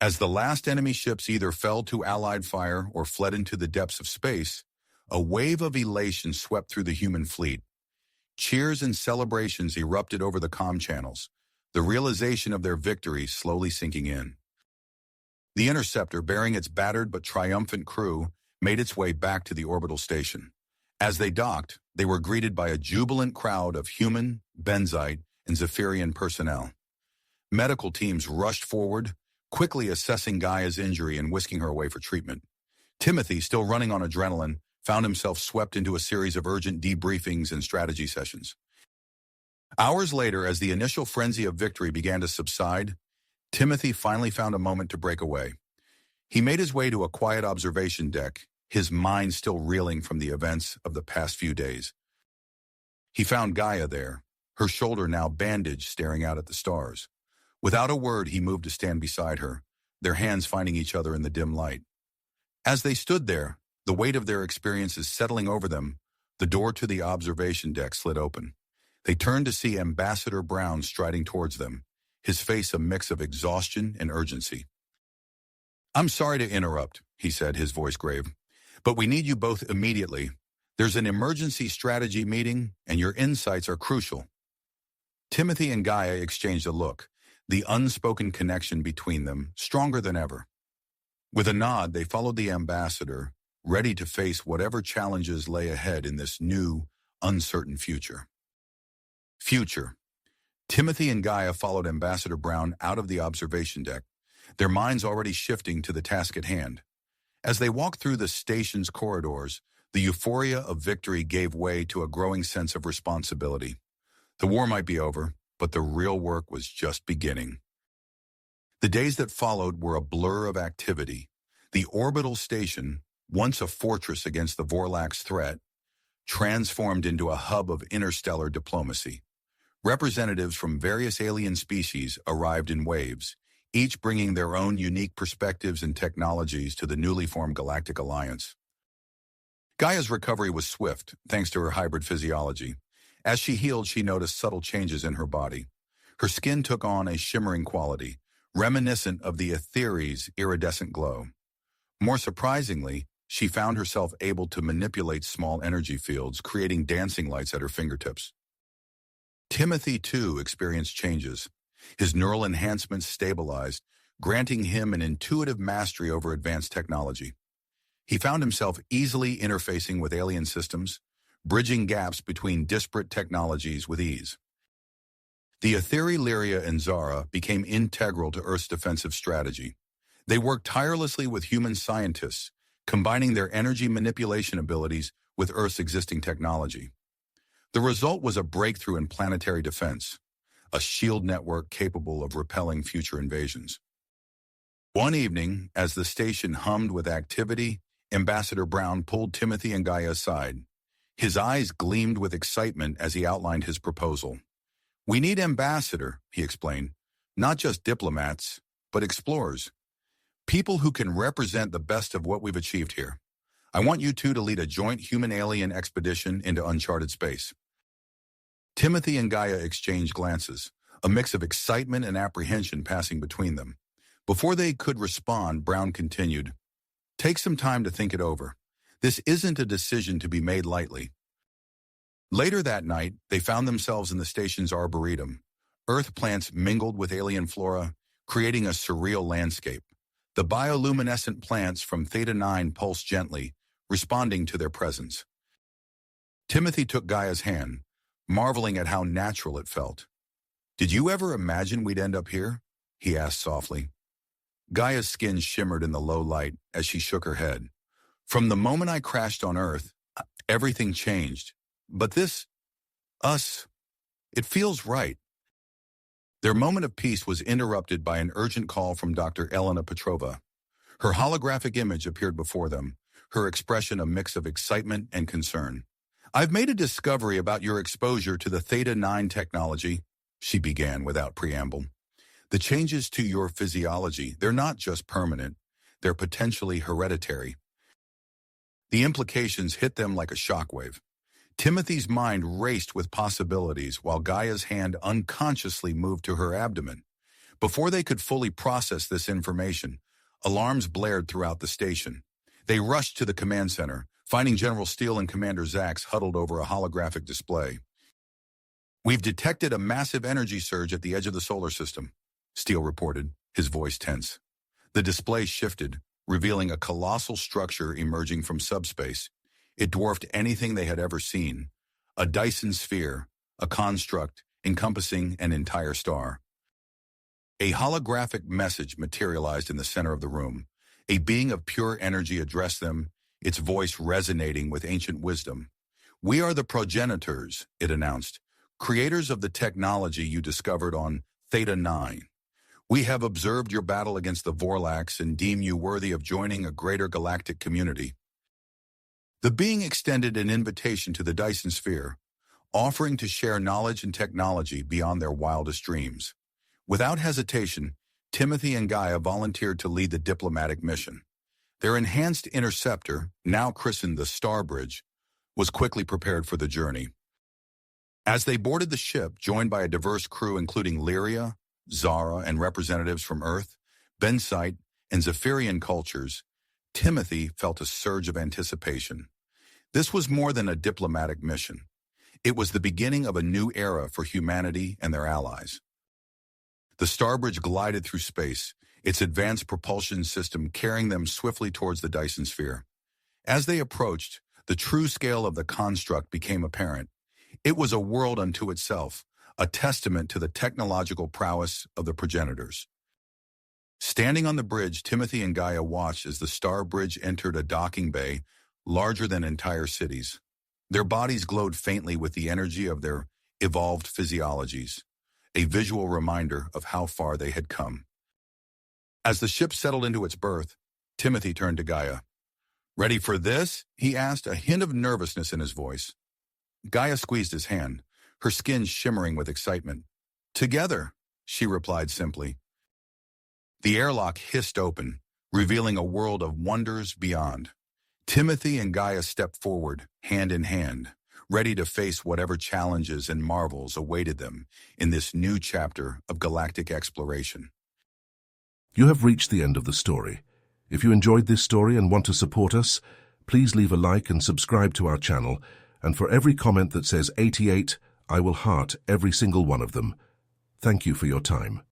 [SPEAKER 1] As the last enemy ships either fell to Allied fire or fled into the depths of space, a wave of elation swept through the human fleet. Cheers and celebrations erupted over the comm channels, the realization of their victory slowly sinking in. The interceptor, bearing its battered but triumphant crew, made its way back to the orbital station. As they docked, they were greeted by a jubilant crowd of human, Benzite, and Zephyrian personnel. Medical teams rushed forward, quickly assessing Gaia's injury and whisking her away for treatment. Timothy, still running on adrenaline, found himself swept into a series of urgent debriefings and strategy sessions. Hours later, as the initial frenzy of victory began to subside, Timothy finally found a moment to break away. He made his way to a quiet observation deck, his mind still reeling from the events of the past few days. He found Gaia there, her shoulder now bandaged, staring out at the stars. Without a word, he moved to stand beside her, their hands finding each other in the dim light. As they stood there, the weight of their experiences settling over them, the door to the observation deck slid open. They turned to see Ambassador Brown striding towards them, his face a mix of exhaustion and urgency. "I'm sorry to interrupt," he said, his voice grave, "but we need you both immediately. There's an emergency strategy meeting, and your insights are crucial." Timothy and Gaia exchanged a look, the unspoken connection between them stronger than ever. With a nod, they followed the ambassador, ready to face whatever challenges lay ahead in this new, uncertain future. Timothy and Gaia followed Ambassador Brown out of the observation deck, their minds already shifting to the task at hand. As they walked through the station's corridors, the euphoria of victory gave way to a growing sense of responsibility. The war might be over, but the real work was just beginning. The days that followed were a blur of activity. The Orbital station, once a fortress against the Vorlax threat, transformed into a hub of interstellar diplomacy. Representatives from various alien species arrived in waves, each bringing their own unique perspectives and technologies to the newly formed Galactic Alliance. Gaia's recovery was swift, thanks to her hybrid physiology. As she healed, she noticed subtle changes in her body. Her skin took on a shimmering quality, reminiscent of the Athere's iridescent glow. More surprisingly, she found herself able to manipulate small energy fields, creating dancing lights at her fingertips. Timothy, too, experienced changes. His neural enhancements stabilized, granting him an intuitive mastery over advanced technology. He found himself easily interfacing with alien systems, bridging gaps between disparate technologies with ease. The Athere, Lyria, and Zara became integral to Earth's defensive strategy. They worked tirelessly with human scientists, combining their energy manipulation abilities with Earth's existing technology. The result was a breakthrough in planetary defense, a shield network capable of repelling future invasions. One evening, as the station hummed with activity, Ambassador Brown pulled Timothy and Gaia aside. His eyes gleamed with excitement as he outlined his proposal. "We need ambassador," he explained, "not just diplomats, but explorers. People who can represent the best of what we've achieved here. I want you two to lead a joint human-alien expedition into uncharted space." Timothy and Gaia exchanged glances, a mix of excitement and apprehension passing between them. Before they could respond, Brown continued, "Take some time to think it over. This isn't a decision to be made lightly." Later that night, they found themselves in the station's arboretum. Earth plants mingled with alien flora, creating a surreal landscape. The bioluminescent plants from Theta 9 pulsed gently, responding to their presence. Timothy took Gaia's hand, marveling at how natural it felt. "Did you ever imagine we'd end up here?" he asked softly. Gaia's skin shimmered in the low light as she shook her head. "From the moment I crashed on Earth, everything changed. But it feels right." Their moment of peace was interrupted by an urgent call from Dr. Elena Petrova. Her holographic image appeared before them, her expression a mix of excitement and concern. "I've made a discovery about your exposure to the Theta 9 technology," she began without preamble. "The changes to your physiology, they're not just permanent, they're potentially hereditary." The implications hit them like a shockwave. Timothy's mind raced with possibilities while Gaia's hand unconsciously moved to her abdomen. Before they could fully process this information, alarms blared throughout the station. They rushed to the command center, finding General Steele and Commander Zax huddled over a holographic display. "We've detected a massive energy surge at the edge of the solar system," Steele reported, his voice tense. The display shifted, revealing a colossal structure emerging from subspace. It dwarfed anything they had ever seen. A Dyson sphere, a construct encompassing an entire star. A holographic message materialized in the center of the room. A being of pure energy addressed them, its voice resonating with ancient wisdom. "We are the progenitors," it announced, creators of the technology you discovered on Theta 9. We have observed your battle against the Vorlax and deem you worthy of joining a greater galactic community. The being extended an invitation to the Dyson Sphere, offering to share knowledge and technology beyond their wildest dreams. Without hesitation, Timothy and Gaia volunteered to lead the diplomatic mission. Their enhanced interceptor, now christened the Starbridge, was quickly prepared for the journey. As they boarded the ship, joined by a diverse crew including Lyria, Zara, and representatives from Earth, Benites, and Zephirian cultures, Timothy felt a surge of anticipation. This was more than a diplomatic mission. It was the beginning of a new era for humanity and their allies. The Starbridge glided through space, its advanced propulsion system carrying them swiftly towards the Dyson Sphere. As they approached, the true scale of the construct became apparent. It was a world unto itself, a testament to the technological prowess of the progenitors. Standing on the bridge, Timothy and Gaia watched as the Starbridge entered a docking bay larger than entire cities. Their bodies glowed faintly with the energy of their evolved physiologies, a visual reminder of how far they had come. As the ship settled into its berth, Timothy turned to Gaia. "Ready for this?" he asked, a hint of nervousness in his voice. Gaia squeezed his hand, her skin shimmering with excitement. "Together," she replied simply. The airlock hissed open, revealing a world of wonders beyond. Timothy and Gaia stepped forward, hand in hand, ready to face whatever challenges and marvels awaited them in this new chapter of galactic exploration.
[SPEAKER 2] You have reached the end of the story. If you enjoyed this story and want to support us, please leave a like and subscribe to our channel, and for every comment that says 88, I will heart every single one of them. Thank you for your time.